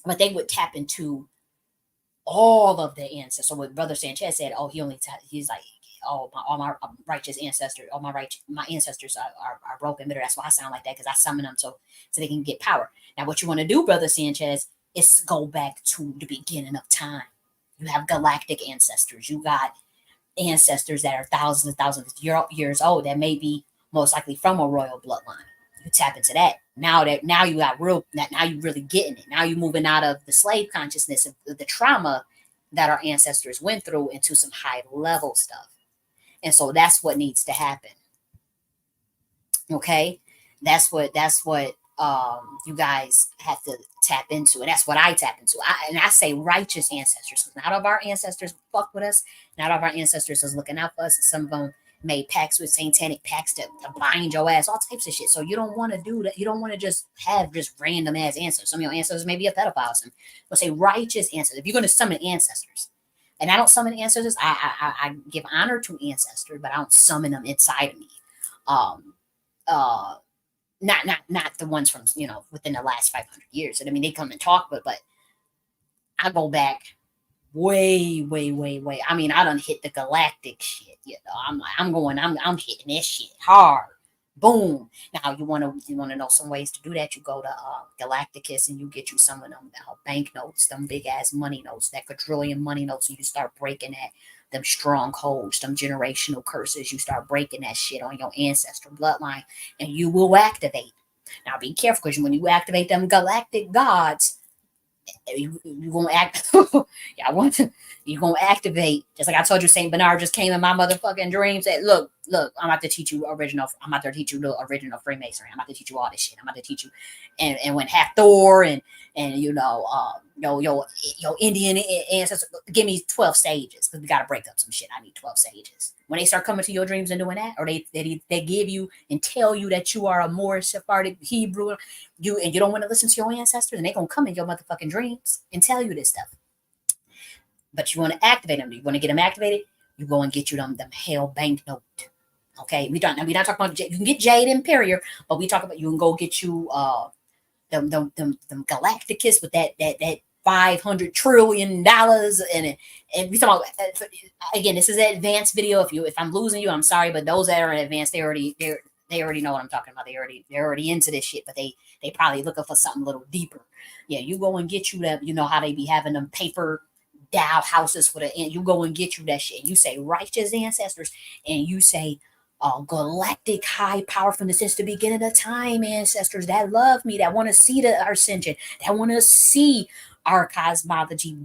but they would tap into all of the ancestors. So what Brother Sanchez said, he's like, all my righteous ancestors, my ancestors are broken bitter. That's why I sound like that, because I summon them so they can get power. Now, what you want to do, Brother Sanchez, is go back to the beginning of time. You have galactic ancestors. You got ancestors that are thousands and thousands of years old that may be most likely from a royal bloodline. You tap into that. Now you got now you're really getting it. Now you're moving out of the slave consciousness of the trauma that our ancestors went through into some high level stuff. And so that's what needs to happen. Okay. That's what you guys have to tap into. And that's what I tap into. I say righteous ancestors. Not all of our ancestors fuck with us. Not all of our ancestors is looking out for us. Some of them made pacts with satanic pacts to bind your ass, all types of shit. So you don't want to do that. You don't want to just have just random ass ancestors. Some of your ancestors may be a pedophile. But say righteous ancestors. If you're going to summon ancestors, And I don't summon ancestors. I give honor to ancestors, but I don't summon them inside of me. Um, not the ones from, you know, within the last 500 years. And I mean, they come and talk, but I go back way, way, way, way. I mean, I done hit the galactic shit. You know, I'm hitting this shit hard. Boom. Now you wanna know some ways to do that? You go to Galacticus and you get you some of them bank notes, them big ass money notes, that quadrillion money notes, and you start breaking that, them strongholds, them generational curses. You start breaking that shit on your ancestral bloodline, and you will activate. Now be careful, because when you activate them galactic gods, you gonna act. Yeah, I want to. You gonna activate, just like I told you. Saint Bernard just came in my motherfucking dream. Said, "Look, I'm about to teach you original. I'm about to teach you the original Freemasonry. I'm about to teach you all this shit. I'm about to teach you." And when Hathor and you know, your Indian ancestors, give me 12 sages, because we gotta break up some shit. I need 12 sages. When they start coming to your dreams and doing that, or they give you and tell you that you are a Moorish, Sephardic, Hebrew, you don't want to listen to your ancestors, and they're gonna come in your motherfucking dreams and tell you this stuff. But you want to activate them. You want to get them activated, you go and get you them hell banknote. Okay, we're not talking about you can get Jade Imperior, but we talk about you can go get you them Galacticus with that $500 trillion and we talk about, again, this is an advanced video. If I'm losing you, I'm sorry, but those that are advanced, they already know what I'm talking about. They're already into this shit, but they probably looking for something a little deeper. Yeah, you go and get you that. You know how they be having them paper doll houses for the end. You go and get you that shit. You say righteous ancestors, and you say galactic high powerfulness since the beginning of time, ancestors that love me, that want to see the ascension, that want to see our cosmology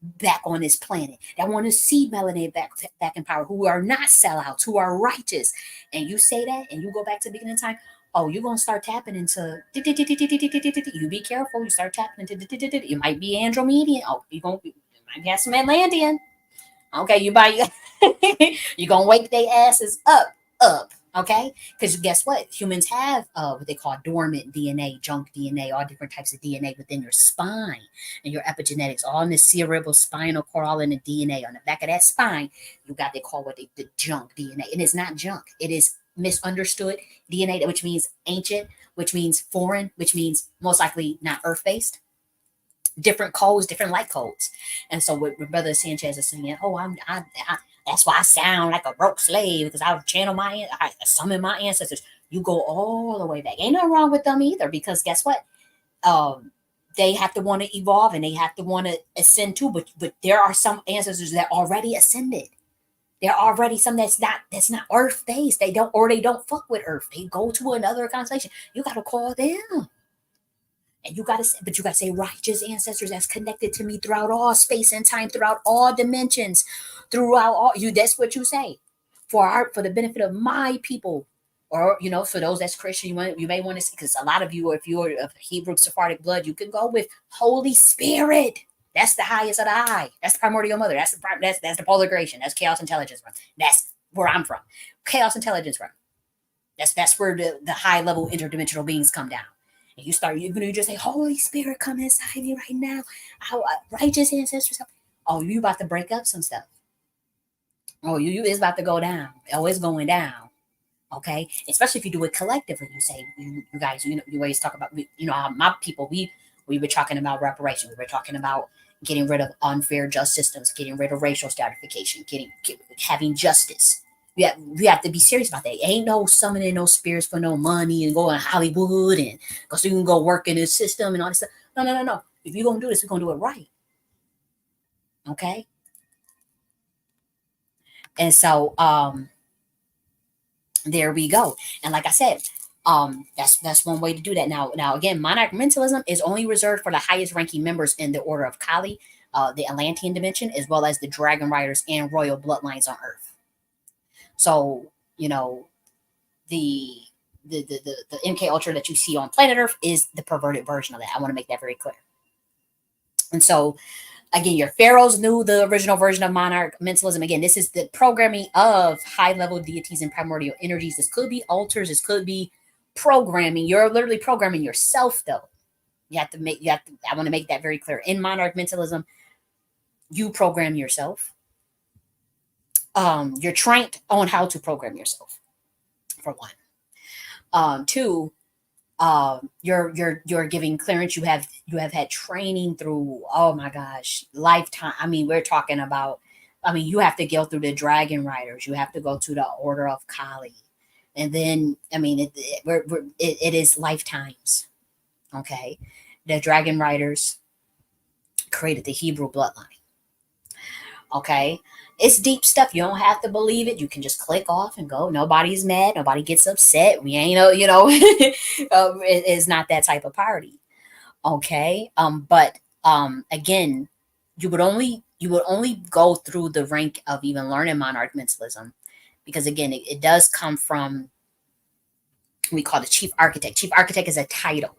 back on this planet, that want to see melanin back in power, who are not sellouts, who are righteous. And you say that, and you go back to the beginning of time. Oh, you're gonna start tapping into. You be careful. You start tapping into. You might be Andromedian. Oh, you might have some Atlantean. Okay, you gonna wake their asses up. Okay, because guess what? Humans have what they call dormant DNA, junk DNA, all different types of DNA within your spine and your epigenetics, all in the cerebral spinal cord, all in the DNA on the back of that spine. You got the junk DNA, and it's not junk. It is misunderstood DNA, which means ancient, which means foreign, which means most likely not Earth based. Different codes, different light codes. And so what Brother Sanchez is saying, oh, I that's why I sound like a broke slave, because I summon my ancestors. You go all the way back. Ain't nothing wrong with them either, because guess what? They have to want to evolve and they have to want to ascend too. But there are some ancestors that already ascended. There are already some that's not Earth based. They don't fuck with Earth. They go to another constellation. You gotta call them. And you gotta say righteous ancestors that's connected to me throughout all space and time, throughout all dimensions, throughout all you. That's what you say for the benefit of my people, or for those that's Christian, you may want to see, because a lot of you, if you're of Hebrew Sephardic blood, you can go with Holy Spirit. That's the highest of the high. That's the primordial mother. That's the polar gradation. That's chaos intelligence from. That's where I'm from. Chaos intelligence from. That's where the high level interdimensional beings come down. And you just say, Holy Spirit, come inside me right now. Our righteous ancestors. Oh, you about to break up some stuff. Oh, you is about to go down. Oh, it's going down. Okay, especially if you do it collectively. You say, you guys, you always talk about, my people. We were talking about reparation. We were talking about getting rid of unfair just systems, getting rid of racial stratification, having justice. We have to be serious about that. Ain't no summoning no spirits for no money and going to Hollywood and so you can go work in this system and all this stuff. No. If you're gonna do this, we're gonna do it right. Okay. And so there we go. And like I said, that's one way to do that. Now again, monarch mentalism is only reserved for the highest ranking members in the order of Kali, the Atlantean dimension, as well as the dragon riders and royal bloodlines on Earth. So, the MK Ultra that you see on planet Earth is the perverted version of that. I want to make that very clear. And so, again, your pharaohs knew the original version of monarch mentalism. Again, this is the programming of high-level deities and primordial energies. This could be altars. This could be programming. You're literally programming yourself, though. I want to make that very clear. In monarch mentalism, you program yourself. You're trained on how to program yourself, for one. Two, you're giving clearance. You have had training through, oh my gosh, lifetime. I mean, we're talking about, I mean, you have to go through the Dragon Riders, you have to go to the Order of Kali, and then I mean it is lifetimes. Okay, the Dragon Riders created the Hebrew bloodline. Okay, it's deep stuff. You don't have to believe it. You can just click off and go. Nobody's mad. Nobody gets upset. We ain't, it's not that type of party. Okay. But again, you would only go through the rank of even learning monarch mentalism, because again, it does come from, we call it chief architect. Chief architect is a title.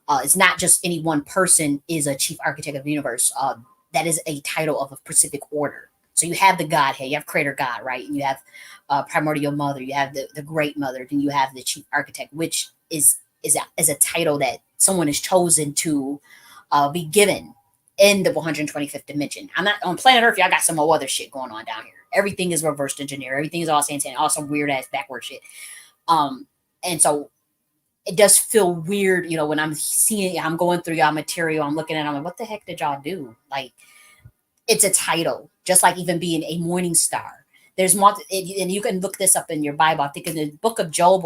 It's not just any one person is a chief architect of the universe. That is a title of a specific order. So you have the Godhead, you have Creator God, right? And you have Primordial Mother, you have the Great Mother, then you have the Chief Architect, which is a title that someone is chosen to be given in the 125th dimension. I'm not on planet Earth. Y'all got some other shit going on down here. Everything is reversed engineer. Everything is all Santana, all some weird ass backward shit. And so it does feel weird, when I'm seeing, I'm going through y'all material, I'm looking at it, I'm like, what the heck did y'all do? Like, it's a title, just like even being a morning star. There's more, and you can look this up in your Bible. I think in the book of Job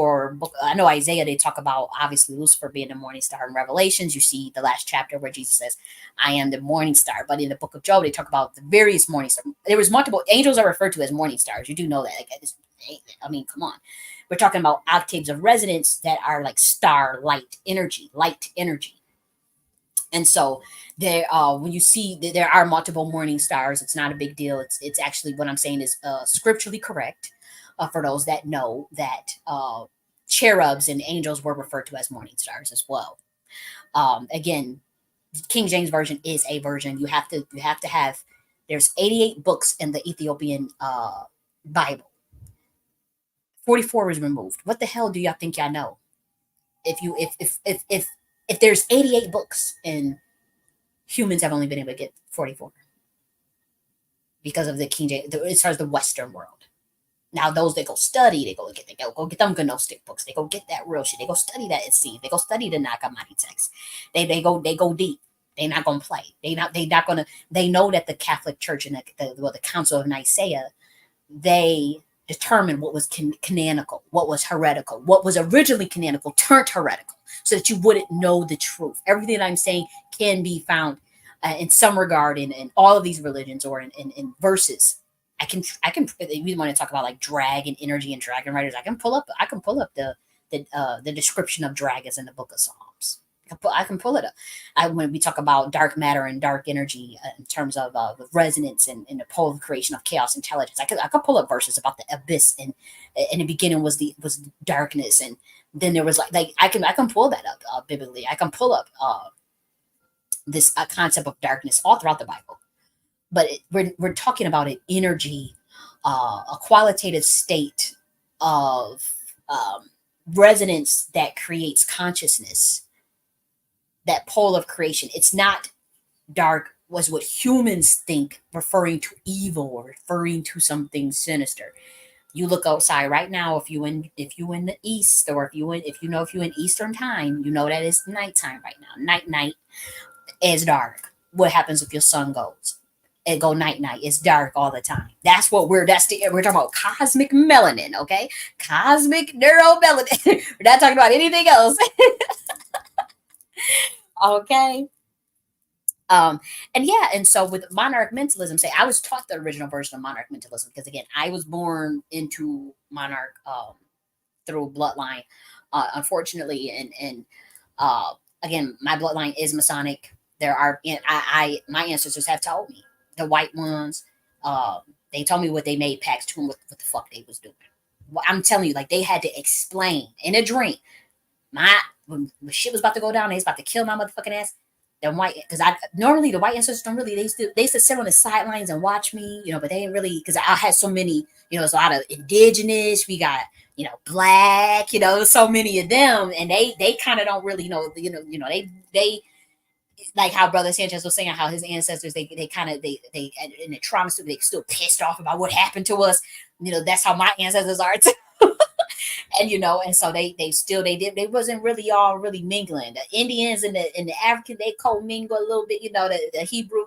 I know Isaiah, they talk about obviously Lucifer being the morning star. In Revelations, you see the last chapter where Jesus says, I am the morning star. But in the book of Job, they talk about the various morning stars. There was multiple angels are referred to as morning stars. You do know that. I mean, come on. We're talking about octaves of resonance that are like star light energy. And so there, when you see that there are multiple morning stars, it's not a big deal. It's actually, what I'm saying is scripturally correct, for those that know that cherubs and angels were referred to as morning stars as well. Again, King James version is a version. You have to have. There's 88 books in the Ethiopian Bible. 44 was removed. What the hell do y'all think y'all know? If there's 88 books and humans have only been able to get 44 because of the King James, as far as the Western world. Now those that go study, they go get them Gnostic books. They go get that real shit. They go study that at sea. They go study the Nag Hammadi text. They go deep. They're not gonna play. They know that the Catholic Church and the Council of Nicaea, they determined what was canonical, what was heretical, what was originally canonical turned heretical, so that you wouldn't know the truth. Everything that I'm saying can be found in some regard in all of these religions, or in verses. I can. If we want to talk about like dragon energy and dragon riders, I can pull up the description of dragons in the Book of Psalms. I can pull it up. When we talk about dark matter and dark energy in terms of resonance and the pole of creation of chaos intelligence, I could pull up verses about the abyss, and in the beginning was darkness, and then there was like I can pull that up biblically. I can pull up this concept of darkness all throughout the Bible, but we're talking about an energy, a qualitative state of resonance that creates consciousness. That pole of creation. It's not dark was what humans think, referring to evil or referring to something sinister. You look outside right now, if you in the east, or if you in Eastern time, you know that it's nighttime right now. Night is dark. What happens if your sun goes? It go night. It's dark all the time. We're talking about cosmic melanin, okay? Cosmic neuromelanin. We're not talking about anything else. Okay. And so with monarch mentalism, say I was taught the original version of monarch mentalism, because again, I was born into monarch through bloodline, unfortunately, and again, my bloodline is Masonic. There are my ancestors have told me, the white ones, they told me what they made pacts to them, what the fuck they was doing. Well, I'm telling you, like, they had to explain in a dream. When shit was about to go down, they was about to kill my motherfucking ass. Them white, because normally the white ancestors don't really, they used to sit on the sidelines and watch me, but they didn't really, because I had so many, there's a lot of indigenous, we got, black, so many of them, and they kind of don't really know, they like how Brother Sanchez was saying, how his ancestors, they in the trauma, they still pissed off about what happened to us. That's how my ancestors are too. And and so they wasn't really all really mingling. The Indians and the African, they co-mingle a little bit. The Hebrew,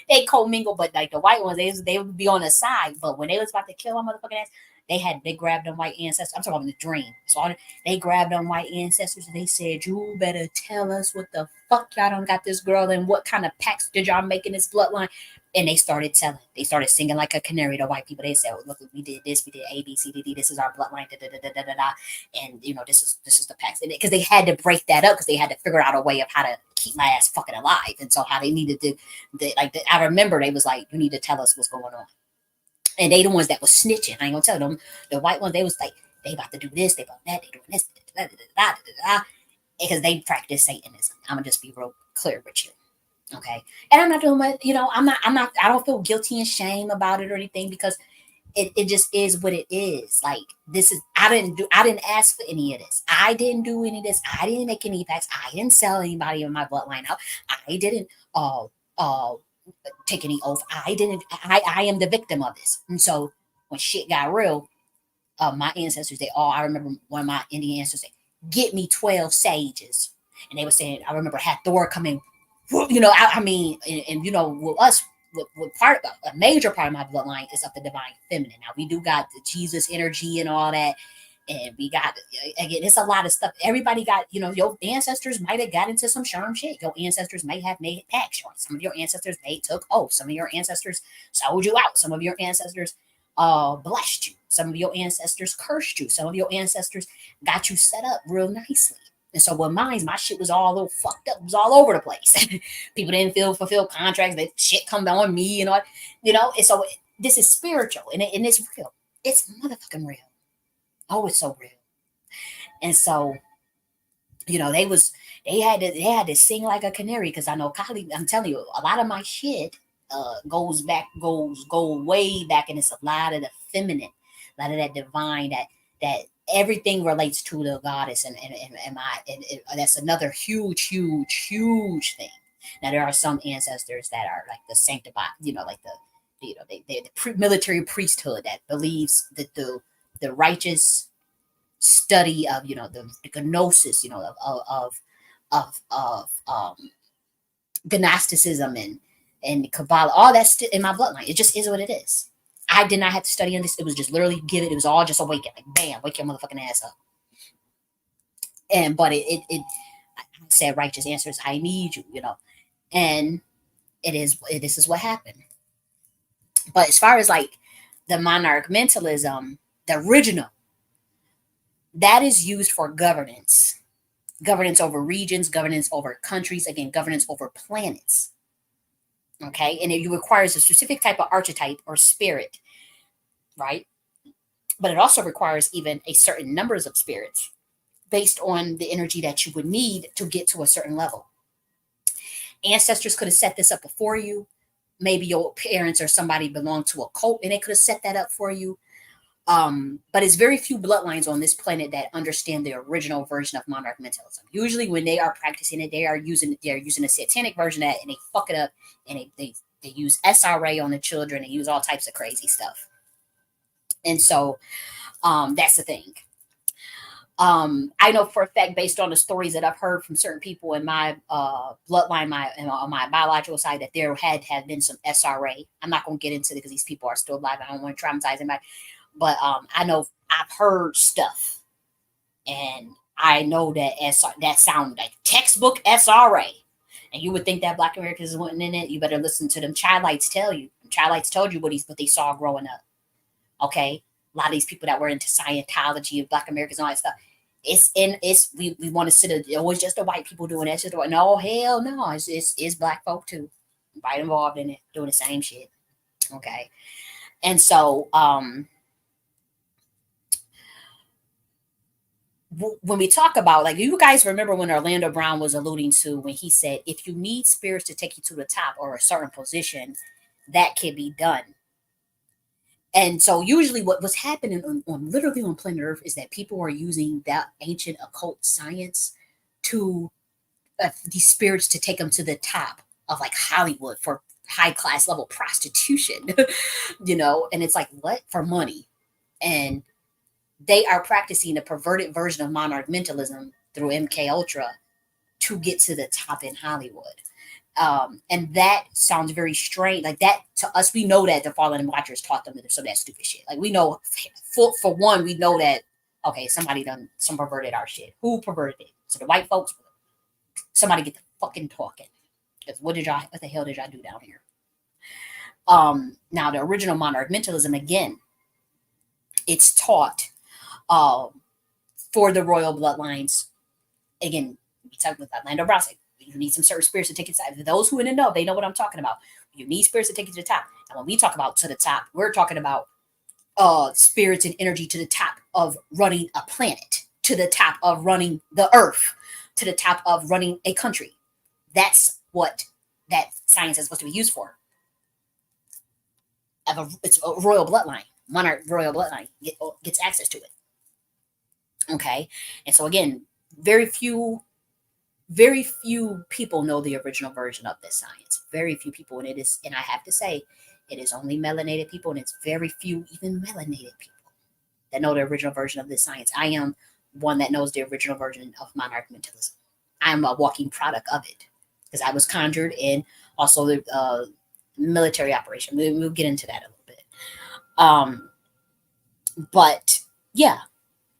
they co-mingle, but like the white ones, they would be on the side. But when they was about to kill my motherfucking ass, they grabbed them white ancestors. I'm talking about in the dream. So they grabbed them white ancestors and they said, "You better tell us what the fuck y'all done got this girl and what kind of pacts did y'all make in this bloodline." And they started telling. They started singing like a canary. The white people, they said, "Look, we did this. We did A, B, C, D, D. This is our bloodline. Da, da, da, da, da, da. And this is the pacts." Because they had to break that up because they had to figure out a way of how to keep my ass fucking alive. And so how they needed to, I remember they was like, "You need to tell us what's going on." And they the ones that was snitching. I ain't gonna tell them. The white ones, they was like, they about to do this, they about that, they doing this, because they practice Satanism. I'm gonna just be real clear with you. Okay. And I'm not doing what, I don't feel guilty and shame about it or anything, because it just is what it is. Like, I didn't ask for any of this. I didn't do any of this. I didn't make any pacts. I didn't sell anybody in my bloodline out. I didn't take any oath. I am the victim of this. And so when shit got real, my ancestors, I remember one of my Indian ancestors said, "Get me 12 sages." And they were saying, I remember had Thor come in, I mean, and with us, with a major part of my bloodline is of the divine feminine. Now we do got the Jesus energy and all that. And we got, again, it's a lot of stuff. Everybody got, your ancestors might have got into some charm shit. Your ancestors may have made pacts. Some of your ancestors, they took oaths. Some of your ancestors sold you out. Some of your ancestors blessed you. Some of your ancestors cursed you. Some of your ancestors got you set up real nicely. And so with mine, my shit was all a little fucked up. It was all over the place. People didn't fulfill contracts. That shit come on me and all, And so this is spiritual and it's real. It's motherfucking real. Oh, it's so real. And so, they had to sing like a canary, because I know Kylie, I'm telling you, a lot of my shit goes way back, and it's a lot of the feminine, a lot of that divine, that everything relates to the goddess, and that's another huge thing. Now there are some ancestors that are like the sanctified, like the military priesthood that believes that the righteous study of the gnosis, of Gnosticism and Kabbalah, all that's in my bloodline. It just is what it is. I did not have to study on this. It was just literally given. It was all just awaken, like bam, wake your motherfucking ass up. But I said righteous answers. I need you, and this is what happened. But as far as like the monarch mentalism, the original, that is used for governance over regions, governance over countries, again, governance over planets. Okay. And it requires a specific type of archetype or spirit, right? But it also requires even a certain numbers of spirits based on the energy that you would need to get to a certain level. Ancestors could have set this up before you. Maybe your parents or somebody belonged to a cult and they could have set that up for you. But it's very few bloodlines on this planet that understand the original version of monarch mentalism. Usually when they are practicing it, they're using a satanic version of that, and they fuck it up, and they use SRA on the children and use all types of crazy stuff. And so that's the thing. I know for a fact, based on the stories that I've heard from certain people in my bloodline, on my biological side, that there had been some SRA. I'm not going to get into it because these people are still alive. I don't want to traumatize anybody. But I know I've heard stuff, and I know that that sounds like textbook SRA. And you would think that Black Americans wasn't in it. You better listen to them childlights tell you. Childlights told you what they saw growing up. Okay, a lot of these people that were into Scientology and Black Americans and all that stuff. We want to sit. It was just the white people doing that. No, hell no. It's Black folk too, right involved in it, doing the same shit. Okay, and so when we talk about, like, you guys remember when Orlando Brown was alluding to when he said, if you need spirits to take you to the top or a certain position, that can be done. And so usually what was happening literally on planet Earth is that people are using that ancient occult science to these spirits to take them to the top of like Hollywood for high class level prostitution, and it's like, what? For money. And they are practicing a perverted version of monarch mentalism through MK Ultra to get to the top in Hollywood. And that sounds very strange. Like that to us, we know that the Fallen Watchers taught them some of that stupid shit. Like we know, for one, we know that okay, somebody done some perverted our shit. Who perverted it? So the white folks. Somebody get the fucking talking. Because what the hell did y'all do down here? Now the original monarch mentalism, again, it's taught for the royal bloodlines. Again, we talked about Lando Brasi. You need some certain spirits to take it to the top. Those who in the know, they know what I'm talking about. You need spirits to take it to the top. And when we talk about to the top, we're talking about spirits and energy to the top of running a planet, to the top of running the earth, to the top of running a country. That's what that science is supposed to be used for. It's a royal bloodline. Monarch royal bloodline gets access to it. Okay. And so again, very few people know the original version of this science. Very few people. And I have to say, it is only melanated people, and it's very few even melanated people that know the original version of this science. I am one that knows the original version of monarch mentalism. I'm a walking product of it because I was conjured in also the military operation. We'll get into that a little bit. But yeah,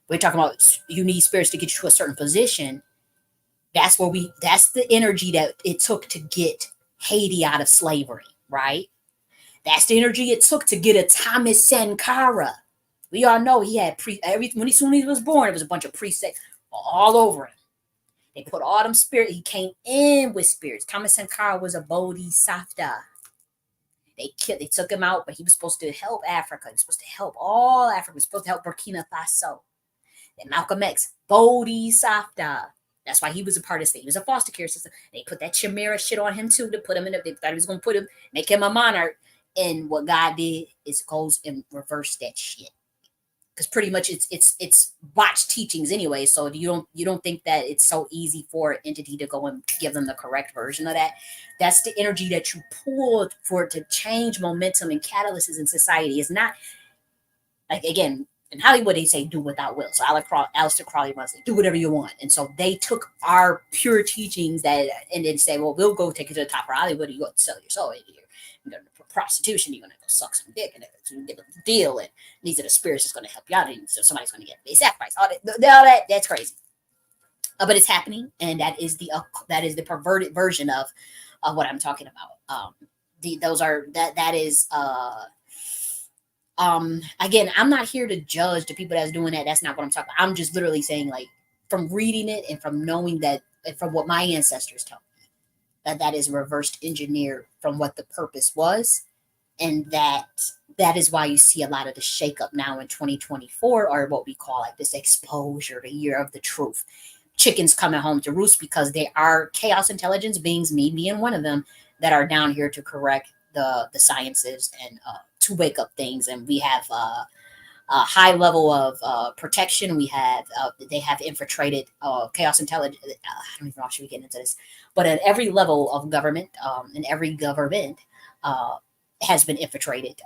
we're talking about you need spirits to get you to a certain position. That's the energy that it took to get Haiti out of slavery, right? That's the energy it took to get a Thomas Sankara. We all know he had when he was born, it was a bunch of priests all over him. They put all them spirits. He came in with spirits. Thomas Sankara was a bodhisattva. They took him out, but he was supposed to help Africa. He was supposed to help all Africa. He was supposed to help Burkina Faso. And Malcolm X, bodhisattva. That's why he was a part of the state. He was a foster care system. They put that chimera shit on him too to put him in. They thought he was going to put him, make him a monarch. And what God did is goes and reverse that shit. Because pretty much it's botched teachings anyway. So you don't think that it's so easy for an entity to go and give them the correct version of that. That's the energy that you pulled for it to change momentum and catalysts in society. It's not like, again, in Hollywood they say do without will. So Aleister Crowley runs it, do whatever you want. And so they took our pure teachings and then say, well, we'll go take it to the top of Hollywood. You go sell your soul in here. You're going to prostitution, you're going to go suck some dick and get a deal, and these are the spirits that's going to help you out, and so somebody's going to get a sacrifice. All that's crazy, but it's happening, and that is the perverted version of what I'm talking about. Again, I'm not here to judge the people that's doing that. That's not what I'm talking about. I'm just literally saying, like, from reading it and from knowing that, and from what my ancestors tell me, that is reversed engineered from what the purpose was. And that is why you see a lot of the shakeup now in 2024, or what we call like this exposure, the year of the truth. Chickens coming home to roost because they are chaos intelligence beings, me being one of them, that are down here to correct the sciences and to wake up things. And we have a high level of protection. We have they have infiltrated chaos intelligence. I don't even know if we get into this, but at every level of government, and every government has been infiltrated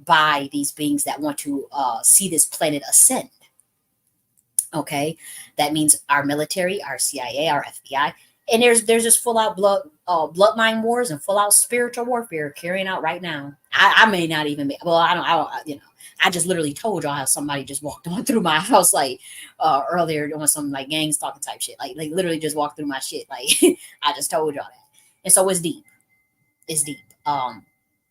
by these beings that want to see this planet ascend. Okay, that means our military, our CIA, our FBI, and there's just full out bloodline wars and full out spiritual warfare carrying out right now. I may not even be, well, I don't, I just literally told y'all how somebody just walked on through my house like earlier doing some like gang stalking type shit, like literally just walked through my shit. Like I just told y'all that, and so it's deep. It's deep.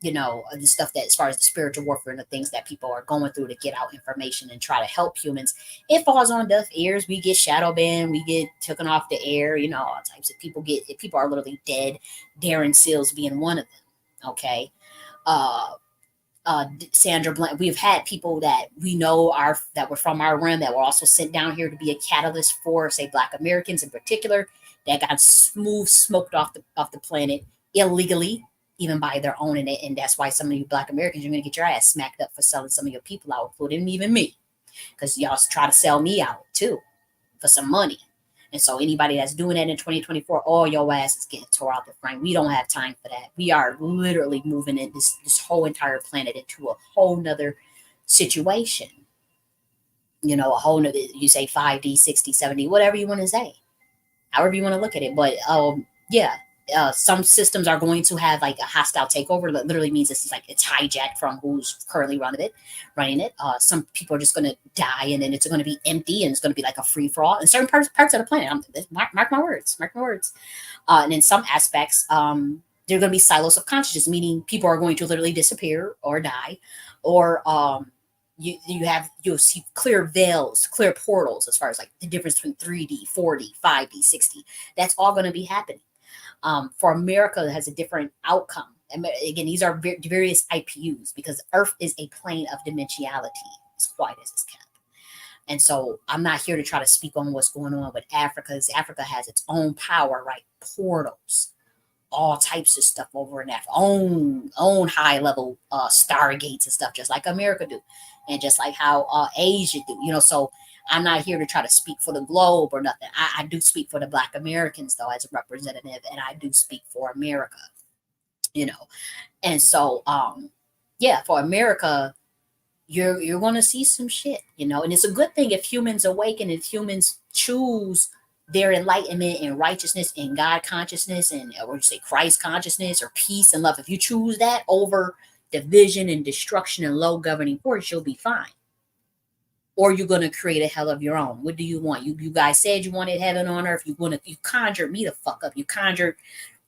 The stuff that, as far as the spiritual warfare and the things that people are going through to get out information and try to help humans, it falls on deaf ears. We get shadow banned, we get taken off the air, all types of people are literally dead. Darren Seals being one of them. Okay. Sandra Bland, we've had people that we know that were from our realm that were also sent down here to be a catalyst for, say, Black Americans in particular, that got smoked off the planet illegally, even by their own, and that's why some of you Black Americans, you're going to get your ass smacked up for selling some of your people out, including even me, because y'all try to sell me out too for some money. And so anybody that's doing that in 2024, all your ass is getting tore out the frame. We don't have time for that. We are literally moving in this whole entire planet into a whole nother situation. You know, a whole nother, you say 5D, 60, 70, whatever you want to say, however you want to look at it. But yeah, some systems are going to have like a hostile takeover. That literally means it's like it's hijacked from who's currently running it. Some people are just going to die, and then it's going to be empty, and it's going to be like a free for all in certain parts of the planet. Mark my words. Mark my words. And in some aspects, there are going to be silos of consciousness, meaning people are going to literally disappear or die, or you'll see clear veils, clear portals as far as like the difference between 3D, 4D, 5D, 6D. That's all going to be happening. For America, it has a different outcome. And again, these are various IPUs because Earth is a plane of dimensionality, as quiet as it's kept. And so I'm not here to try to speak on what's going on with Africa, because Africa has its own power, right? Portals, all types of stuff over in Africa, own high level stargates and stuff, just like America do, and just like how Asia do. You know, so I'm not here to try to speak for the globe or nothing. I do speak for the Black Americans though, as a representative, and I do speak for America. You know, and so yeah, for America, you're going to see some shit, you know, and it's a good thing if humans awaken, if humans choose their enlightenment and righteousness and God consciousness and or you say Christ consciousness or peace and love. If you choose that over division and destruction and low governing force, you'll be fine. Or you're going to create a hell of your own. What do you want? You guys said you wanted heaven on earth. You conjured me the fuck up. You conjured,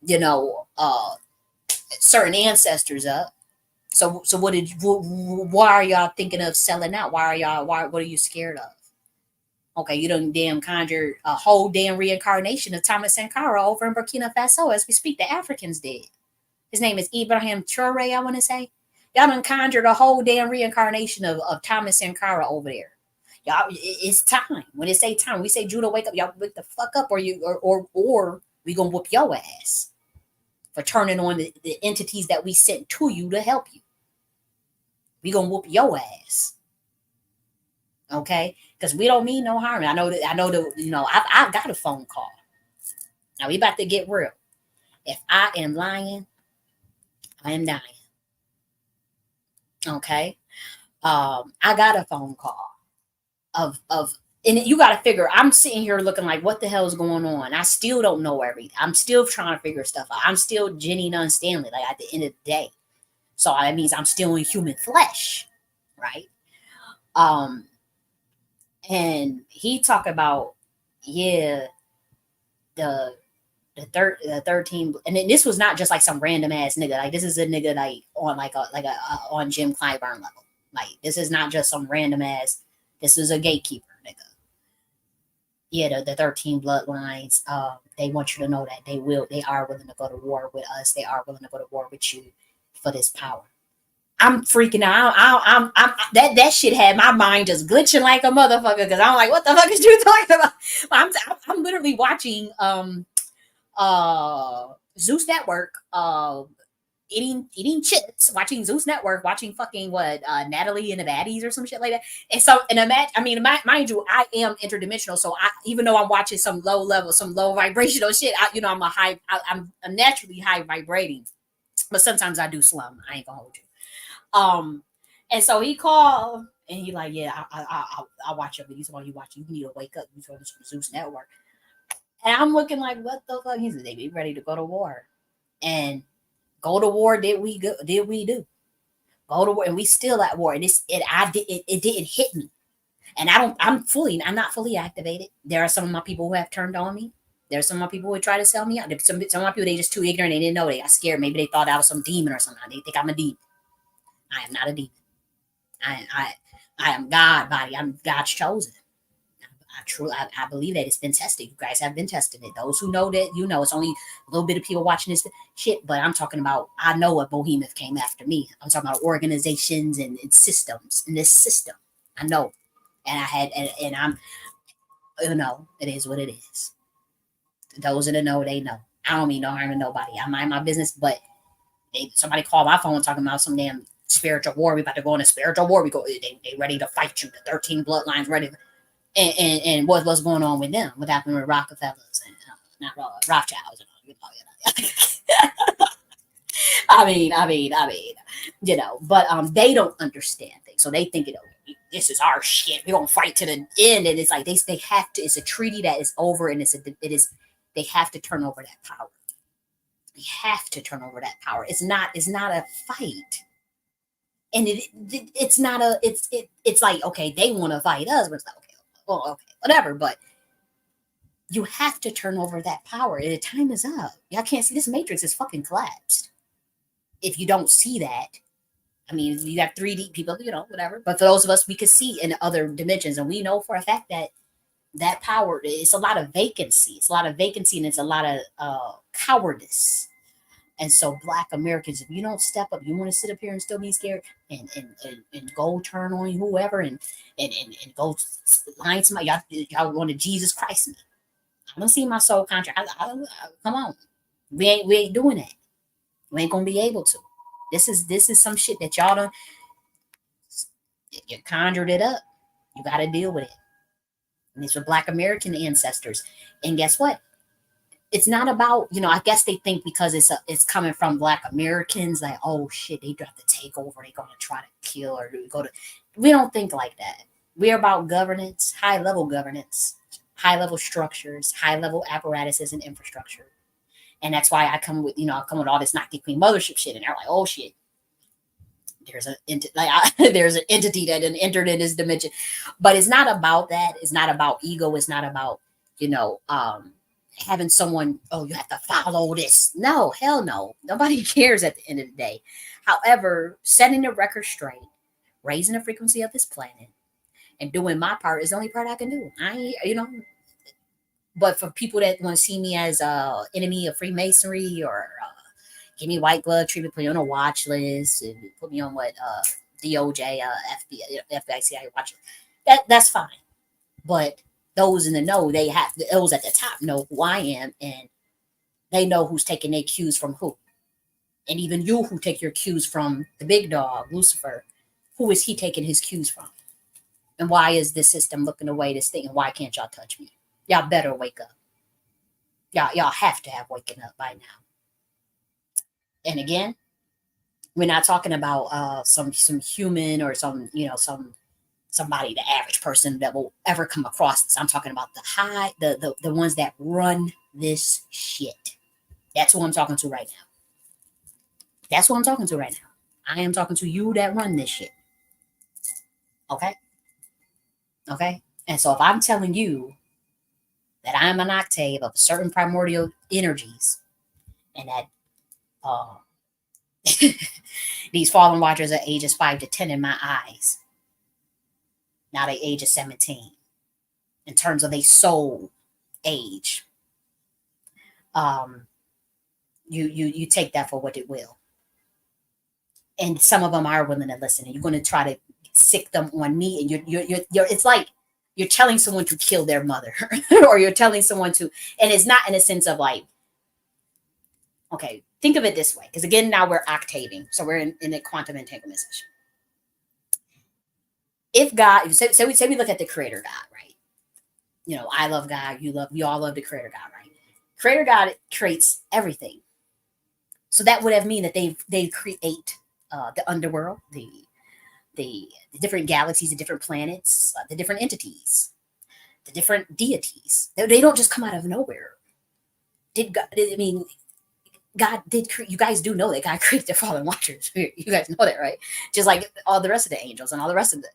you know, certain ancestors up. So why are y'all thinking of selling out? What are you scared of? Okay, you done damn conjure a whole damn reincarnation of Thomas Sankara over in Burkina Faso as we speak. The Africans did. His name is Ibrahim Traore, I want to say. Y'all done conjured a whole damn reincarnation of Thomas Sankara over there. Y'all, it's time. When it say time, we say Judah, wake up. Y'all wake the fuck up, or we gonna whoop your ass for turning on the entities that we sent to you to help you. We gonna whoop your ass. Okay, because we don't mean no harm. I know that you know I've got a phone call. Now we about to get real. If I am lying, I am dying. Okay, I got a phone call of and you got to figure. I'm sitting here looking like, what the hell is going on? I still don't know everything. I'm still trying to figure stuff out. I'm still Jenny Nunn Stanley. Like at the end of the day, so that means I'm still in human flesh, right? And he talked about, yeah, the 13, and then this was not just like some random ass nigga. Like this is a nigga like on on Jim Clyburn level. Like this is not just some random ass. This is a gatekeeper nigga. Yeah, the 13 bloodlines. They want you to know that they are willing to go to war with us. They are willing to go to war with you for this power. I'm freaking out. I'm that shit had my mind just glitching like a motherfucker because I'm like, what the fuck is you talking about? I'm literally watching Zeus Network eating chips, watching Zeus Network, watching fucking what Natalie and the Baddies or some shit like that. And so mind you, I am interdimensional, so even though I'm watching some low level, some low vibrational shit, I'm naturally high vibrating, but sometimes I do slum. I ain't gonna hold you. And so he called and he like, yeah, I watch your videos while you watch. You need to wake up. You from Zeus Network. And I'm looking like, what the fuck? He said, they be ready to go to war. And go to war did we do? Go to war, and we still at war. And it didn't hit me. And I'm not fully activated. There are some of my people who have turned on me. There are some of my people who try to sell me out. Some of my people, they just too ignorant. They didn't know. They got scared. Maybe they thought I was some demon or something. They think I'm a demon. I am not a demon. I am God body. I'm God's chosen. I believe that it's been tested. You guys have been testing it. Those who know that, you know, it's only a little bit of people watching this shit, but I'm talking about, I know a behemoth came after me. I'm talking about organizations and systems in this system. I know. And I'm, you know, it is what it is. Those in the know, they know. I don't mean no harm to nobody. I mind my business, but somebody called my phone talking about some damn spiritual war. We about to go in a spiritual war. They ready to fight you. The 13 bloodlines ready. and what's going on with them, what happened with Rockefellers and not Rothschilds. But they don't understand things, so they think this is our shit. We're gonna fight to the end, and it's like they have to. It's a treaty that is over, and they have to turn over that power. They have to turn over that power. It's not a fight, and it's not a it's like, okay, they want to fight us, but it's like, okay, well, okay, whatever, but you have to turn over that power. The time is up. Y'all can't see this matrix is fucking collapsed. If you don't see that, I mean, you got 3D people, whatever. But for those of us, we could see in other dimensions, and we know for a fact that power, it's a lot of vacancy. It's a lot of vacancy, and it's a lot of cowardice. And so, Black Americans, if you don't step up, you want to sit up here and still be scared, and go turn on whoever, and go line somebody. Y'all want to Jesus Christ me. I don't see my soul contract. Come on, we ain't doing that. We ain't gonna be able to. This is some shit that y'all don't. You conjured it up. You got to deal with it. And these are Black American ancestors. And guess what? It's not about, I guess they think because it's coming from Black Americans, like, oh shit, they have to take over. They're going to try to kill or go to. We don't think like that. We're about governance, high level structures, high level apparatuses and infrastructure. And that's why I come with all this Nazi Queen mothership shit. And they're like, oh shit. There's an entity that entered in this dimension, but it's not about that. It's not about ego. It's not about having someone. Oh, you have to follow this. No, hell no. Nobody cares at the end of the day. However, setting the record straight, raising the frequency of this planet, and doing my part is the only part I can do. But for people that want to see me as a enemy of Freemasonry or give me white glove treatment, put me on a watch list, and put me on what DOJ, FBI, CIA watch list. That's fine. But those in the know, those at the top know who I am, and they know who's taking their cues from who. And even you who take your cues from the big dog, Lucifer, who is he taking his cues from? And why is this system looking away this thing? And why can't y'all touch me? Y'all better wake up. Y'all have to have waken up by now. And again, we're not talking about some human or somebody, the average person that will ever come across this. I'm talking about the ones that run this shit. That's who I'm talking to right now. That's who I'm talking to right now. I am talking to you that run this shit. Okay? Okay? And so if I'm telling you that I'm an octave of certain primordial energies, and that these fallen watchers are ages 5 to 10 in my eyes. Now they age of 17 in terms of a soul age. You take that for what it will. And some of them are willing to listen, and you're going to try to sick them on me, and you're it's like you're telling someone to kill their mother or you're telling someone to, and it's not in a sense of like, okay, think of it this way, because again, now we're octaving, so we're in a quantum entanglement session. If God, say we look at the creator God, right? I love God, we all love the creator God, right? Creator God creates everything. So that would have mean that they create the underworld, the different galaxies, the different planets, the different entities, the different deities. They don't just come out of nowhere. God did create, you guys do know that God created the fallen watchers. You guys know that, right? Just like all the rest of the angels and all the rest of it,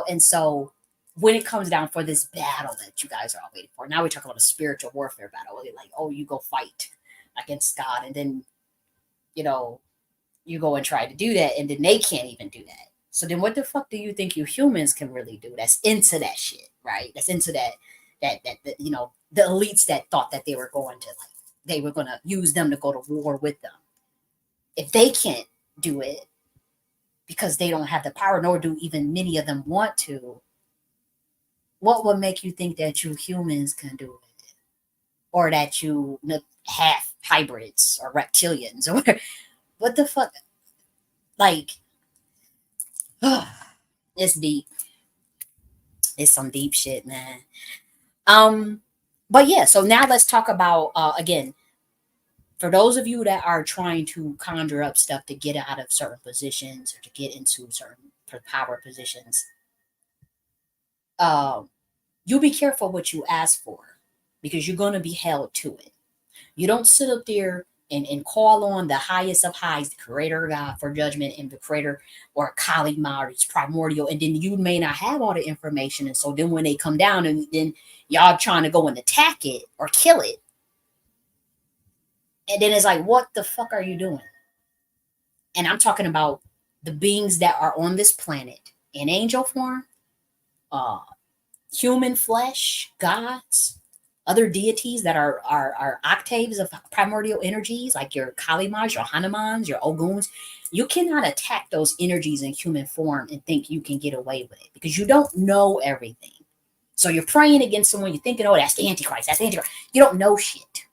and so when it comes down for this battle that you guys are all waiting for, now we're talking about a spiritual warfare battle. Like, oh, you go fight against God, and then, you go and try to do that, and then they can't even do that. So then what the fuck do you think you humans can really do that's into that shit, right? That's into that the elites that thought that they were going to use them to go to war with them. If they can't do it because they don't have the power, nor do even many of them want to, what would make you think that you humans can do it? Or that you half hybrids or reptilians or whatever? What the fuck? Like, it's deep. It's some deep shit, man. But yeah, so now let's talk about again, for those of you that are trying to conjure up stuff to get out of certain positions or to get into certain power positions, uh, you be careful what you ask for because you're going to be held to it. You don't sit up there and call on the highest of highs, the creator God for judgment and the creator or Kali Ma or it's primordial, and then you may not have all the information. And so then when they come down and then y'all trying to go and attack it or kill it, and then it's like, what the fuck are you doing? And I'm talking about the beings that are on this planet in angel form, uh, human flesh, gods, other deities that are octaves of primordial energies, like your Kalimas, your Hanumans, your Oguns. You cannot attack those energies in human form and think you can get away with it because you don't know everything. So you're praying against someone, you're thinking, oh, that's the Antichrist, that's the Antichrist. You don't know shit.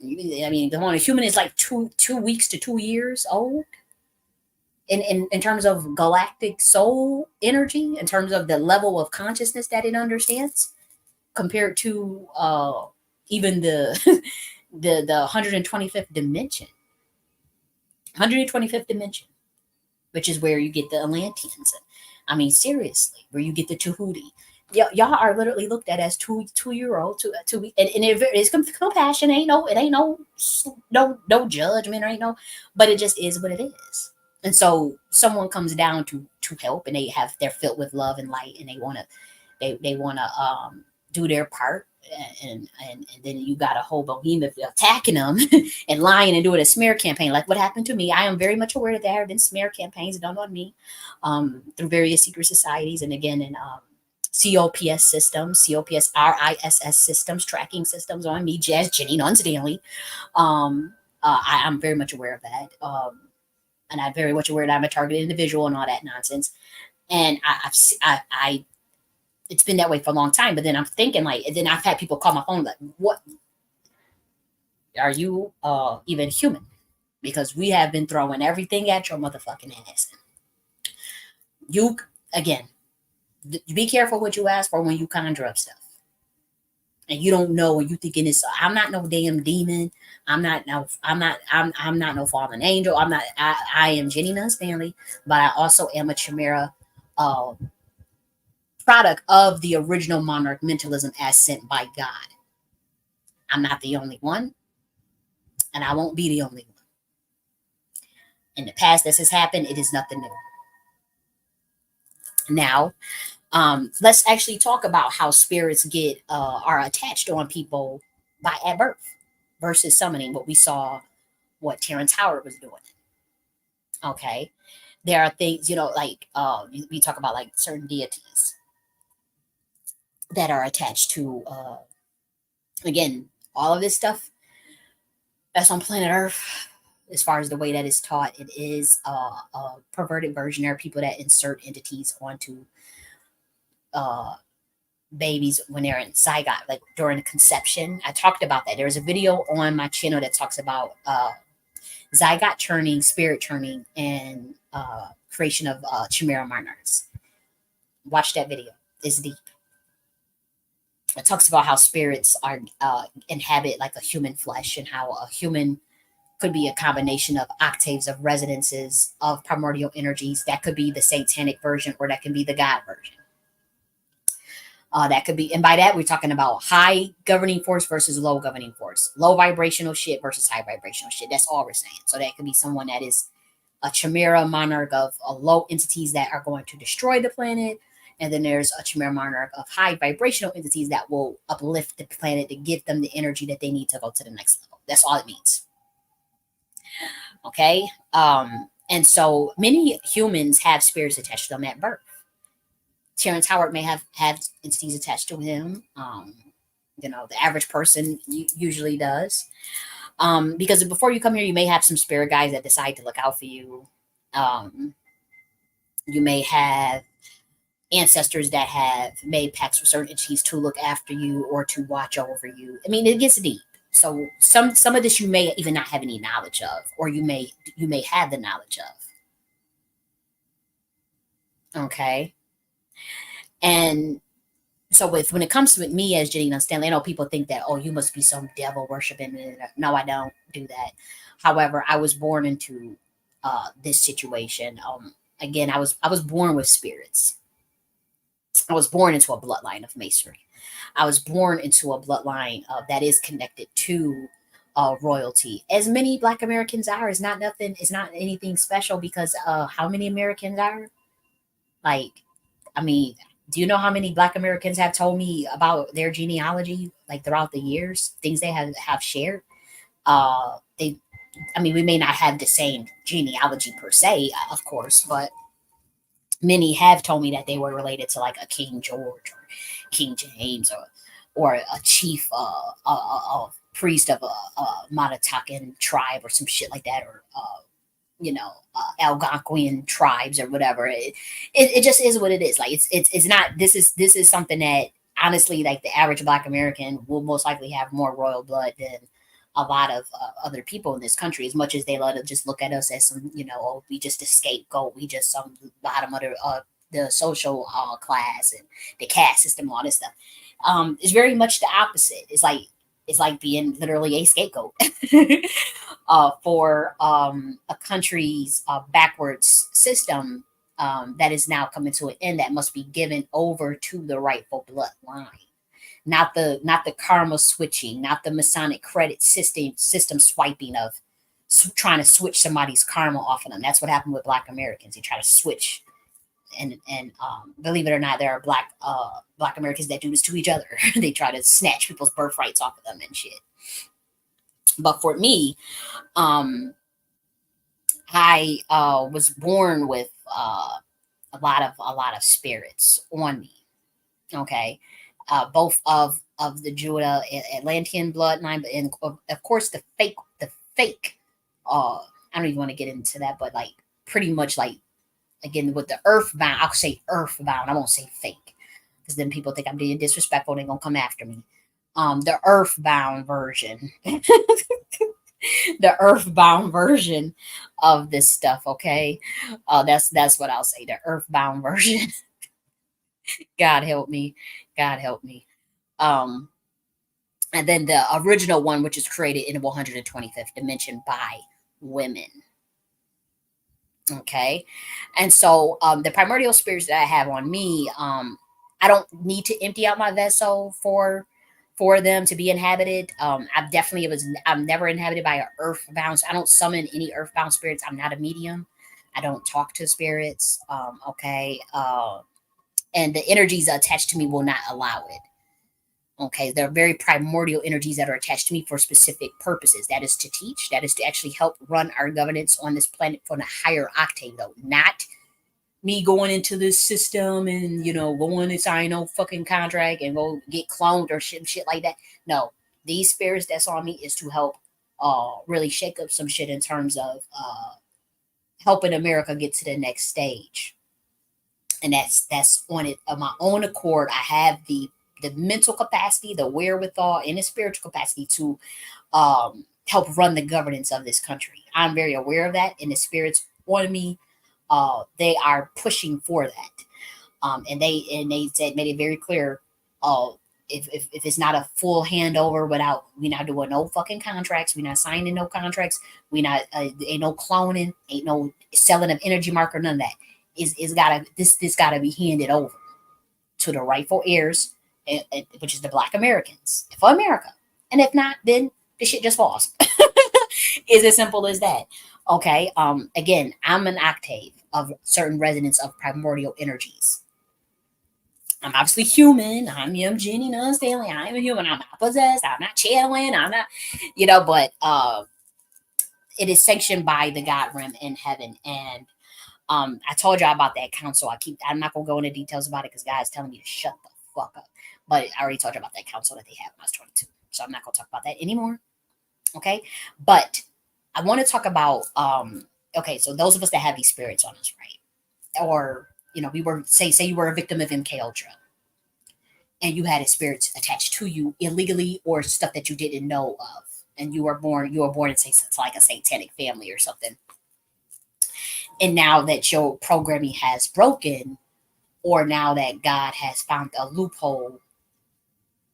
I mean, the one a human is like 2 weeks to 2 years old. In terms of galactic soul energy, in terms of the level of consciousness that it understands, compared to even the the 125th dimension. 125th dimension, which is where you get the Atlanteans. I mean, seriously, where you get the Tahuti. Y'all are literally looked at as 2-year-old, and it's compassion. It ain't no judgment or ain't no, but it just is what it is. And so someone comes down to help, and they're filled with love and light, and they wanna do their part, and then you got a whole behemoth attacking them and lying and doing a smear campaign like what happened to me. I am very much aware that there have been smear campaigns done on me through various secret societies and again in COPS systems, COPS RISS systems, tracking systems on me, Jazz Jenny Nuns Daily. I'm very much aware of that. And I'm very much aware that I'm a targeted individual and all that nonsense. And I it's been that way for a long time. But then I'm thinking then I've had people call my phone like, what? Are you even human? Because we have been throwing everything at your motherfucking ass. You, again, be careful what you ask for when you conjure up stuff. And you don't know, and you thinking it's, I'm not no damn demon. I'm not no fallen angel. I am Jenny Nunn's family, but I also am a Chimera product of the original monarch mentalism as sent by God. I'm not the only one, and I won't be the only one. In the past, this has happened. It is nothing new. Now, let's actually talk about how spirits are attached on people at birth versus summoning. What we saw, what Terrence Howard was doing. Okay, there are things like we talk about like certain deities that are attached to again all of this stuff that's on planet Earth. As far as the way that it's taught, it is a perverted version. There are people that insert entities onto babies when they're in zygote, like during conception. I talked about that. There's a video on my channel that talks about zygote churning, spirit churning, and creation of chimera monarchs. Watch that video. It's deep. It talks about how spirits are inhabit like a human flesh and how a human could be a combination of octaves of resonances of primordial energies. That could be the satanic version or that can be the God version. That could be, and by that we're talking about high governing force versus low governing force, low vibrational shit versus high vibrational shit. That's all we're saying. So that could be someone that is a chimera monarch of low entities that are going to destroy the planet, and then there's a chimera monarch of high vibrational entities that will uplift the planet to give them the energy that they need to go to the next level. That's all it means. Okay. And so many humans have spirits attached to them at birth. Terrence Howard may have entities attached to him. The average person usually does. Because before you come here, you may have some spirit guides that decide to look out for you. You may have ancestors that have made pacts with certain entities to look after you or to watch over you. I mean, it gets deep. So some of this you may even not have any knowledge of, or you may have the knowledge of. Okay. And so when it comes to me as J.N.S. Stanley, I know people think that, oh, you must be some devil worshiping. No, I don't do that. However, I was born into this situation. Again, I was born with spirits. I was born into a bloodline of masonry. I was born into a bloodline that is connected to royalty. As many Black Americans are, is not nothing. It's not anything special because how many Americans are? Like, I mean, do you know how many Black Americans have told me about their genealogy, like throughout the years, things they have shared? They, I mean, we may not have the same genealogy per se, of course, but many have told me that they were related to like a King George or King James or a chief, a priest of a Matatakan tribe or some shit like that, or Algonquian tribes or whatever. It just is what it is. Like it's not. This is something that honestly, like the average Black American will most likely have more royal blood than a lot of other people in this country. As much as they love to just look at us as some, oh, we just a scapegoat, we just some bottom of the social class and the caste system, all this stuff. It's very much the opposite. It's like being literally a scapegoat for a country's backwards system that is now coming to an end, that must be given over to the rightful bloodline. Not the karma switching, not the Masonic credit system swiping of trying to switch somebody's karma off of them. That's what happened with Black Americans. They try to switch, and believe it or not, there are Black Americans that do this to each other. They try to snatch people's birthrights off of them and shit. But for me, I was born with a lot of spirits on me. Okay, both of the Judah Atlantean bloodline, and of course the fake. I don't even want to get into that, but like pretty much like again with the earthbound, I'll say earthbound. I won't say fake because then people think I'm being disrespectful. They're gonna come after me. The earthbound version, the earthbound version of this stuff. Okay, that's what I'll say. The earthbound version. God help me. God help me. Um, and then the original one, which is created in the 125th dimension by women. Okay. And so the primordial spirits that I have on me, I don't need to empty out my vessel for them to be inhabited. I'm never inhabited by an earthbound. I don't summon any earthbound spirits. I'm not a medium. I don't talk to spirits. Okay. And the energies attached to me will not allow it. Okay, there are very primordial energies that are attached to me for specific purposes. That is to teach. That is to actually help run our governance on this planet from a higher octane, though. Not me going into this system and going to sign no fucking contract and go get cloned or shit like that. No, these spirits that's on me is to help really shake up some shit in terms of helping America get to the next stage. And that's on it of my own accord. I have the mental capacity, the wherewithal, and the spiritual capacity to help run the governance of this country. I'm very aware of that, and the spirits on me, they are pushing for that. And they said made it very clear. If it's not a full handover we not doing no fucking contracts, we not signing no contracts, we not ain't no cloning, ain't no selling of energy marker, none of that. This gotta be handed over to the rightful heirs, which is the Black Americans for America. And if not, then the shit just falls. Is as simple as that. Okay. Again, I'm an octave of certain resonance of primordial energies. I'm obviously human. I'm young J.N.S. Stanley. I am a human. I'm not possessed. I'm not channeling. I'm not, but it is sanctioned by the God realm in heaven. And I told y'all about that council. I'm not gonna go into details about it because guys telling me to shut the fuck up. But I already told you about that council that they had when I was 22. So I'm not gonna talk about that anymore. Okay. But I want to talk about okay, so those of us that have these spirits on us, right? Or we were say you were a victim of MK Ultra and you had a spirit attached to you illegally or stuff that you didn't know of, and you were born in say it's like a satanic family or something. And now that your programming has broken, or now that God has found a loophole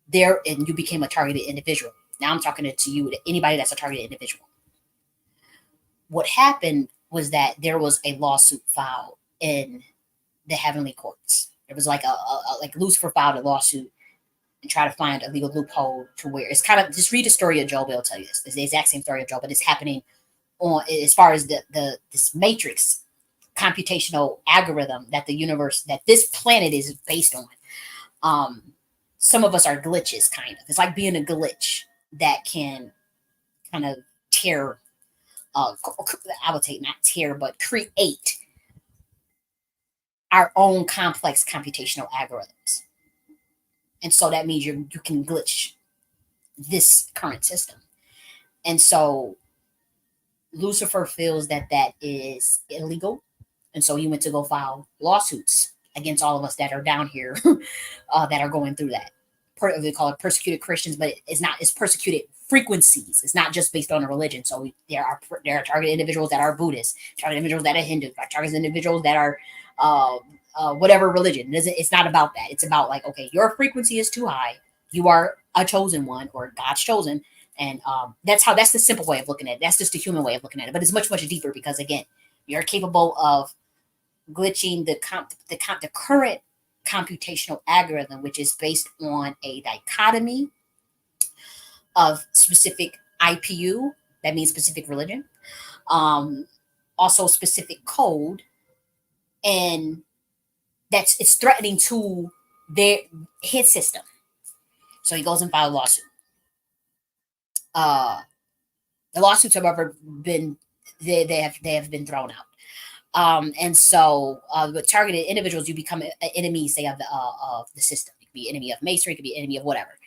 there and you became a targeted individual. Now I'm talking to you, to anybody that's a targeted individual. What happened was that there was a lawsuit filed in the heavenly courts. It was like like Lucifer filed a lawsuit and try to find a legal loophole to where it's kind of, just read the story of Job. It'll tell you this. It's the exact same story of Job, but it's happening on, as far as this matrix computational algorithm that the universe, that this planet is based on. Some of us are glitches, kind of. It's like being a glitch that can kind of tear, I would say not tear, but create our own complex computational algorithms. And so that means you can glitch this current system. And so Lucifer feels that that is illegal. And so he went to go file lawsuits against all of us that are down here that are going through that. They call it persecuted Christians, but it's not, it's persecuted frequencies. It's not just based on a religion. So there are targeted individuals that are Buddhists, targeted individuals that are Hindu, targeted individuals that are whatever religion. It's not about that. It's about like, okay, your frequency is too high. You are a chosen one, or God's chosen. And that's the simple way of looking at it. That's just the human way of looking at it. But it's much, much deeper, because again, you're capable of glitching the current computational algorithm, which is based on a dichotomy of specific IPU, that means specific religion, also specific code, and it's threatening to his system. So he goes and files a lawsuit. The lawsuits have ever been, they have been thrown out. And so with targeted individuals, you become an enemy, say, of the system. It could be enemy of Masonry, it could be enemy of whatever.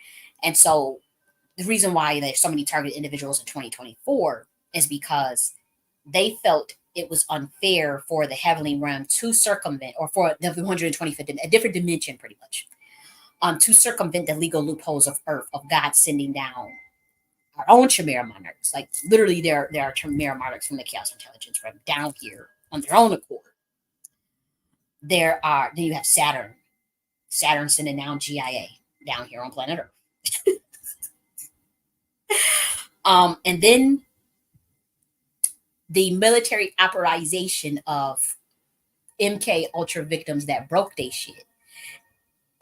And so the reason why there's so many targeted individuals in 2024 is because they felt it was unfair for the heavenly realm to circumvent, or for the 125th, a different dimension pretty much, to circumvent the legal loopholes of earth, of God sending down our own Chimera monarchs. Like literally there are Chimera monarchs from the chaos intelligence from down here on their own accord. Then you have Saturn sending down GIA down here on planet Earth. And then the military operation of MK Ultra victims that broke their shit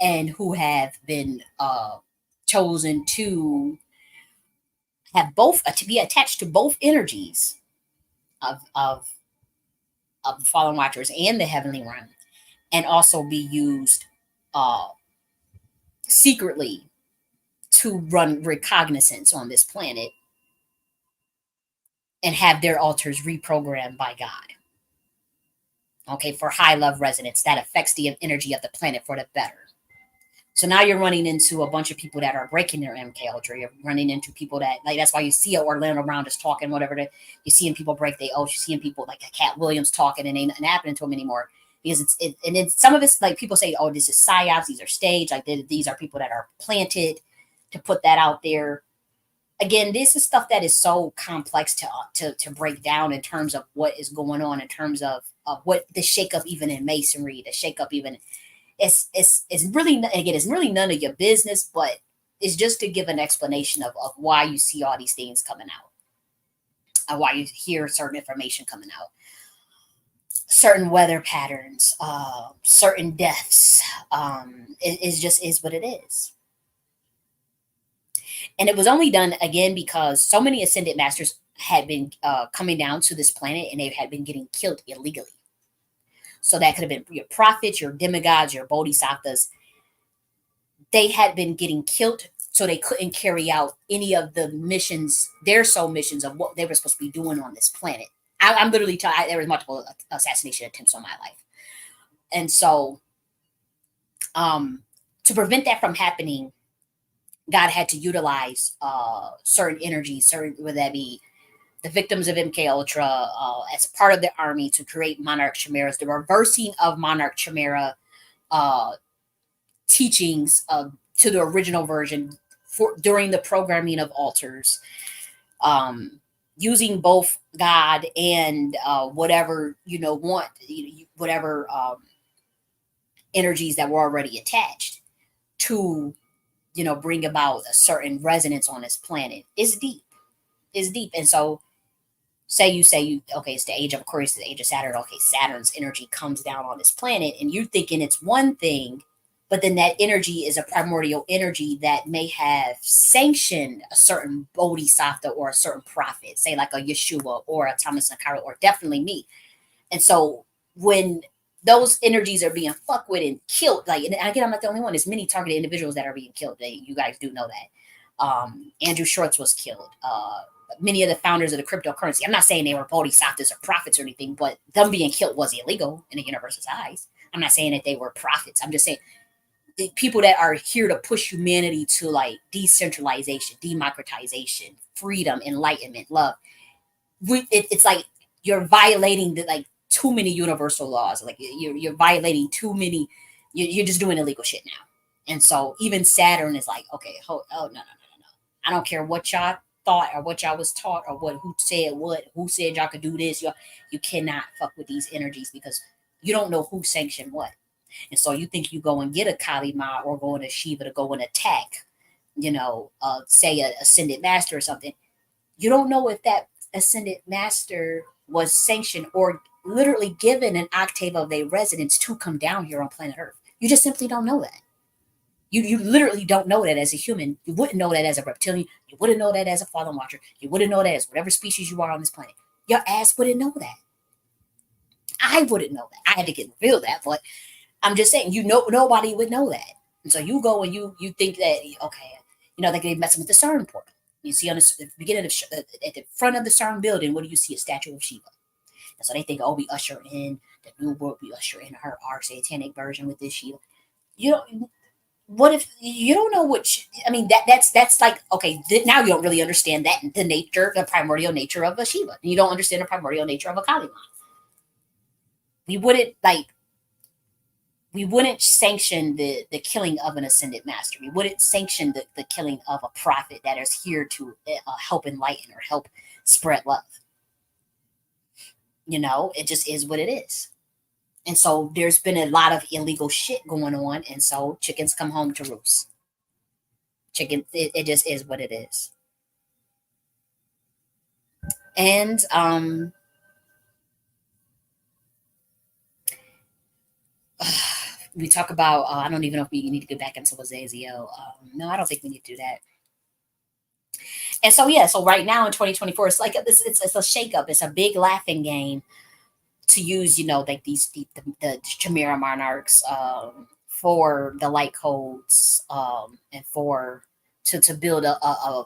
and who have been chosen to have both, to be attached to both energies of the fallen watchers and the heavenly realm, and also be used secretly to run recognizance on this planet and have their altars reprogrammed by God. Okay, for high love resonance that affects the energy of the planet for the better. So now you're running into a bunch of people that are breaking their MK Ultra. You're running into people that, like, that's why you see Orlando Brown just talking, whatever. You're seeing people break their oath. You're seeing people like Cat Williams talking, and ain't nothing happening to them anymore. Because and then some of it's like people say, oh, this is psyops. These are staged. Like these are people that are planted to put that out there. Again, this is stuff that is so complex to break down in terms of what is going on, in terms of what the shakeup even in Masonry, the shakeup even. It's really, again, it's really none of your business, but it's just to give an explanation of why you see all these things coming out, and why you hear certain information coming out, certain weather patterns, certain deaths. It just is what it is. And it was only done again because so many ascended masters had been coming down to this planet, and they had been getting killed illegally. So that could have been your prophets, your demigods, your bodhisattvas. They had been getting killed, so they couldn't carry out any of the missions, their soul missions of what they were supposed to be doing on this planet. I'm literally telling, there was multiple assassination attempts on my life. And so to prevent that from happening, God had to utilize certain energies, whether that be the victims of MK Ultra as part of the army to create Monarch Chimeras, the reversing of Monarch Chimera teachings to the original version during the programming of altars, using both God and whatever whatever energies that were already attached to, you know, bring about a certain resonance on this planet. It's deep. It's deep. And so say you okay, it's the age of Aquarius, the age of Saturn. Okay, Saturn's energy comes down on this planet, and you're thinking it's one thing, but then that energy is a primordial energy that may have sanctioned a certain bodhisattva or a certain prophet, say like a Yeshua or a Thomas Sankara, or definitely me. And so when those energies are being fucked with and killed, like, and again, I'm not the only one. There's many targeted individuals that are being killed. You guys do know that. Andrew Schwartz was killed. Many of the founders of the cryptocurrency. I'm not saying they were bodhisattvas or prophets or anything, but them being killed was illegal in the universe's eyes. I'm not saying that they were prophets. I'm just saying the people that are here to push humanity to like decentralization, democratization, freedom, enlightenment, love. It's like you're violating the like too many universal laws. Like you're violating too many. You're just doing illegal shit now. And so even Saturn is like, okay, oh no, no, no, no, no. I don't care what y'all thought or what y'all was taught or who said y'all could do this. You cannot fuck with these energies because you don't know who sanctioned what. And so you think you go and get a Kali Ma or go in a Shiva to go and attack, you know, say a ascended master or something. You don't know if that ascended master was sanctioned or literally given an octave of their resonance to come down here on planet Earth. You just simply don't know that. You literally don't know that as a human. You wouldn't know that as a reptilian. You wouldn't know that as a fallen watcher. You wouldn't know that as whatever species you are on this planet. Your ass wouldn't know that. I wouldn't know that. I had to get revealed that, but I'm just saying, nobody would know that. And so you go and you think that, okay, you know, like they're messing with the CERN portal. You see on the beginning of at the front of the CERN building, what do you see? A statue of Shiva. And so they think, oh, we usher in the new world, we usher in our satanic version with this Shiva. You don't. What if you don't know which? I mean, that's like, okay, now you don't really understand that the primordial nature of a Shiva. You don't understand the primordial nature of a Kali Ma. We wouldn't sanction the killing of an ascended master. We wouldn't sanction the killing of a prophet that is here to help enlighten or help spread love. You know, it just is what it is. And so there's been a lot of illegal shit going on. And so chickens come home to roost. It just is what it is. And we talk about, I don't even know if we need to get back into Azazio. No, I don't think we need to do that. And so, yeah, so right now in 2024, it's like it's a shakeup. It's a big laughing game to use, you know, like the Chimera monarchs for the light codes and to build a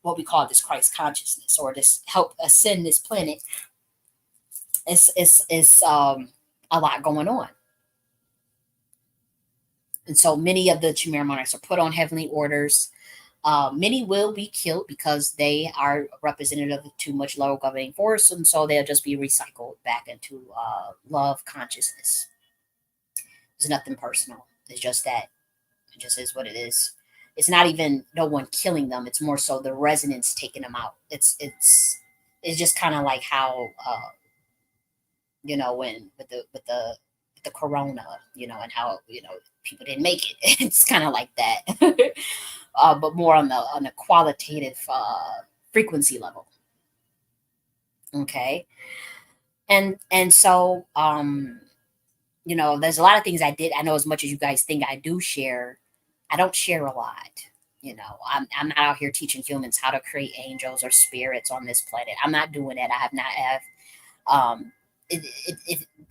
what we call this Christ consciousness, or this help ascend this planet. It's a lot going on. And so many of the Chimera monarchs are put on heavenly orders. Many will be killed because they are representative of too much lower governing force, and so they'll just be recycled back into love consciousness. There's nothing personal. It's just that. It just is what it is. It's not even no one killing them. It's more so the resonance taking them out. It's just kind of like how you know, when with the corona, you know, and how, you know, people didn't make it. It's kind of like that. But more on the qualitative frequency level. Okay. And so you know, there's a lot of things I know as much as you guys think I do share, I don't share a lot. You know, I'm not out here teaching humans how to create angels or spirits on this planet. I'm not doing that. I have not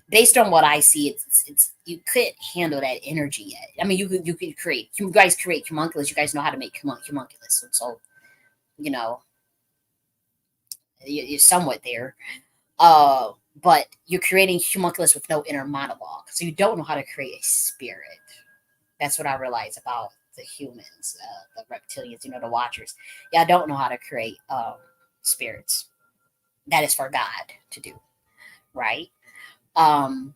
based on what I see, it's you couldn't handle that energy yet. I mean, you could create. You guys create homunculus. You guys know how to make homunculus, and so, you know, you're somewhat there. But you're creating homunculus with no inner monologue, so you don't know how to create a spirit. That's what I realize about the humans, the reptilians, you know, the watchers. Yeah, I don't know how to create spirits. That is for God to do, right? And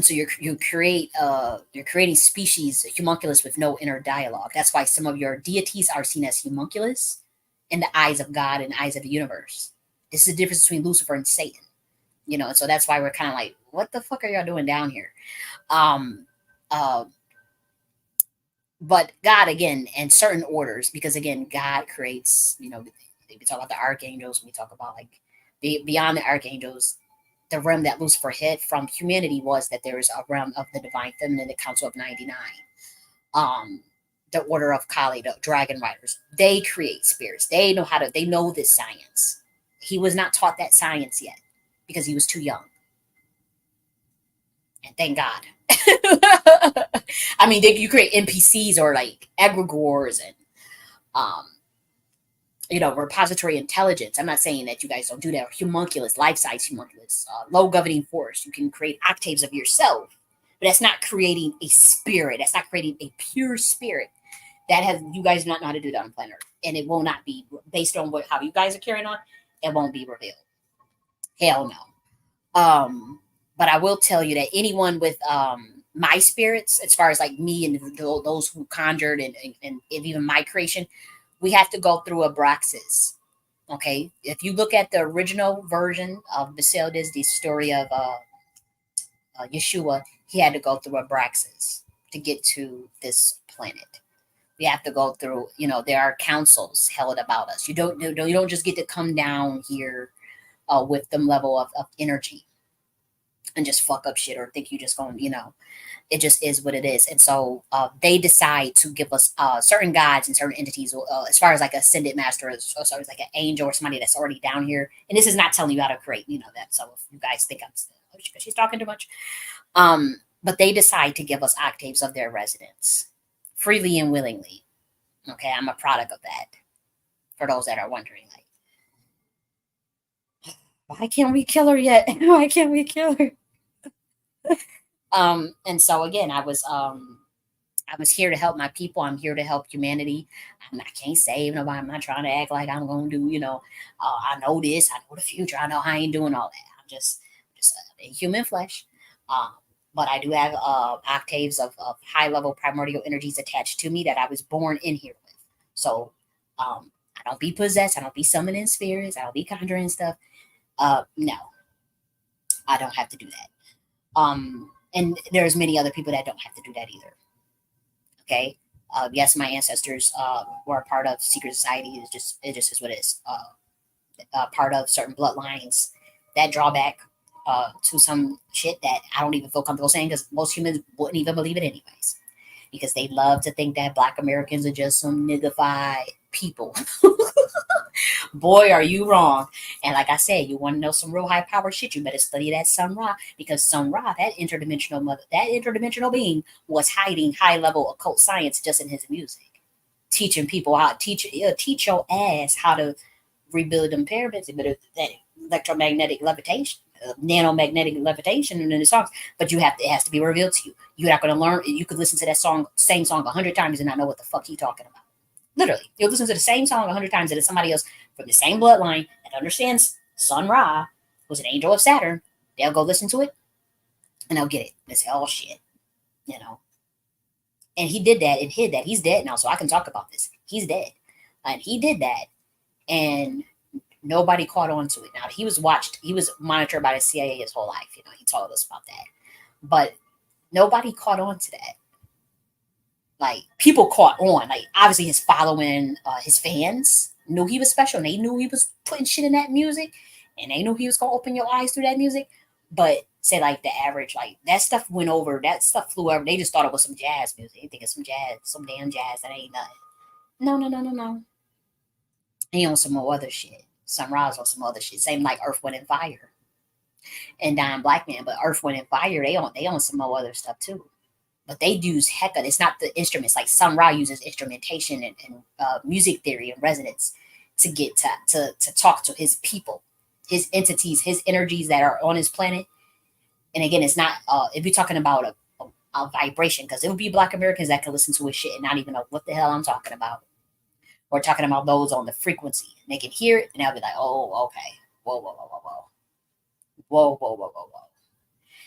so you're creating species homunculus with no inner dialogue. That's why some of your deities are seen as homunculus in the eyes of God and eyes of the universe. This is the difference between Lucifer and Satan. you know, and so that's why we're kind of like, what the fuck are y'all doing down here? Um, uh, but God, again, in certain orders, because again, God creates, you know, we talk about the archangels, we talk about like beyond the archangels, the realm that Lucifer hid from humanity was that there is a realm of the divine feminine, the council of 99. Um, the order of Kali, the dragon riders, they create spirits. They know how to, they know this science. He was not taught that science yet because he was too young. And thank God. I mean, you create NPCs or like egregores and, um, you know, repository intelligence. I'm not saying that you guys don't do that. Homunculus, life-size homunculus, low governing force. You can create octaves of yourself, but that's not creating a spirit. That's not creating a pure spirit. That has, you guys not know how to do that on planet Earth, and it will not be based on how you guys are carrying on. It won't be revealed. Hell no. But I will tell you that anyone with my spirits, as far as like me and those who conjured and even my creation, we have to go through a Abraxas. Okay, if you look at the original version of Basildis, the story of Yeshua, he had to go through a Abraxas to get to this planet. We have to go through, you know, there are councils held about us. You don't just get to come down here with them level of energy and just fuck up shit or think you just going, you know, it just is what it is. And so they decide to give us certain gods and certain entities, as far as like ascended master, or so it's like an angel or somebody that's already down here. And this is not telling you how to create, you know, that. So if you guys think I'm, she's talking too much. But they decide to give us octaves of their residence freely and willingly. Okay, I'm a product of that. For those that are wondering, like, why can't we kill her yet? Why can't we kill her? And so again, I was here to help my people. I'm here to help humanity. I can't save nobody. I'm not trying to act like I'm going to do, you know, I know this, I know the future. I know I ain't doing all that. I'm just a human flesh. But I do have octaves of high level primordial energies attached to me that I was born in here with. So I don't be possessed. I don't be summoning spirits. I don't be conjuring stuff. No, I don't have to do that. And there's many other people that don't have to do that either. Okay. Yes, my ancestors were a part of secret society. It just is what it is. Part of certain bloodlines that draw back to some shit that I don't even feel comfortable saying because most humans wouldn't even believe it anyways. Because they love to think that Black Americans are just some niggified people. Boy, are you wrong. And like I said, you want to know some real high power shit, you better study that Sun Ra, because Sun Ra, that interdimensional being, was hiding high level occult science just in his music, teaching people how teach your ass how to rebuild them pyramids, that electromagnetic levitation, nanomagnetic levitation in the songs. But it has to be revealed to you. You're not going to learn. You could listen to that same song 100 times and not know what the fuck he's talking about. Literally, you'll listen to the same song 100 times and it's somebody else from the same bloodline that understands Sun Ra, who's an angel of Saturn. They'll go listen to it and they'll get it. They say, oh shit, you know. And he did that and hid that. He's dead now, so I can talk about this. He's dead. And he did that. And nobody caught on to it. Now, he was monitored by the CIA his whole life. You know, he told us about that. But nobody caught on to that. Like, people caught on. Like, obviously his following, his fans knew he was special. And they knew he was putting shit in that music. And they knew he was going to open your eyes through that music. But say, like, the average, like, that stuff went over. That stuff flew over. They just thought it was some jazz music. They think it's some jazz, some damn jazz. That ain't nothing. No. He on some more other shit. Sunrise on some other shit. Same like Earth, Wind, and Fire. And Dying Black Man. But Earth, Wind, and Fire, they on some more other stuff too. But they use hecka. It's not the instruments. Like Sun Ra uses instrumentation and music theory and resonance to get to talk to his people, his entities, his energies that are on his planet. And again, it's not if you're talking about a vibration, because it would be Black Americans that can listen to his shit and not even know what the hell I'm talking about. We're talking about those on the frequency. They can hear it and they'll be like, oh, okay. Whoa.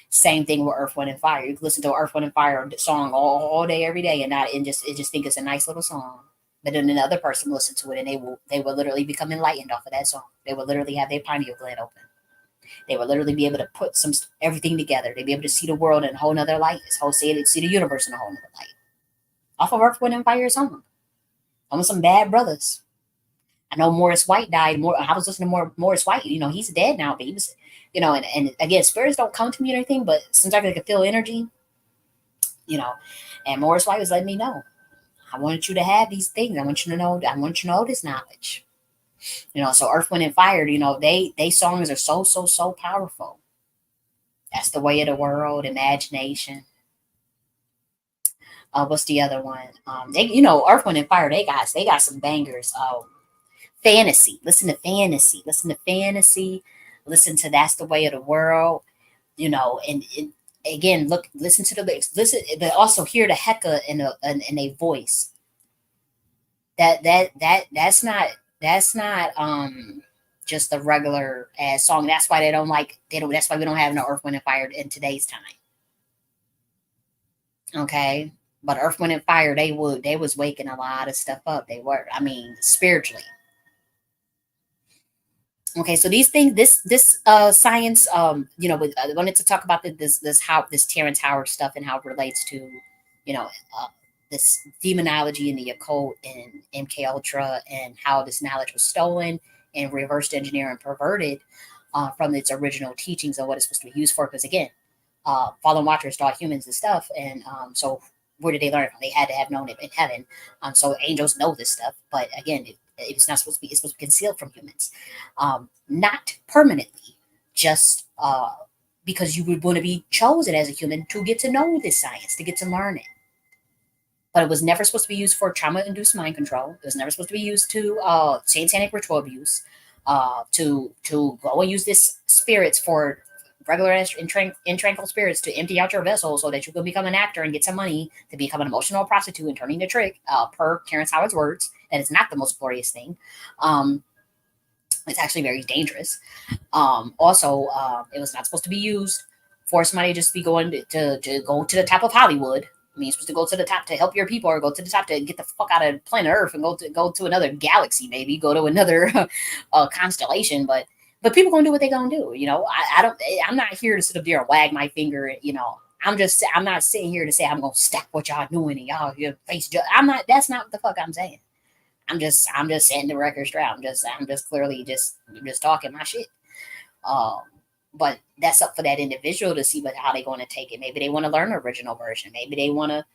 Same thing with Earth, Wind, and Fire. You can listen to an Earth, Wind, and Fire song all day, every day, and just think it's a nice little song. But then another person will listen to it and they will literally become enlightened off of that song. They will literally have their pineal gland open. They would literally be able to put everything together. They'd be able to see the world in a whole nother light. See the universe in a whole nother light. Off of Earth, Wind, and Fire song. I'm with some bad brothers. I know Morris White died. I was listening to Morris White. He's dead now, but he was, and again, spirits don't come to me or anything, but sometimes I can feel energy, and Morris White was letting me know. I want you to have these things. I want you to know this knowledge. So Earth, Wind, and Fire, they songs are so powerful. That's the Way of the World, Imagination. What's the other one? Earth, Wind, and Fire, they got some bangers. Fantasy. Listen to Fantasy. Listen to That's the Way of the World. And again, listen to the lyrics. Listen, but also hear the hecka in a voice. That's not just the regular ass song. That's why that's why we don't have no Earth, Wind, and Fire in today's time. Okay. But Earth, Wind, and Fire, they was waking a lot of stuff up. They were, spiritually. Okay, so these things, this science, I wanted to talk about this Terrence Howard stuff and how it relates to, this demonology and the occult and MK Ultra and how this knowledge was stolen and reversed engineered and perverted from its original teachings of what it's supposed to be used for. Because again, fallen watchers taught humans and stuff, and so where did they learn it from? They had to have known it in heaven. So angels know this stuff, but again, it's not supposed to be. It's supposed to be concealed from humans, not permanently. Just because you would want to be chosen as a human to get to know this science, to get to learn it. But it was never supposed to be used for trauma-induced mind control. It was never supposed to be used to satanic ritual abuse. To go and use this spirits for regular and tranquil spirits to empty out your vessel so that you can become an actor and get some money to become an emotional prostitute and turning the trick, per Terrence Howard's words. That is not the most glorious thing. It's actually very dangerous. Also, it was not supposed to be used for somebody just to be going to go to the top of Hollywood. You're supposed to go to the top to help your people, or go to the top to get the fuck out of planet Earth and go to another galaxy, maybe go to another constellation. But people gonna do what they gonna do. I'm not here to sit up there and wag my finger. I'm not sitting here to say I'm gonna stop what y'all doing and y'all your face. That's not what the fuck I'm saying. I'm just setting the record straight. I'm just clearly just talking my shit. But that's up for that individual to see how they're going to take it. Maybe they want to learn the original version. Maybe they want to,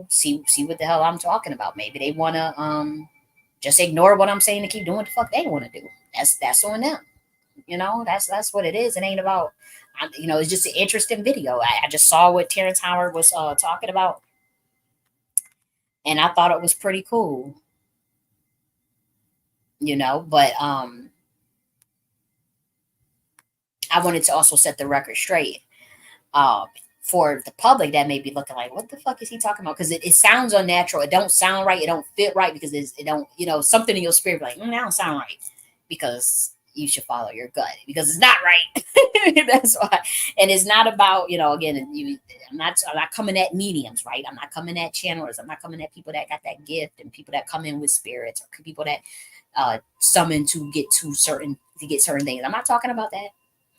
see what the hell I'm talking about. Maybe they want to just ignore what I'm saying and keep doing what the fuck they want to do. That's on them. That's what it is. It ain't about, it's just an interesting video. I just saw what Terrence Howard was talking about, and I thought it was pretty cool. But I wanted to also set the record straight for the public that may be looking like, what the fuck is he talking about? Because it sounds unnatural. It don't sound right. It don't fit right because it don't, something in your spirit like, that don't sound right, because you should follow your gut because it's not right. That's why. And it's not about, again, I'm not coming at mediums, right? I'm not coming at channelers. I'm not coming at people that got that gift and people that come in with spirits or people that summon to get certain things. I'm not talking about that.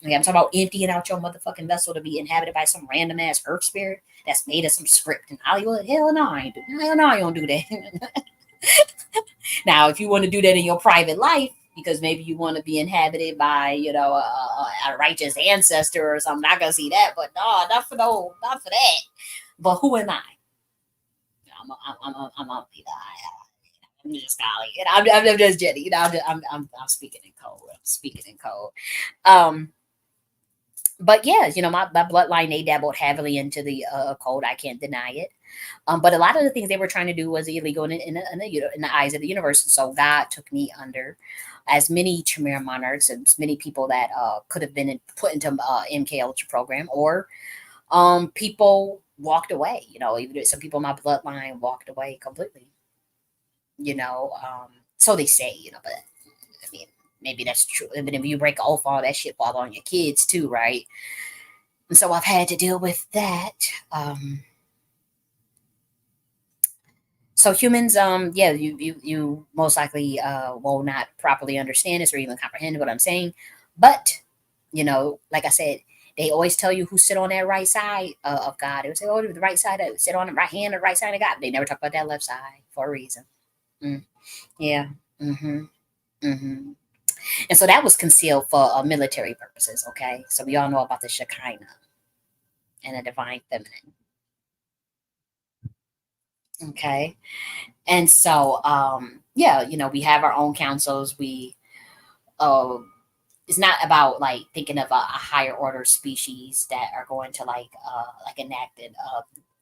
Okay, I'm talking about emptying out your motherfucking vessel to be inhabited by some random ass earth spirit that's made of some script in Hollywood. Hell no, I don't do that. Now, if you want to do that in your private life, because maybe you want to be inhabited by, a righteous ancestor or something, I'm not gonna see that. But no, not for that. But who am I? I'm just golly, and I'm just Jenny. I'm speaking in code. But yeah, my bloodline, they dabbled heavily into the occult. I can't deny it. But a lot of the things they were trying to do was illegal in the eyes of the universe. And so God took me under, as many Tremere monarchs and many people that could have been put into MK Ultra program, or people walked away. Even some people in my bloodline walked away completely. So they say. But I mean, maybe that's true. But if you break off, all that shit fall on your kids too, right? And so I've had to deal with that. So humans, you most likely will not properly understand this or even comprehend what I'm saying. But, you know, like I said, they always tell you who sit on that right side of God. They would say, oh, the right side, sit on the right hand, the right side of God. They never talk about that left side for a reason. Yeah. Mm-hmm. Mm-hmm. And so that was concealed for military purposes, okay? So we all know about the Shekinah and the divine feminine, okay? And so, yeah, you know, we have our own councils. Uh, it's not about like thinking of a higher order species that are going to like enact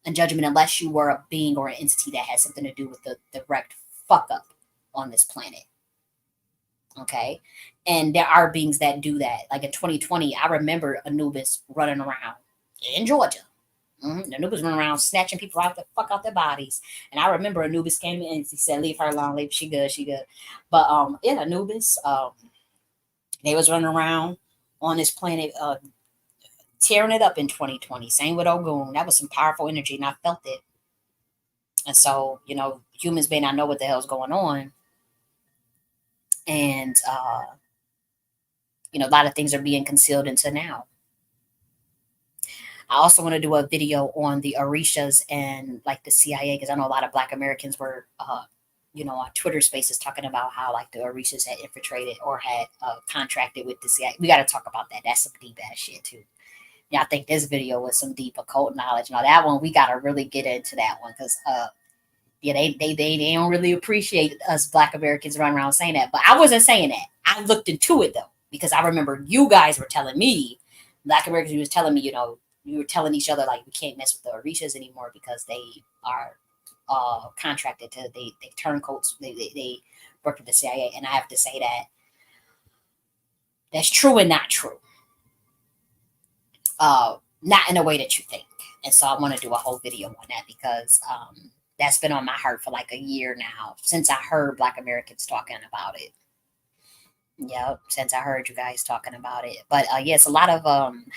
a judgment unless you were a being or an entity that has something to do with the direct fuck up on this planet. Okay. And there are beings that do that. Like in 2020, I remember Anubis running around in Georgia. Anubis running around snatching people out the fuck out their bodies. And I remember Anubis came in and he said, leave her alone, leave she good, she good. But yeah, Anubis, they was running around on this planet, tearing it up in 2020. Same with Ogun. That was some powerful energy, and I felt it. And so, you know, humans may not know what the hell's going on. And you know, a lot of things are being concealed into now. I also want to do a video on the Orishas and like the CIA, because I know a lot of Black Americans were, you know, on Twitter Spaces talking about how like the Orishas had infiltrated or had contracted with the CIA. We got to talk about that. That's some deep ass shit too. Yeah, I think this video was some deep occult knowledge. Now that one we got to really get into that one because yeah, they don't really appreciate us Black Americans running around saying that. But I wasn't saying that. I looked into it though because I remember you guys were telling me, Black Americans, you was telling me, you know, you were telling each other like we can't mess with the Orishas anymore because they are contracted to they turncoats they work with the CIA, and I have to say that that's true and not true. Not in a way that you think. And so I want to do a whole video on that because that's been on my heart for like a year now since I heard Black Americans talking about it. Yep, since I heard you guys talking about it. But yes, a lot of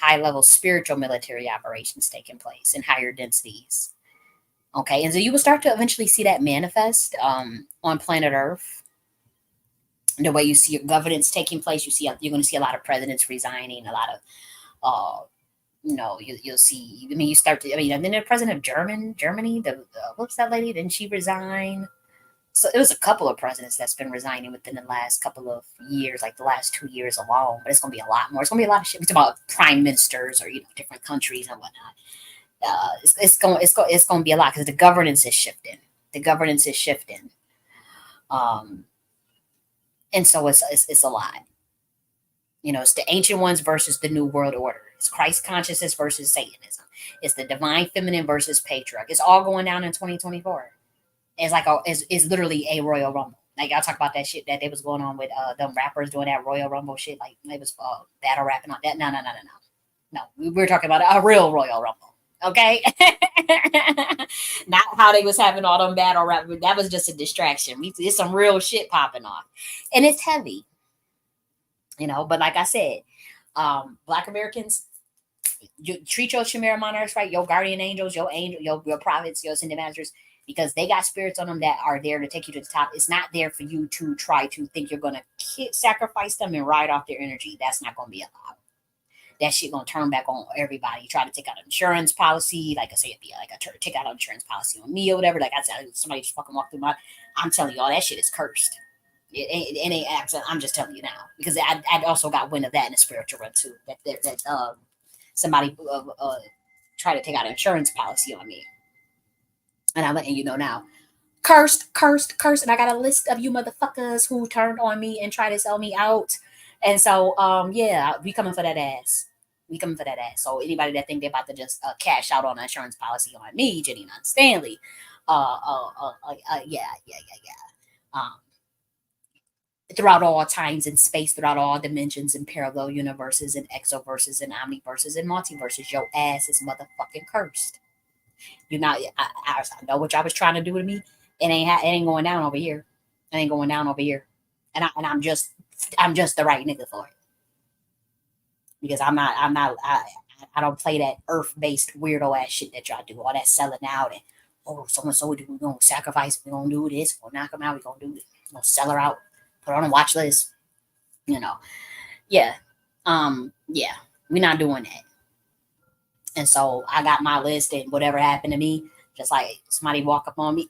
high level spiritual military operations taking place in higher densities. Okay, and so you will start to eventually see that manifest on planet Earth. The way you see your governance taking place, you're going to see a lot of presidents resigning, a lot of you know, you'll see. I mean, you start to. I mean, and then the president of Germany, what's that lady? Didn't she resign? So it was a couple of presidents that's been resigning within the last couple of years, like the last 2 years alone. But it's going to be a lot more. It's going to be a lot of shit. We're talking about prime ministers or different countries and whatnot. It's going to be a lot because the governance is shifting. The governance is shifting, and so it's a lot. You know, it's the ancient ones versus the new world order. It's Christ consciousness versus Satanism. It's the divine feminine versus patriarch. It's all going down in 2024. It's like it's literally a Royal Rumble. Like I'll talk about that shit that they was going on with them rappers doing that Royal Rumble shit. Like they was battle rapping on that. No. No, we're talking about a real Royal Rumble. Okay, not how they was having all them battle rap. That was just a distraction. It's some real shit popping off, and it's heavy. You know, but like I said, Black Americans, you treat your Chimera monarchs right, your guardian angels, your angel, your prophets, your ascended masters, because they got spirits on them that are there to take you to the top. It's not there for you to try to think you're going to sacrifice them and ride off their energy. That's not going to be allowed. That shit going to turn back on everybody. You try to take out an insurance policy, like I say, it'd be like take out an insurance policy on me or whatever. Like I said, somebody just fucking walked through my. I'm telling you, all that shit is cursed. It ain't accident. I'm just telling you now because I also got wind of that in the spiritual realm too. That somebody tried to take out an insurance policy on me, and I'm letting you know now. Cursed, and I got a list of you motherfuckers who turned on me and tried to sell me out. And so, yeah, we coming for that ass. We coming for that ass. So anybody that think they're about to just cash out on an insurance policy on me, Jenny Nunn Stanley, yeah. Throughout all times and space, throughout all dimensions and parallel universes and exoverses and omniverses and multiverses, your ass is motherfucking cursed. You're not. I know what y'all was trying to do to me. It ain't going down over here. It ain't going down over here. And I'm just the right nigga for it because I don't play that earth based weirdo ass shit that y'all do. All that selling out and so and so we gonna sacrifice. We gonna do this. We gonna knock them out. We gonna do this. We gonna sell her out. Put her on a watch list. You know, yeah. Yeah, we're not doing that. And so I got my list, and whatever happened to me, just like somebody walk up on me,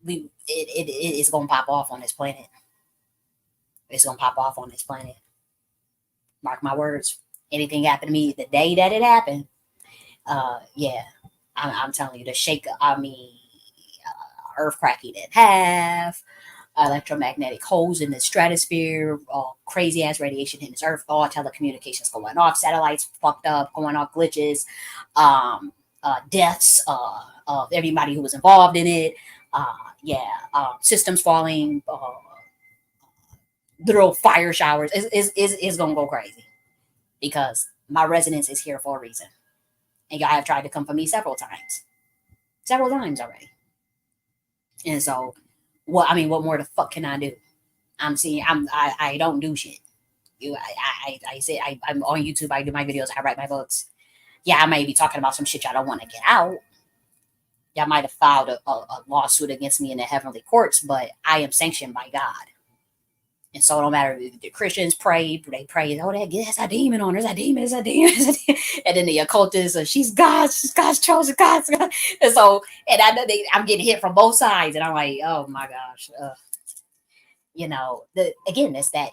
it's gonna pop off on this planet. It's gonna pop off on this planet. Mark my words. Anything happened to me the day that it happened, yeah, I'm telling you, the shake. I mean, Earth cracking in half, electromagnetic holes in the stratosphere, all crazy ass radiation hitting this Earth, all telecommunications going off, satellites fucked up, going off, glitches, deaths of everybody who was involved in it. Yeah, systems falling, literal fire showers. Is gonna go crazy because my residence is here for a reason, and y'all have tried to come for me several times already. And so, what more the fuck can I do? I don't do shit. I'm on YouTube. I do my videos. I write my books. Yeah, I may be talking about some shit y'all don't want to get out. Y'all might have filed a lawsuit against me in the heavenly courts, but I am sanctioned by God. And so it don't matter if the Christians pray, they pray, oh, that's a demon on her, there's a demon, there's a demon. And then the occultists, she's God's chosen, God's God. And so, and I know I'm getting hit from both sides. And I'm like, oh my gosh. Again, it's that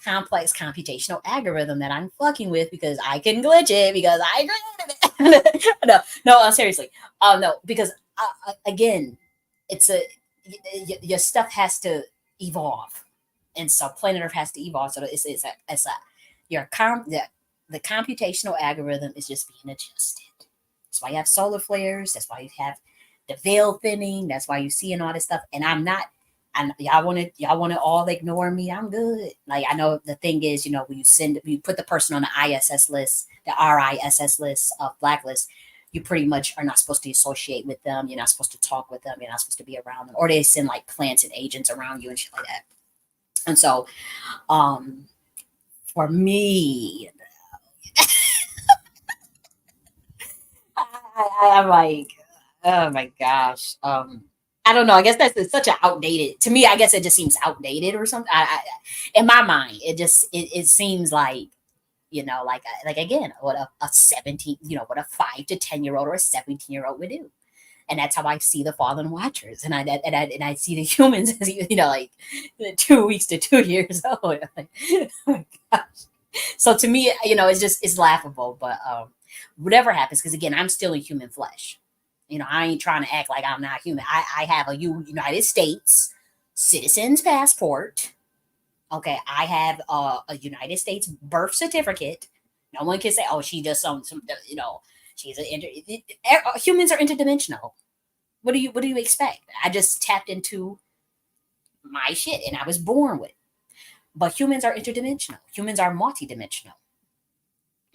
complex computational algorithm that I'm fucking with because I can glitch it because I created it. No, seriously. No, because again, your stuff has to evolve. And so planet Earth has to evolve. So the computational algorithm is just being adjusted. That's why you have solar flares. That's why you have the veil thinning. That's why you're seeing all this stuff. And I'm not. And y'all want to all ignore me. I'm good. Like, I know the thing is, when you put the person on the ISS list, the RISS list of blacklist, you pretty much are not supposed to associate with them. You're not supposed to talk with them. You're not supposed to be around them. Or they send like plants and agents around you and shit like that. And so, for me, I'm like, oh my gosh. I don't know. I guess it's such an outdated, to me, I guess it just seems outdated or something. In my mind, it seems like, like again, what a 17, what a 5 to 10-year-old or a 17-year-old would do. And that's how I see the fallen watchers, and I see the humans as like 2 weeks to 2 years old. Like, oh my gosh. So to me, it's laughable. But whatever happens, because again, I'm still in human flesh. I ain't trying to act like I'm not human. I have a United States citizen's passport. Okay, I have a United States birth certificate. No one can say, "Oh, she just some she's humans are interdimensional." What do you expect? I just tapped into my shit, and I was born with. But humans are interdimensional. Humans are multidimensional.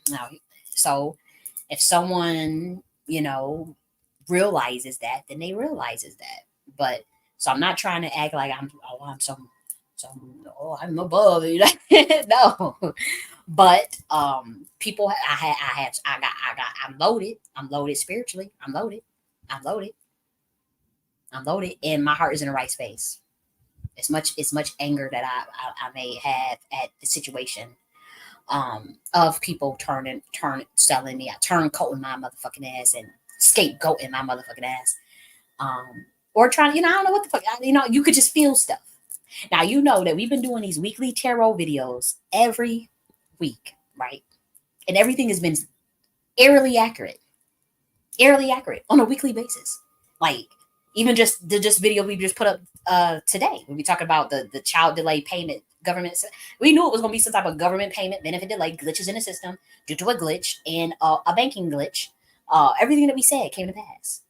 Now, so if someone realizes that, then they realizes that. But so I'm not trying to act like I'm I'm above no. But people, I'm loaded. I'm loaded spiritually. I'm loaded. I'm loaded. I'm loaded, and my heart is in the right space. As much anger that I may have at the situation, of people selling me, I turncoating my motherfucking ass and scapegoating my motherfucking ass, or trying, I don't know what the fuck, you could just feel stuff. Now, that we've been doing these weekly tarot videos every week, right? And everything has been eerily accurate on a weekly basis. Like, even just video we just put up today, when we talk about the child delay payment government. We knew it was going to be some type of government payment benefit delay, glitches in the system due to a glitch and a banking glitch. Everything that we said came to pass.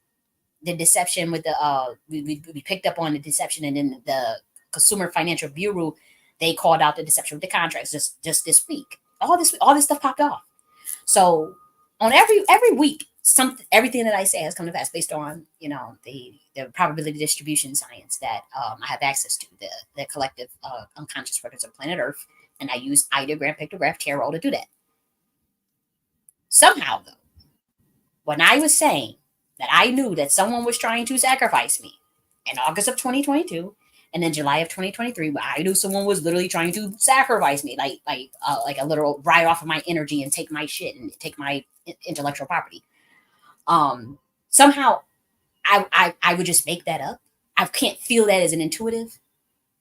The deception with the we picked up on the deception, and then the Consumer Financial Bureau, they called out the deception with the contracts just this week. All this stuff popped off. So on every week, everything that I say has come to pass based on the probability distribution science that I have access to, the collective unconscious records of planet Earth, and I use ideogram, pictograph, tarot to do that. Somehow, though, when I was saying that I knew that someone was trying to sacrifice me in August of 2022, And then July of 2023, I knew someone was literally trying to sacrifice me, like a literal ride off of my energy and take my shit and take my intellectual property. Somehow I would just make that up. I can't feel that as an intuitive.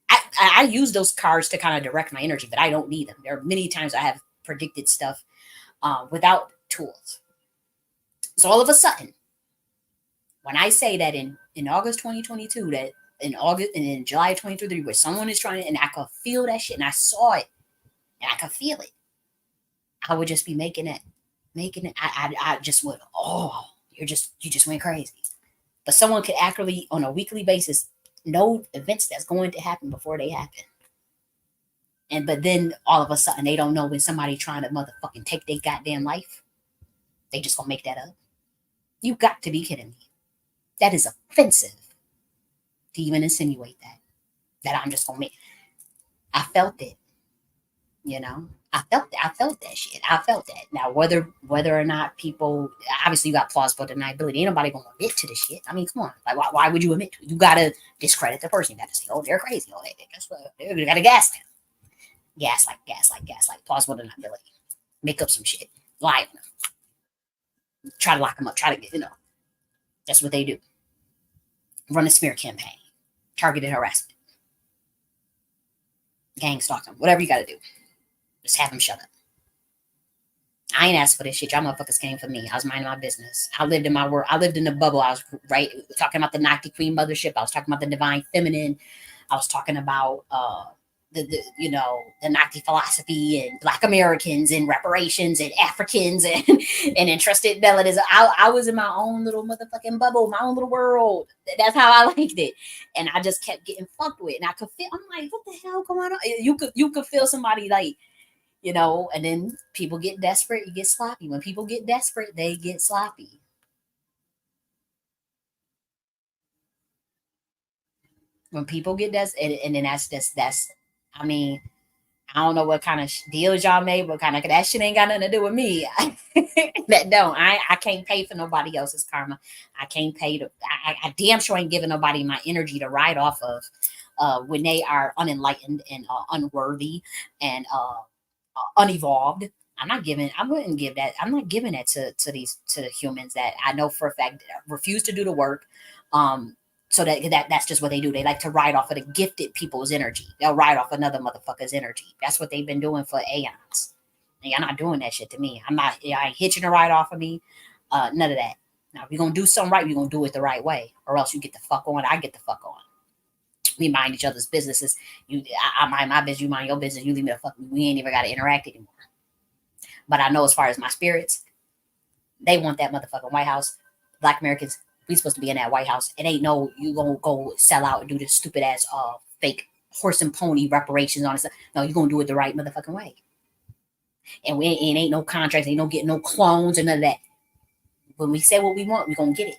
I use those cards to kind of direct my energy, but I don't need them. There are many times I have predicted stuff without tools. So all of a sudden, when I say that in August 2022, that in August and in July 2023, where someone is trying to, and I could feel that shit, and I saw it, and I could feel it, I would just be making it. I just would, oh, you just went crazy. But someone could actually, on a weekly basis, know events that's going to happen before they happen. But then all of a sudden they don't know when somebody trying to motherfucking take their goddamn life. They just gonna make that up. You got to be kidding me. That is offensive to even insinuate that I'm just gonna make. I felt it, you know. I felt that shit. I felt that. Now whether or not people, obviously you got plausible deniability. Ain't nobody gonna admit to the shit. I mean, come on. Like why would you admit to it? You gotta discredit the person. You gotta say, oh, they're crazy. Oh, they gotta gaslight. Gaslight. Plausible deniability. Make up some shit. Lie on them. Try to lock them up. Try to get, that's what they do. Run a smear campaign. Targeted harassment. Gang stalk them. Whatever you gotta do. Just have them shut up. I ain't asked for this shit. Y'all motherfuckers came for me. I was minding my business. I lived in my world. I lived in the bubble. I was talking about the Nocti Queen mothership. I was talking about the divine feminine. I was talking about the Nocti philosophy and Black Americans and reparations and Africans and entrusted melodies. I was in my own little motherfucking bubble, my own little world. That's how I liked it. And I just kept getting fucked with. And I could feel, I'm like, what the hell going on? You could feel somebody like, and then people get desperate, you get sloppy. When people get desperate, they get sloppy. When people get desperate, and then that's, I mean, I don't know what kind of deals y'all made, but kind of that shit ain't got nothing to do with me. That don't. I can't pay for nobody else's karma. I can't pay to. I damn sure ain't giving nobody my energy to ride off of when they are unenlightened and unworthy and unevolved. I wouldn't give that. I'm not giving that to humans that I know for a fact refuse to do the work. So that's just what they do. They like to ride off of the gifted people's energy. They'll ride off another motherfucker's energy. That's what they've been doing for aeons. And y'all not doing that shit to me. I ain't hitching a ride off of me. None of that. Now, if you're going to do something right, we're going to do it the right way. Or else you get the fuck on. I get the fuck on. We mind each other's businesses. I mind my business. You mind your business. You leave me the fuck. We ain't even got to interact anymore. But I know as far as my spirits, they want that motherfucking White House. Black Americans, we supposed to be in that White House. It ain't no, you gonna go sell out and do this stupid ass fake horse and pony reparations on it. No, you're gonna do it the right motherfucking way. And ain't no contracts, ain't no getting no clones or none of that. When we say what we want, we're gonna get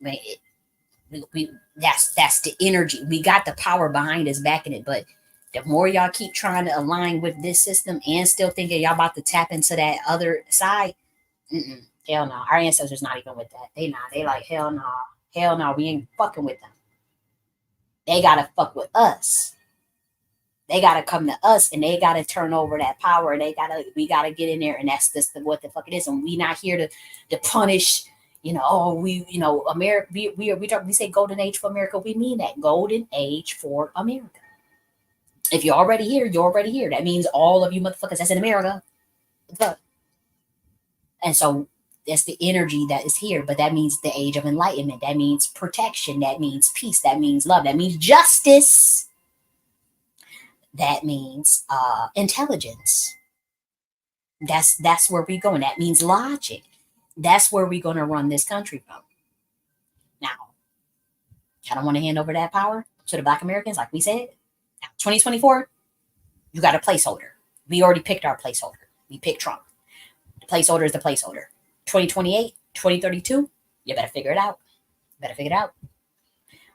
it. That's the energy. We got the power behind us backing it, but the more y'all keep trying to align with this system and still thinking y'all about to tap into that other side, hell no. Our ancestors not even with that. They not. They like, hell no. We ain't fucking with them. They gotta fuck with us. They gotta come to us, and they gotta turn over that power. We gotta get in there, and that's just what the fuck it is. And we not here to punish. America. We say golden age for America. We mean that golden age for America. If you're already here, you're already here. That means all of you motherfuckers that's in America. And so that's the energy that is here. But that means the age of enlightenment. That means protection. That means peace. That means love. That means justice. That means intelligence. That's where we're going. That means logic. That's where we're going to run this country from. Now, I don't want to hand over that power to the Black Americans, like we said. Now, 2024, you got a placeholder. We already picked our placeholder. We picked Trump. The placeholder is the placeholder. 2028, 2032, you better figure it out.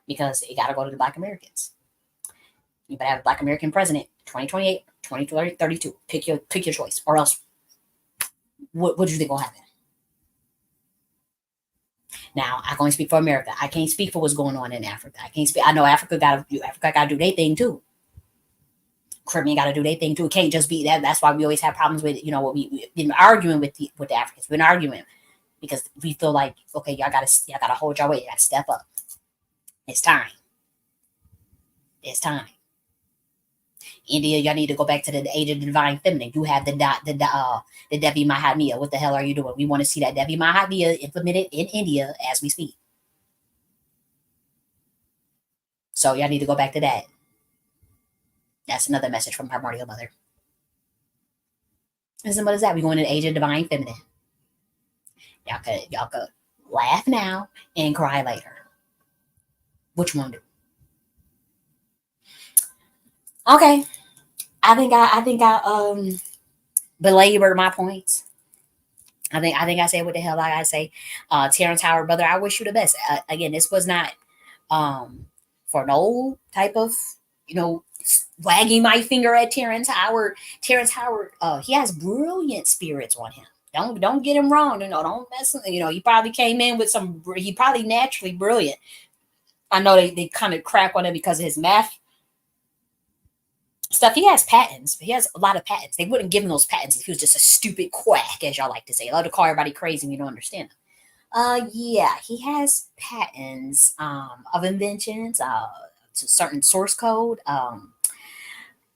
Because it got to go to the Black Americans. You better have a Black American president, 2028, 2032. Pick your choice. Or else, what do you think will happen? Now, I can only speak for America. I can't speak for what's going on in Africa. I can't speak. I know Africa got to do their thing too. Caribbean got to do their thing too. It can't just be that. That's why we always have problems with, what we've been arguing with the Africans. We've been arguing because we feel like, okay, y'all gotta hold your weight. You gotta step up. It's time. It's time. India, y'all need to go back to the age of the divine feminine. You have the Devi Mahaniya. What the hell are you doing? We want to see that Devi Mahaniya implemented in India as we speak. So y'all need to go back to that. That's another message from Primordial Mother. And so what is that? We going to the age of divine feminine. Y'all could laugh now and cry later. Which one do? Okay. I think I belabored my points. I think I said what the hell I gotta say. Terrence Howard, brother, I wish you the best. Again, this was not for no type of, wagging my finger at Terrence Howard. Terrence Howard, he has brilliant spirits on him. Don't get him wrong. Don't mess with, he probably came in with he probably naturally brilliant. I know they kind of crack on him because of his math stuff. He has patents. He has a lot of patents. They wouldn't give him those patents if he was just a stupid quack, as y'all like to say. I love to call everybody crazy and you don't understand them. Yeah, he has patents of inventions, to certain source code.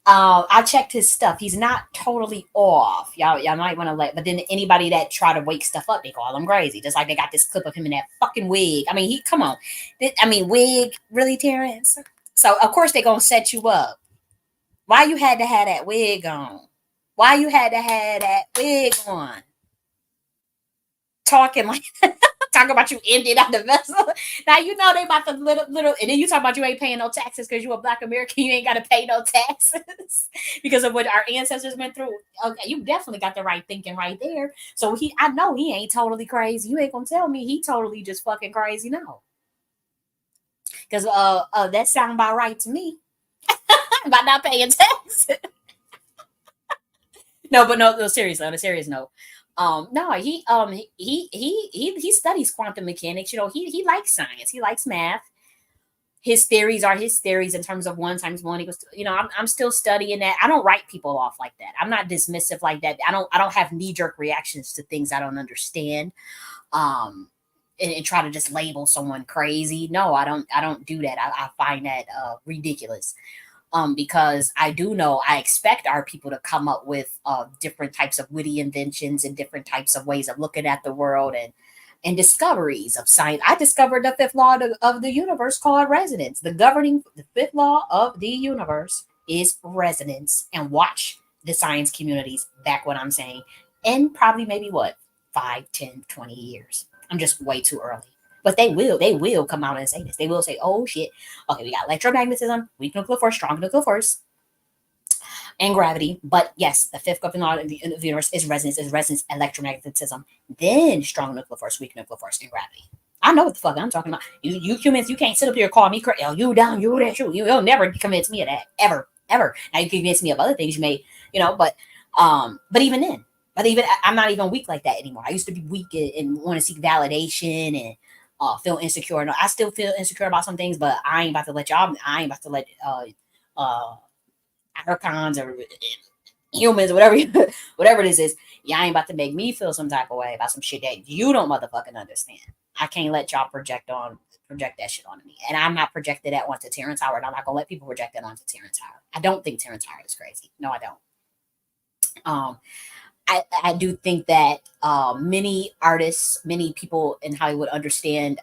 I checked his stuff. He's not totally off. Y'all might want to but then anybody that try to wake stuff up, they call him crazy. Just like they got this clip of him in that fucking wig. I mean, come on. Wig, really, Terrence? So of course they gonna set you up. Why you had to have that wig on? Why you had to have that wig on? Talking about you ended out the vessel. Now they about the little, and then you talk about you ain't paying no taxes because you a Black American. You ain't got to pay no taxes because of what our ancestors went through. Okay, you definitely got the right thinking right there. So I know he ain't totally crazy. You ain't gonna tell me he totally just fucking crazy, no. Because that sound about right to me. About not paying taxes. No, seriously, on a serious note. No, he studies quantum mechanics. He likes science. He likes math. His theories are his theories in terms of 1 × 1 =, I'm still studying that. I don't write people off like that. I'm not dismissive like that. I don't have knee-jerk reactions to things I don't understand. And try to just label someone crazy. No, I don't do that. I find that ridiculous. Because I do know I expect our people to come up with different types of witty inventions and different types of ways of looking at the world and discoveries of science. I discovered the 5th law of the universe called resonance. The 5th law of the universe is resonance. And watch the science communities back what I'm saying. And probably maybe 5, 10, 20 years. I'm just way too early. But they will come out and say this. They will say, oh shit. Okay, we got electromagnetism, weak nuclear force, strong nuclear force, and gravity. But yes, the 5th governing law of the universe is resonance, electromagnetism, then strong nuclear force, weak nuclear force, and gravity. I know what the fuck I'm talking about. You humans, you can't sit up here and call me crazy. Oh, you down, you that, you'll never convince me of that. Ever. Now you can convince me of other things you may, but even then. But even I'm not even weak like that anymore. I used to be weak and want to seek validation and feel insecure. And I still feel insecure about some things, but I ain't about to let archons or humans, whatever this is, y'all ain't about to make me feel some type of way about some shit that you don't motherfucking understand. I can't let y'all project that shit onto me. And I'm not projected that onto Terrence Howard. I'm not gonna let people project that onto Terrence Howard. I don't think Terrence Howard is crazy. No, I don't. I do think that many artists, many people in Hollywood understand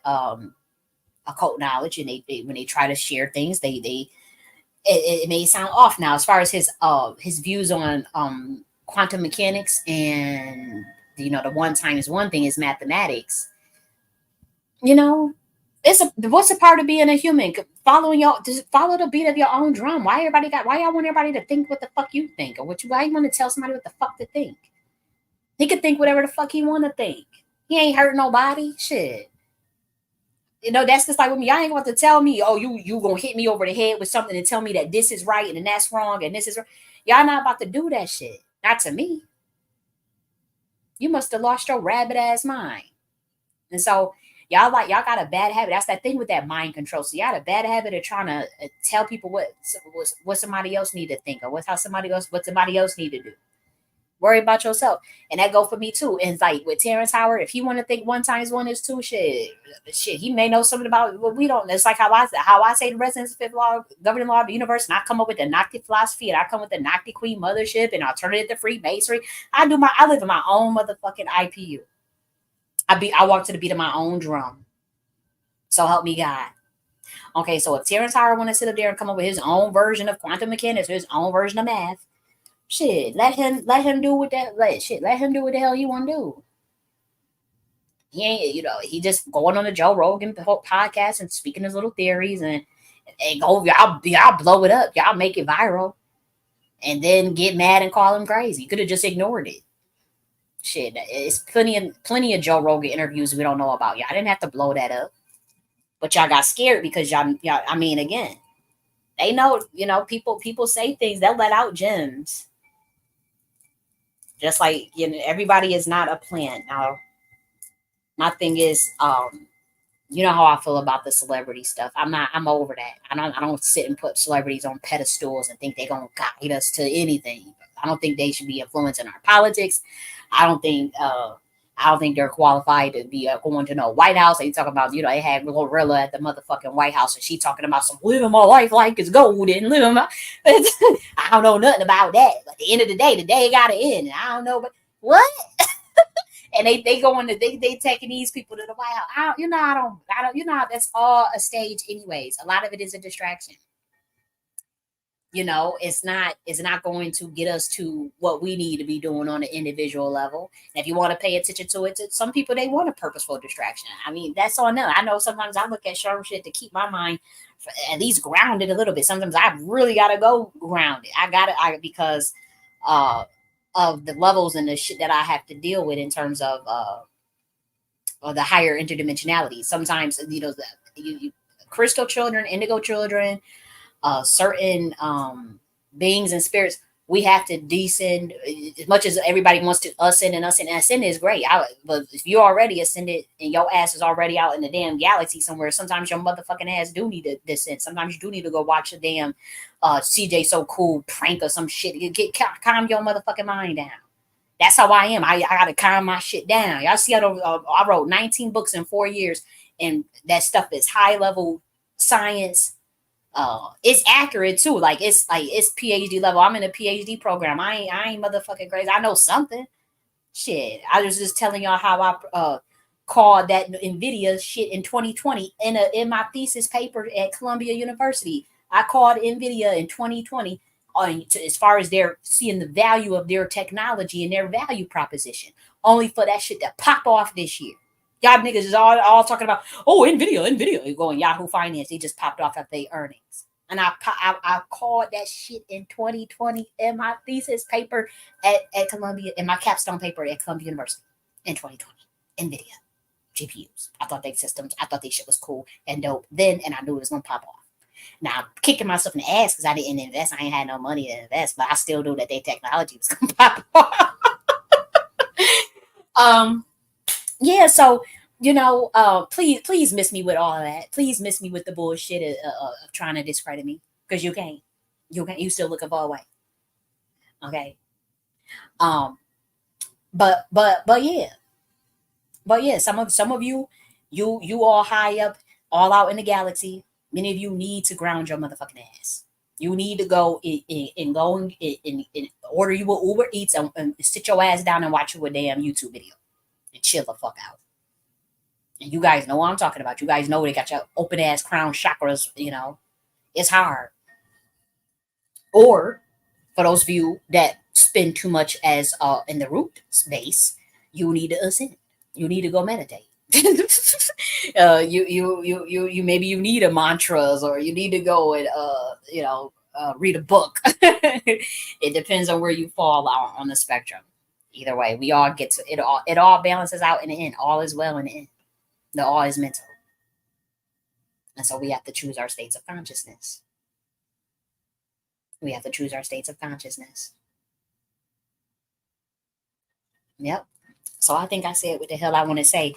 occult knowledge, and they when they try to share things, it may sound off now as far as his views on quantum mechanics and the 1 × 1 thing is mathematics. What's the part of being a human? Follow the beat of your own drum. Why y'all want everybody to think what the fuck you think, or why you want to tell somebody what the fuck to think? He could think whatever the fuck he want to think. He ain't hurt nobody. Shit. That's just like with me. I ain't going to tell me, oh, you gonna hit me over the head with something and tell me that this is right and that's wrong and this is wrong. Y'all not about to do that shit. Not to me. You must have lost your rabbit ass mind. And so, Y'all got a bad habit. That's that thing with that mind control. So y'all got a bad habit of trying to tell people what somebody else need to think, or what somebody else need to do. Worry about yourself. And that go for me too. And like with Terrence Howard, if he want to think 1 times 1 is 2, shit, he may know something about what we don't. It's like how I say the residence of fifth law, governing law of the universe, and I come up with the Gnostic philosophy, and I come with the Gnostic queen mothership and alternative to Freemasonry. I live in my own motherfucking IPU. I walk to the beat of my own drum. So help me God. Okay, so if Terrence Howard want to sit up there and come up with his own version of quantum mechanics, his own version of math, shit, let him do what let him do what the hell he want to do. He ain't, he just going on the Joe Rogan podcast and speaking his little theories and go, y'all blow it up, y'all make it viral, and then get mad and call him crazy. You could have just ignored it. Shit, it's plenty of Joe Rogan interviews we don't know about. Y'all didn't have to blow that up, but y'all got scared because y'all. I mean, again, they know, people say things, they'll let out gems. Just like, everybody is not a plant. Now, my thing is, you know how I feel about the celebrity stuff. I'm over that. I don't sit and put celebrities on pedestals and think they're gonna guide us to anything. I don't think they should be influencing our politics. I don't think they're qualified to be going to no White House. They talk about, they had Gorilla at the motherfucking White House, and she talking about some living my life like it's golden, living my. I don't know nothing about that. But at the end of the day got to end. And I don't know, but what? And they going to they taking these people to the White House. I don't. That's all a stage, anyways. A lot of it is a distraction. It's not going to get us to what we need to be doing on an individual level. And if you want to pay attention to it, some people, they want a purposeful distraction. I mean, that's on them. I know sometimes I look at certain shit to keep my mind at least grounded a little bit. Sometimes I really gotta go grounded. Because of the levels and the shit that I have to deal with in terms of the higher interdimensionality. Sometimes, crystal children, indigo children, certain beings and spirits, we have to descend. As much as everybody wants to ascend, and ascend is great. But if you're already ascended and your ass is already out in the damn galaxy somewhere, sometimes your motherfucking ass do need to descend. Sometimes you do need to go watch a damn CJ So Cool prank or some shit. Calm your motherfucking mind down. That's how I am. I gotta calm my shit down. Y'all see, I wrote 19 books in 4 years, and that stuff is high level science. It's accurate too. It's PhD level. I'm in a PhD program. I ain't motherfucking crazy. I know something. Shit. I was just telling y'all how I called that NVIDIA shit in 2020 in my thesis paper at Columbia University. I called NVIDIA in 2020 as far as they're seeing the value of their technology and their value proposition, only for that shit to pop off this year. Y'all niggas is all talking about, NVIDIA. You're going Yahoo Finance. They just popped off at their earnings. And I called that shit in 2020 in my thesis paper at Columbia, in my capstone paper at Columbia University in 2020. NVIDIA GPUs. I thought they shit was cool and dope then, and I knew it was going to pop off. Now, I'm kicking myself in the ass because I didn't invest. I ain't had no money to invest, but I still knew that their technology was going to pop off. Yeah, so please miss me with all of that. Please miss me with the bullshit of trying to discredit me, because you can't. You still looking for a way. Okay. But yeah. Some of you all high up, all out in the galaxy. Many of you need to ground your motherfucking ass. You need to go and order you a Uber Eats and sit your ass down and watch you a damn YouTube video and chill the fuck out. And you guys know what I'm talking about. You guys know they got your open ass crown chakras, it's hard. Or for those of you that spend too much as in the root space, you need to ascend. You need to go meditate. You maybe you need a mantras, or you need to go and read a book. It depends on where you fall out on the spectrum. Either way, we all get to it. All balances out in the end. All is well in the end. The all is mental. And so we have to choose our states of consciousness. We have to choose our states of consciousness. Yep. So I think I said what the hell I want to say.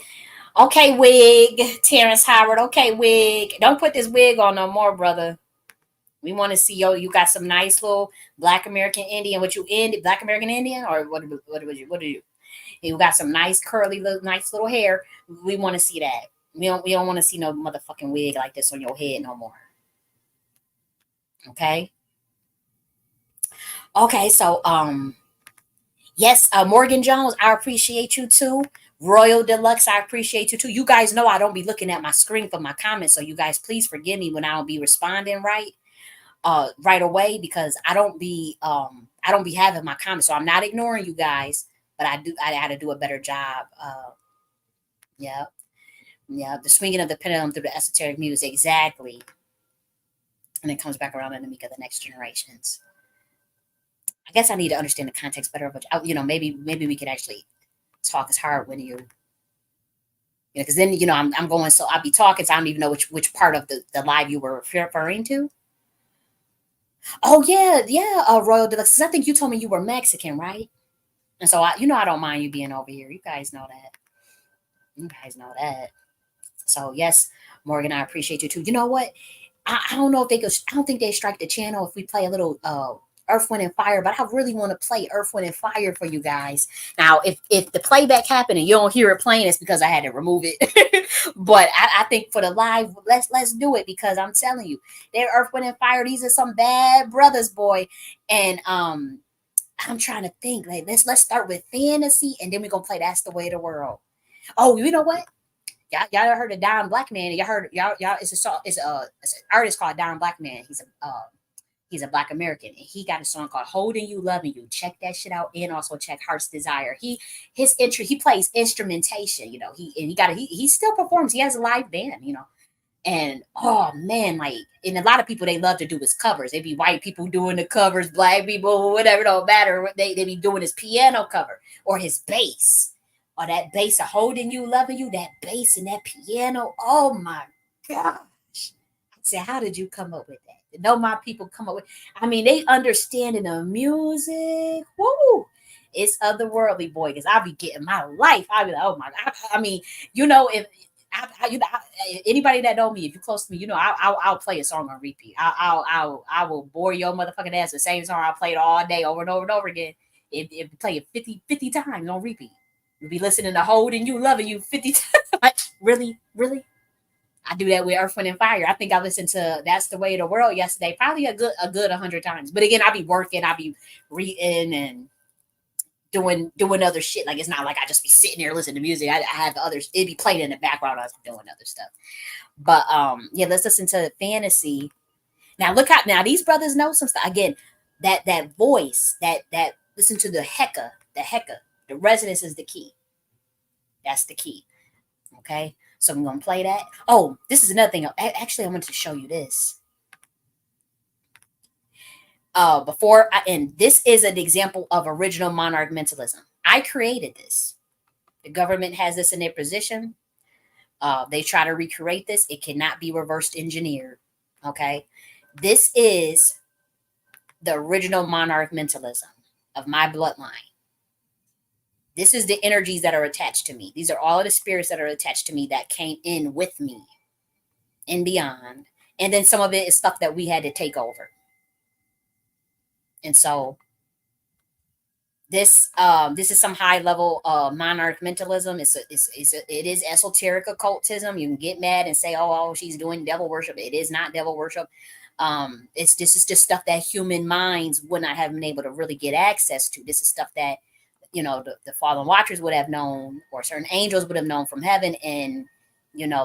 Okay, wig. Terrence Howard. Okay, wig. Don't put this wig on no more, brother. We want to see you got some nice little Black American Indian. What you in Black American Indian or what are you? You got some nice curly nice little hair. We want to see that. We don't want to see no motherfucking wig like this on your head no more. Okay? Okay, so yes, Morgan Jones, I appreciate you too. Royal Deluxe, I appreciate you too. You guys know I don't be looking at my screen for my comments, so you guys please forgive me when I don't be responding right away because I don't be having my comments. So I'm not ignoring you guys, but I had to do a better job. Yeah. Yeah, the swinging of the pendulum through the esoteric music, exactly. And it comes back around in the meek of the next generations. I guess I need to understand the context better, but maybe we could actually talk as hard when because then I'm going, so I'll be talking, so I don't even know which part of the live you were referring to. Oh yeah, Royal Deluxe. 'Cause I think you told me you were Mexican, right? And so I don't mind you being over here. You guys know that. You guys know that. So yes, Morgan, I appreciate you too. You know what? I don't know if they go. I don't think they strike the channel if we play a little Earth, Wind, and Fire. But I really want to play Earth, Wind, and Fire for you guys. Now, if the playback happened and you don't hear it playing, it's because I had to remove it. But I think for the live, let's do it because I'm telling you, they're Earth, Wind, and Fire. These are some bad brothers, boy. And I'm trying to think. Like let's start with fantasy, and then we're gonna play That's the Way of the World. Oh, you know what? Y'all heard of Don Black Man? Y'all heard y'all? It's an artist called Don Black Man. He's a Black American, and he got a song called "Holding You, Loving You." Check that shit out, and also check Heart's Desire. He plays instrumentation. He still performs. He has a live band. And oh man, like, and a lot of people they love to do his covers. They be white people doing the covers, black people, whatever, don't matter. They be doing his piano cover or his bass. Or that bass of Holding You, Loving You, that bass and that piano. Oh my gosh. I said, how did you come up with that? No, my people come up with, I mean, they understanding the music. Woo! It's otherworldly, boy, because I'll be getting my life. I'll be like, oh my God. I mean, if anybody that know me, if you're close to me, I'll play a song on repeat. I will bore your motherfucking ass. The same song I played all day over and over and over again. If you play it 50 times on repeat, you'll be listening to Holding You, Loving You 50 times. Like, really? I do that with Earth, Wind, and Fire. I think I listened to That's the Way of the World yesterday, probably a good 100 times. But again, I'll be working, I'll be reading and doing other shit. Like, it's not like I just be sitting there listening to music. I have others. It'd be playing in the background. I was doing other stuff. But yeah, let's listen to fantasy. Now look out. Now these brothers know some stuff. Again, that voice, that listen to the Hecka. The resonance is the key. That's the key. Okay. So I'm gonna play that. Oh, this is another thing. Actually, I wanted to show you this. And this is an example of original monarch mentalism. I created this. The government has this in their position. They try to recreate this. It cannot be reversed engineered. Okay. This is the original monarch mentalism of my bloodline. This is the energies that are attached to me. These are all of the spirits that are attached to me that came in with me and beyond. And then some of it is stuff that we had to take over. And so this is some high level monarch mentalism. It is esoteric occultism. You can get mad and say, oh, she's doing devil worship. It is not devil worship. This is just stuff that human minds would not have been able to really get access to. This is stuff that the fallen watchers would have known, or certain angels would have known from heaven, and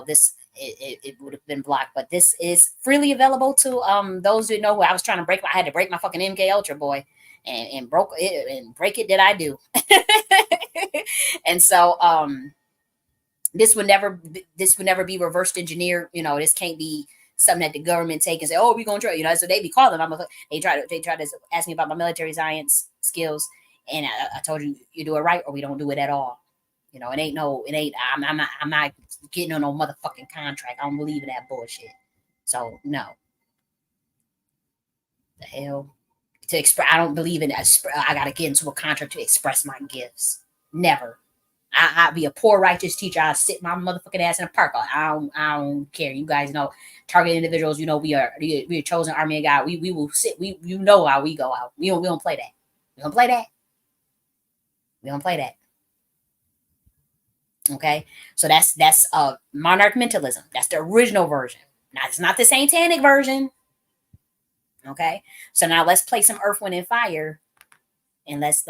this it would have been blocked. But this is freely available to those who know who I was trying to break. I had to break my fucking MK Ultra, boy. And broke it and break it did I do. And so this would never be reversed engineered. This can't be something that the government take and say, oh, we're gonna try, so they be calling. They try to ask me about my military science skills, and I told you do it right or we don't do it at all. It ain't I'm not getting on no motherfucking contract. I don't believe in that bullshit. So no. The hell? To express, I don't believe in that. I gotta get into a contract to express my gifts. Never. I'd be a poor righteous teacher. I'd sit my motherfucking ass in a park. I don't care. You guys know, target individuals. You know, we are chosen army of God. We will sit. You know how we go out. We don't play that. We don't play that. We don't play that. Okay, so that's monarch mentalism. That's the original version. Now it's not the satanic version. Okay, so now let's play some Earth, Wind, and Fire, and let's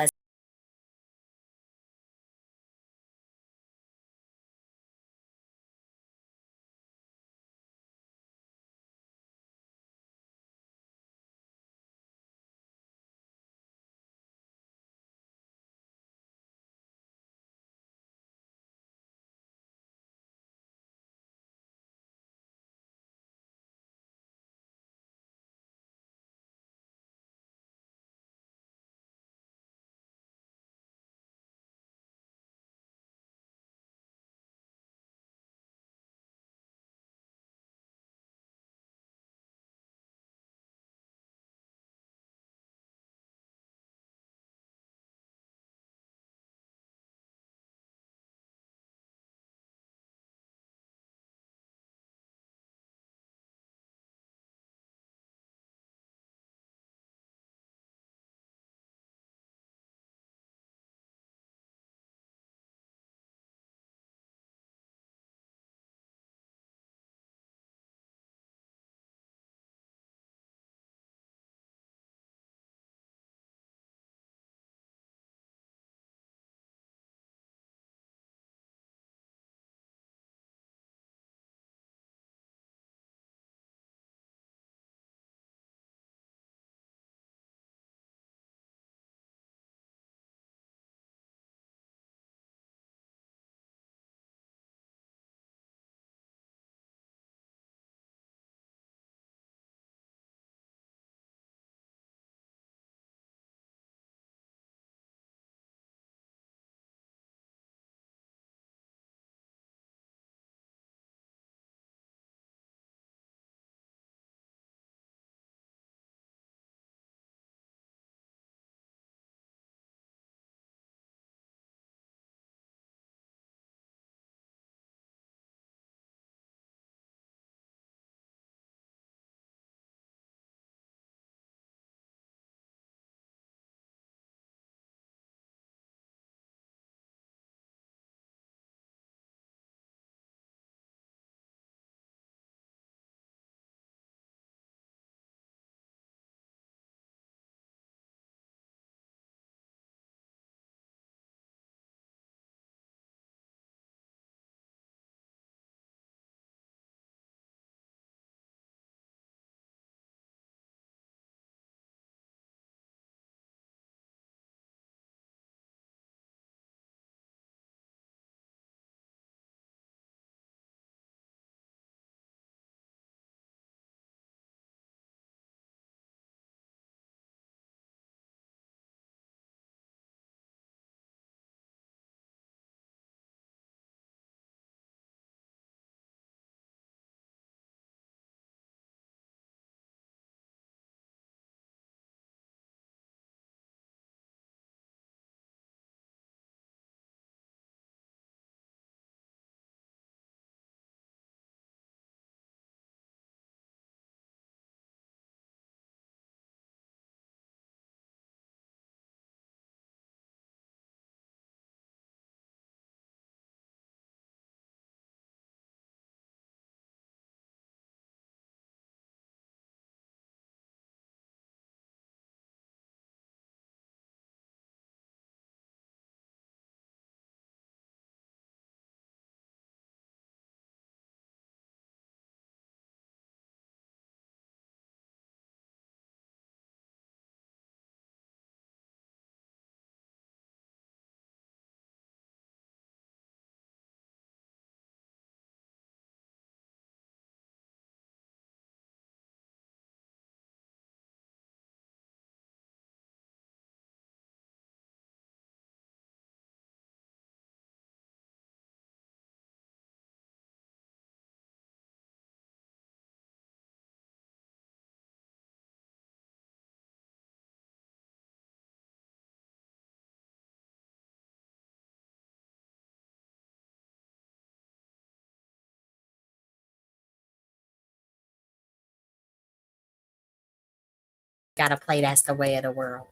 gotta play That's the Way of the World.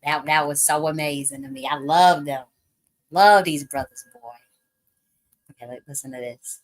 That was so amazing to me. I love them. Love these brothers, boy. Okay, listen to this.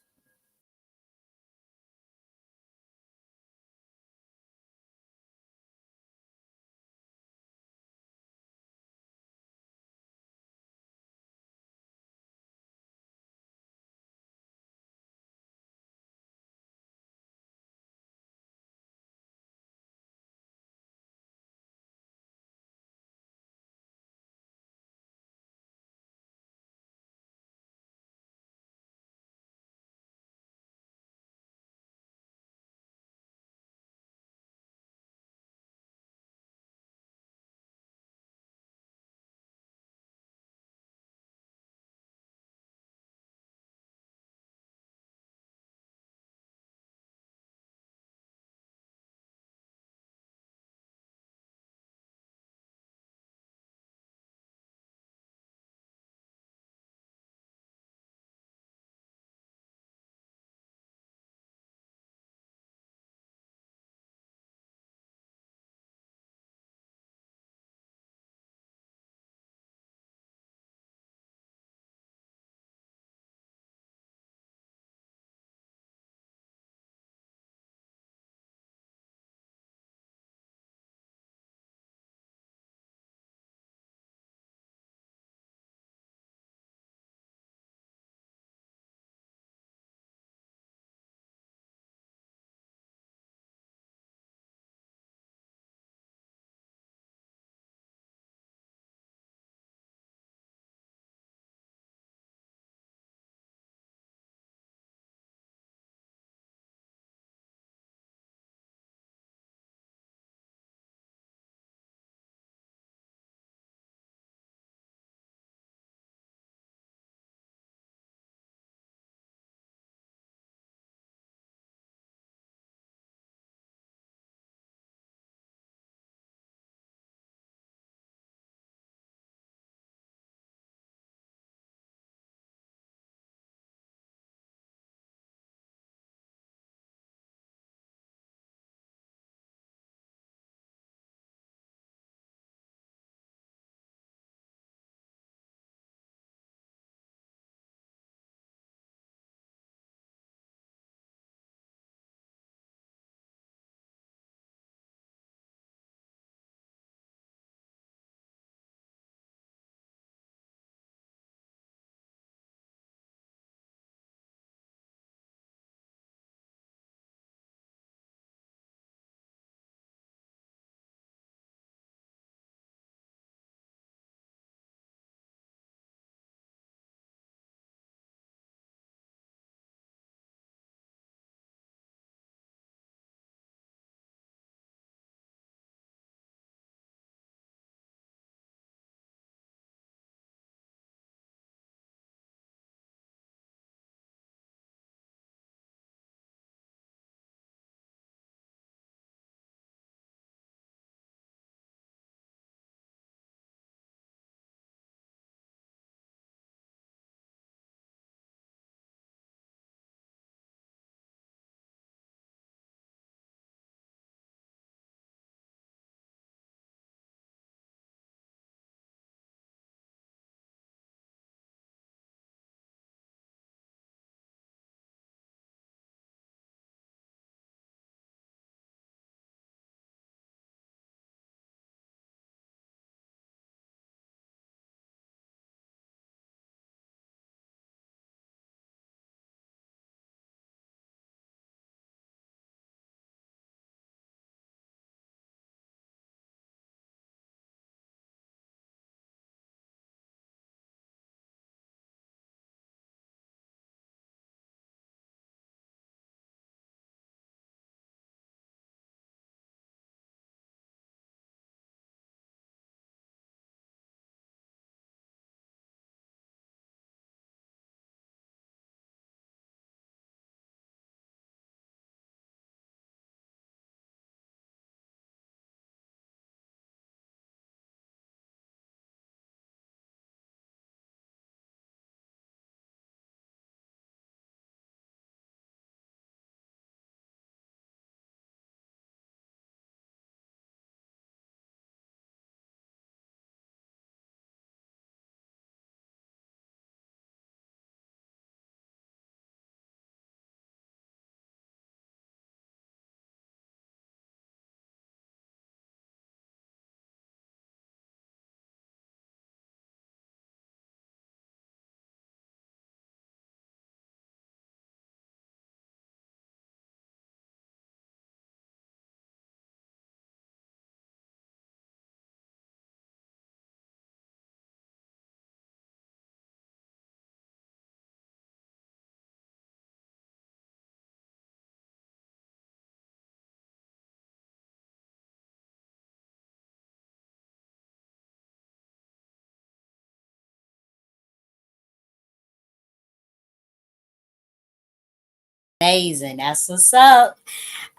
Amazing. That's what's up.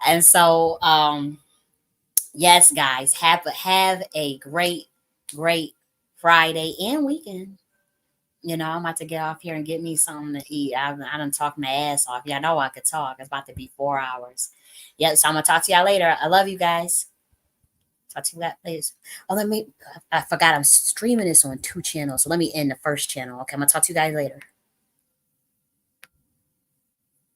And so, yes, guys, have a great Friday and weekend. You know, I'm about to get off here and get me something to eat. I done talked my ass off. Y'all know I could talk. It's about to be 4 hours. Yeah, so I'm gonna talk to y'all later. I love you guys. Talk to you guys later. Oh, I forgot I'm streaming this on 2 channels. So let me end the first channel. Okay, I'm gonna talk to you guys later.